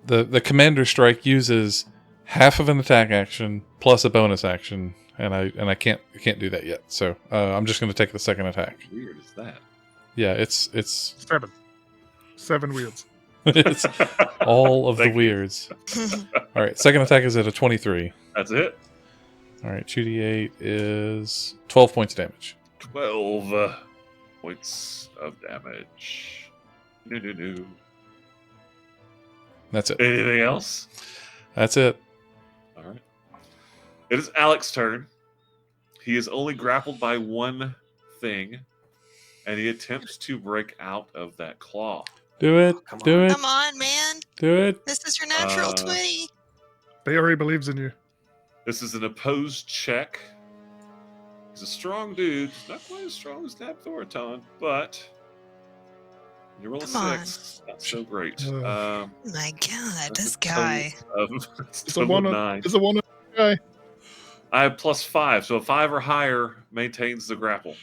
The commander strike uses half of an attack action plus a bonus action, and I can't do that yet. So I'm just going to take the second attack. Weird is that? Yeah, it's 7 weirds. it's all of the Thank you. weirds. All right, second attack is at a 23. That's it. All right, 2d8 is 12 points of damage. 12 points of damage. No. That's it. Anything else? That's it. All right. It is Alex's turn. He is only grappled by one thing, and he attempts to break out of that claw. Do it. Come Do on. it. Come on, man. Do it. This is your natural Uh, 20. Baori believes in you. This is an opposed check. He's a strong dude. He's not quite as strong as Nab Thoriton, but you roll a Come on. 6. Not so great. Uh, My God, that's this a guy. total of, that's a It's a total of one. 9. It's a one guy. I have +5, so a 5 or higher maintains the grapple.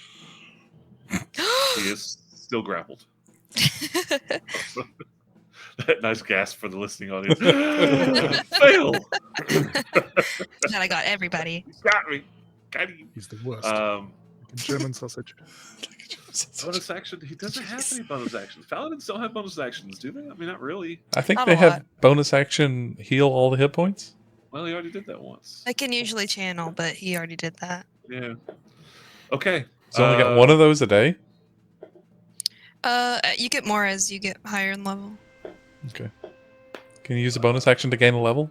He is still grappled. Nice gasp for the listening audience. Fail! Glad I got everybody. Got me. Got you. He's the worst. Um, German sausage. Bonus action. He doesn't have any bonus actions. Paladins don't have bonus actions, do they? I mean, not really. I think Not they a have lot. bonus action heal all the hit points. Well, he already did that once. I can usually channel, but he already did that. Yeah. Okay. He's only got one of those a day. You get more as you get higher in level. Okay. Can you use a bonus action to gain a level?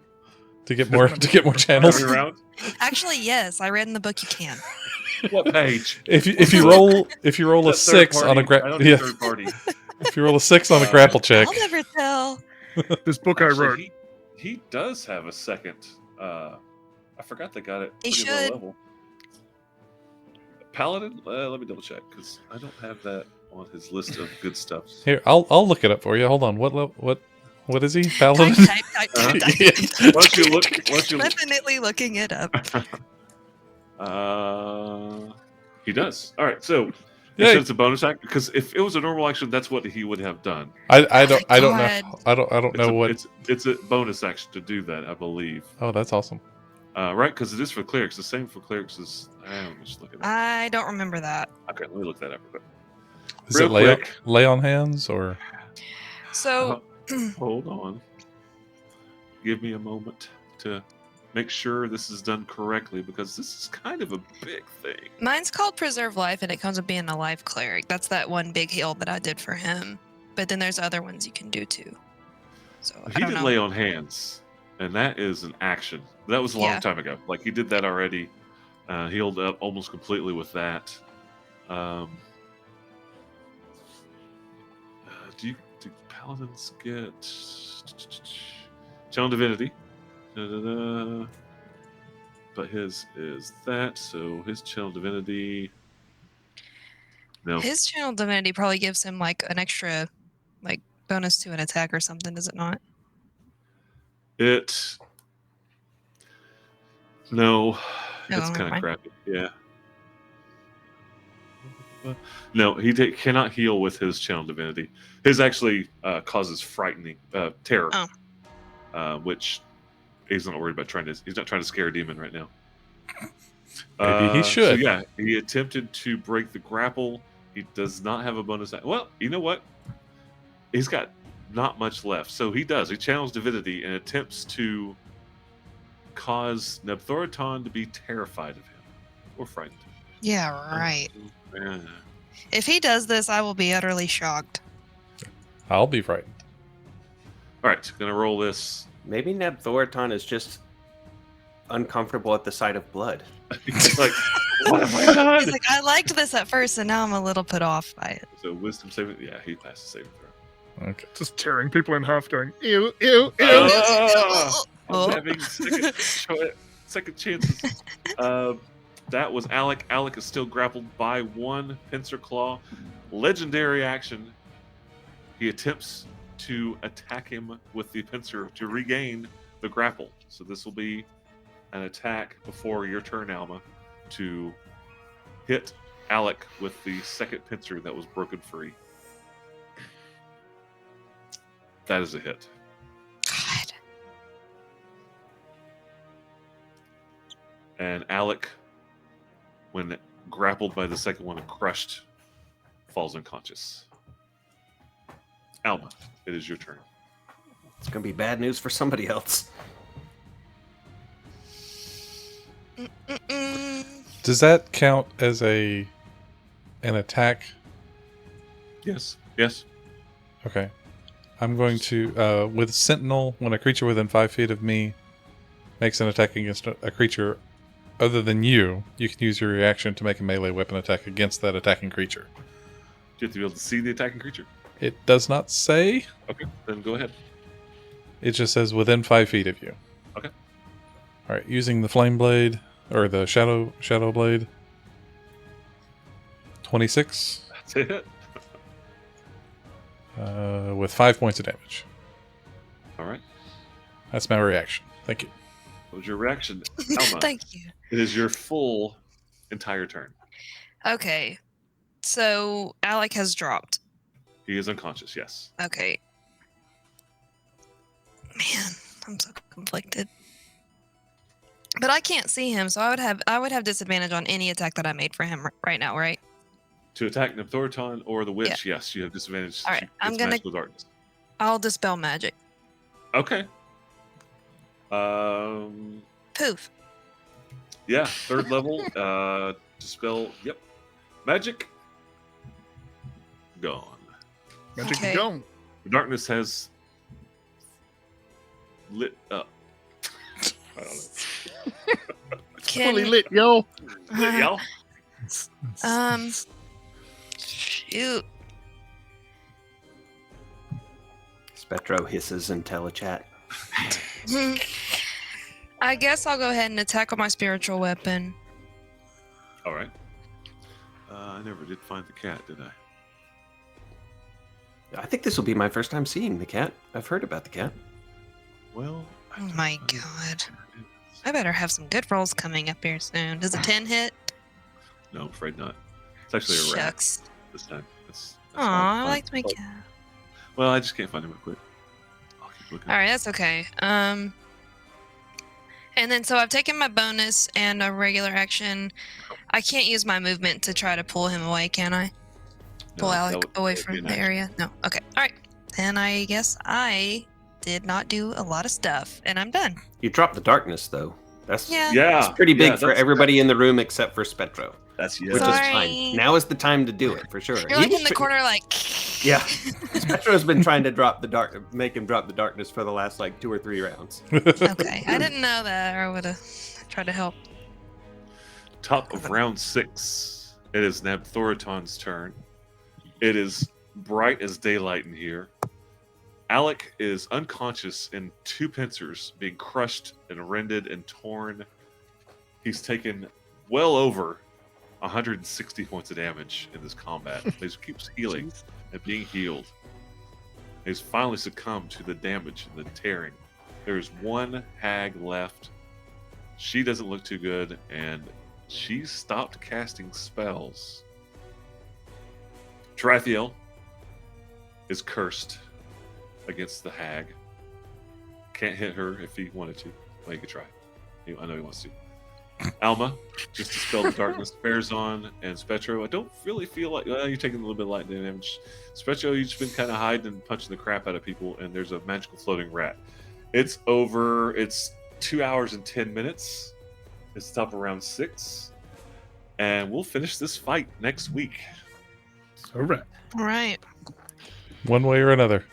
To get more channels? Every round. Actually, yes, I read in the book you can. What page? If you roll a That's third 6 on a party. I don't grapple, need third party. if you roll a 6 on a grapple check, I'll never tell. This book I Actually, wrote. he does have a second. I forgot they got it. He pretty low should. level. Paladin. Let me double check because I don't have that on his list of good stuff. here I'll look it up for you. Hold on. What is he? Paladin? Type. Yeah. Why don't you look? Why don't you look? Definitely looking it up. He does. All right. So Yeah. you said it's a bonus action because if it was a normal action, that's what he would have done. I don't God. know. I don't know what. It's a bonus action to do that, I believe. Oh, that's awesome. Right, because it is for clerics. The same for clerics as. Let me just look it up. I don't remember that. Okay, let me look that up. Real quick. Is Real it lay quick. lay on hands or? So, Hold on. Give me a moment to make sure this is done correctly because this is kind of a big thing. mine's called Preserve Life, and it comes with being a life cleric. That's that one big heal that I did for him. But then there's other ones you can do too. So I He don't did know. lay on hands, and that is an action. That was a long Yeah. time ago. Like he did that already. Healed up almost completely with that. Do paladins get Channel Divinity? Da-da-da. But his is that, so his Channel Divinity. No, His channel divinity probably gives him like an extra, like bonus to an attack or something. Does it not? it. No, No, it's kind of fine. crappy. Yeah. No, he cannot heal with his Channel Divinity. His actually causes frightening terror, which he's not worried about trying to. He's not trying to scare a demon right now. Maybe he should. So yeah, he attempted to break the grapple. He does not have a bonus. Well, you know what? He's got not much left. So he does. He channels divinity and attempts to cause Nebthoriton to be terrified of him or frightened. Yeah, right. Yeah. If he does this, I will be utterly shocked. I'll be frightened. All right, gonna roll this. Maybe Nebthoriton is just uncomfortable at the sight of blood. It's like, what have I done? He's like, I liked this at first, and now I'm a little put off by it. So wisdom saving. Yeah, he passes saving throw. Okay. Just tearing people in half, going ew, ew, ew. Ah! Oh. I'm having second chances. That was Alec. Alec is still grappled by one pincer claw. Legendary action. He attempts to attack him with the pincer to regain the grapple. So this will be an attack before your turn, Alma, to hit Alec with the second pincer that was broken free. That is a hit. God. And Alec, when grappled by the second one and crushed, falls unconscious. Alma, it is your turn. It's gonna be bad news for somebody else. Mm-mm. Does that count as an attack? Yes. Yes. Okay. I'm going to with Sentinel. When a creature within 5 feet of me makes an attack against a creature other than you can use your reaction to make a melee weapon attack against that attacking creature. You have to be able to see the attacking creature. It does not say. Okay, then go ahead. It just says within 5 feet of you. Okay. All right. Using the flame blade or the shadow blade. 26 That's it. with 5 points of damage. All right. That's my reaction. Thank you. What was your reaction, Alma? Thank you. It is your full entire turn. Okay. So Alec has dropped. He is unconscious. Yes. Okay. Man, I'm so conflicted. But I can't see him, so I would have disadvantage on any attack that I made for him right now, right? To attack Nepthoriton or the witch, yes, you have disadvantage. All right, It's I'm gonna- magical darkness. I'll dispel magic. Okay. Poof. Yeah, third level. Dispel. Yep. Magic. Gone. Magic Okay. gone. The darkness has lit up. I don't know. Fully lit, yo. Lit, y'all. Shoot. Spectro hisses in telechat. I guess I'll go ahead and attack with my spiritual weapon. All right. I never did find the cat, did I? I think this will be my first time seeing the cat. I've heard about the cat. Well. I Oh don't my know. god. I better have some good rolls coming up here soon. Does a 10 hit? No, I'm afraid not. It's actually a rat Shucks. this time. That's Aw, hard to I find. liked my Oh, cat. Well, I just can't find him real quick. I'll keep looking. Alright, that's okay. And then so I've taken my bonus and a regular action. I can't use my movement to try to pull him away, can I? Pull No, Alec that away would be from an the action. area? No. Okay. Alright. Then I guess I did not do a lot of stuff, and I'm done. You dropped the darkness, though. That's Yeah. Yeah. pretty big yeah, for that's- everybody in the room except for Spectro, That's which yes. is Sorry. fine. Now is the time to do it for sure. You're like in the corner, like. Yeah. Spectro's been trying to make him drop the darkness for the last like 2 or 3 rounds. Okay. I didn't know that, or I would have tried to help. Top of round 6. It is Nabthoriton's turn. It is bright as daylight in here. Alec is unconscious in 2 pincers, being crushed and rended and torn. He's taken well over 160 points of damage in this combat. He keeps healing and being healed. He's finally succumbed to the damage and the tearing. There's one hag left. She doesn't look too good, and she stopped casting spells. Tarathiel is cursed against the hag. Can't hit her if he wanted to. Well, he could try. I know he wants to. Alma just dispelled the darkness. Farazan and Spectro. I don't really feel like you're taking a little bit of light damage. Spectro, you've just been kind of hiding and punching the crap out of people, and there's a magical floating rat. It's over. It's 2 hours and 10 minutes. It's top of round 6, and we'll finish this fight next week. All right. All right. One way or another.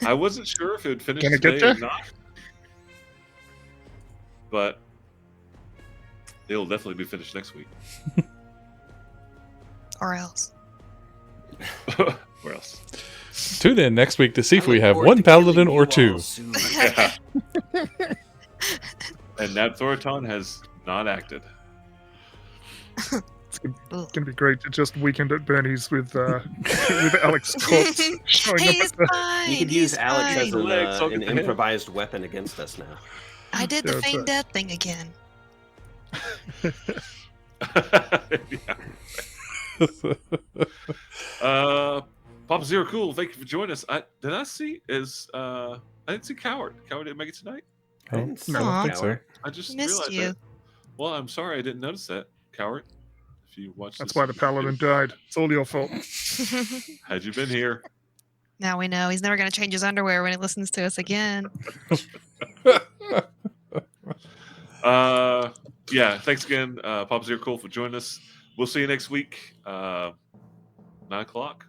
I wasn't sure if it would finish Gonna get today or ya? not, but it'll definitely be finished next week. Or else. Where else? Tune in next week to see if I we look have forward one to paladin killing or you two. all soon. Yeah. And Nabthoriton has not acted. It's gonna be great to just weekend at Bernie's with with Alex corpse showing up He's at the. fine. You could he's use Alex as fine. Legs, I'll an get the head. improvised weapon against us now. I did the Yeah, that's feign right. death thing again. Papa Zero Cool, thank you for joining us. I didn't see Coward. Coward didn't make it tonight. I Oh, didn't see I don't Aw. think so. Coward. I just Missed realized you. that. Well, I'm sorry I didn't notice that, Coward. If you watched That's this, why the paladin died. It's all your fault. had you been here, Now we know he's never going to change his underwear when he listens to us again. yeah, thanks again, Papa Zero Cool, for joining us. We'll see you next week, 9 o'clock.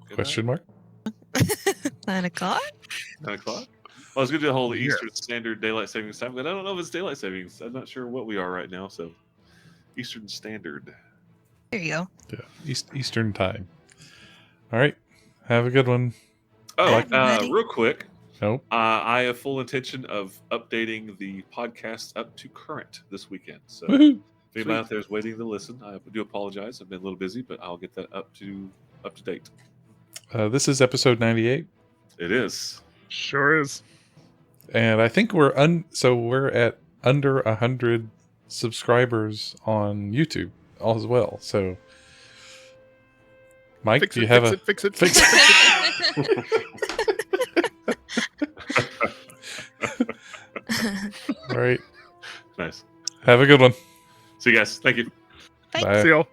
Good Question mark? 9 o'clock? night, 9 o'clock. I was going to do the whole Yeah. Eastern Standard Daylight Savings Time, but I don't know if it's Daylight Savings. I'm not sure what we are right now, so Eastern Standard. There you go. Yeah. Eastern time. All right. Have a good one. Oh, Everybody. real quick, Nope. I have full intention of updating the podcast up to current this weekend. So Woohoo. if anybody out there is waiting to listen, I do apologize. I've been a little busy, but I'll get that up to date. This is episode 98. It is. Sure is. And I think we're at under 100 subscribers on YouTube as well. So, Mike, Fix do you it, have fix a it, fix it, fix fix it. all right? Nice. Have a good one. See you guys. Thank you. Thanks. Bye. See y'all.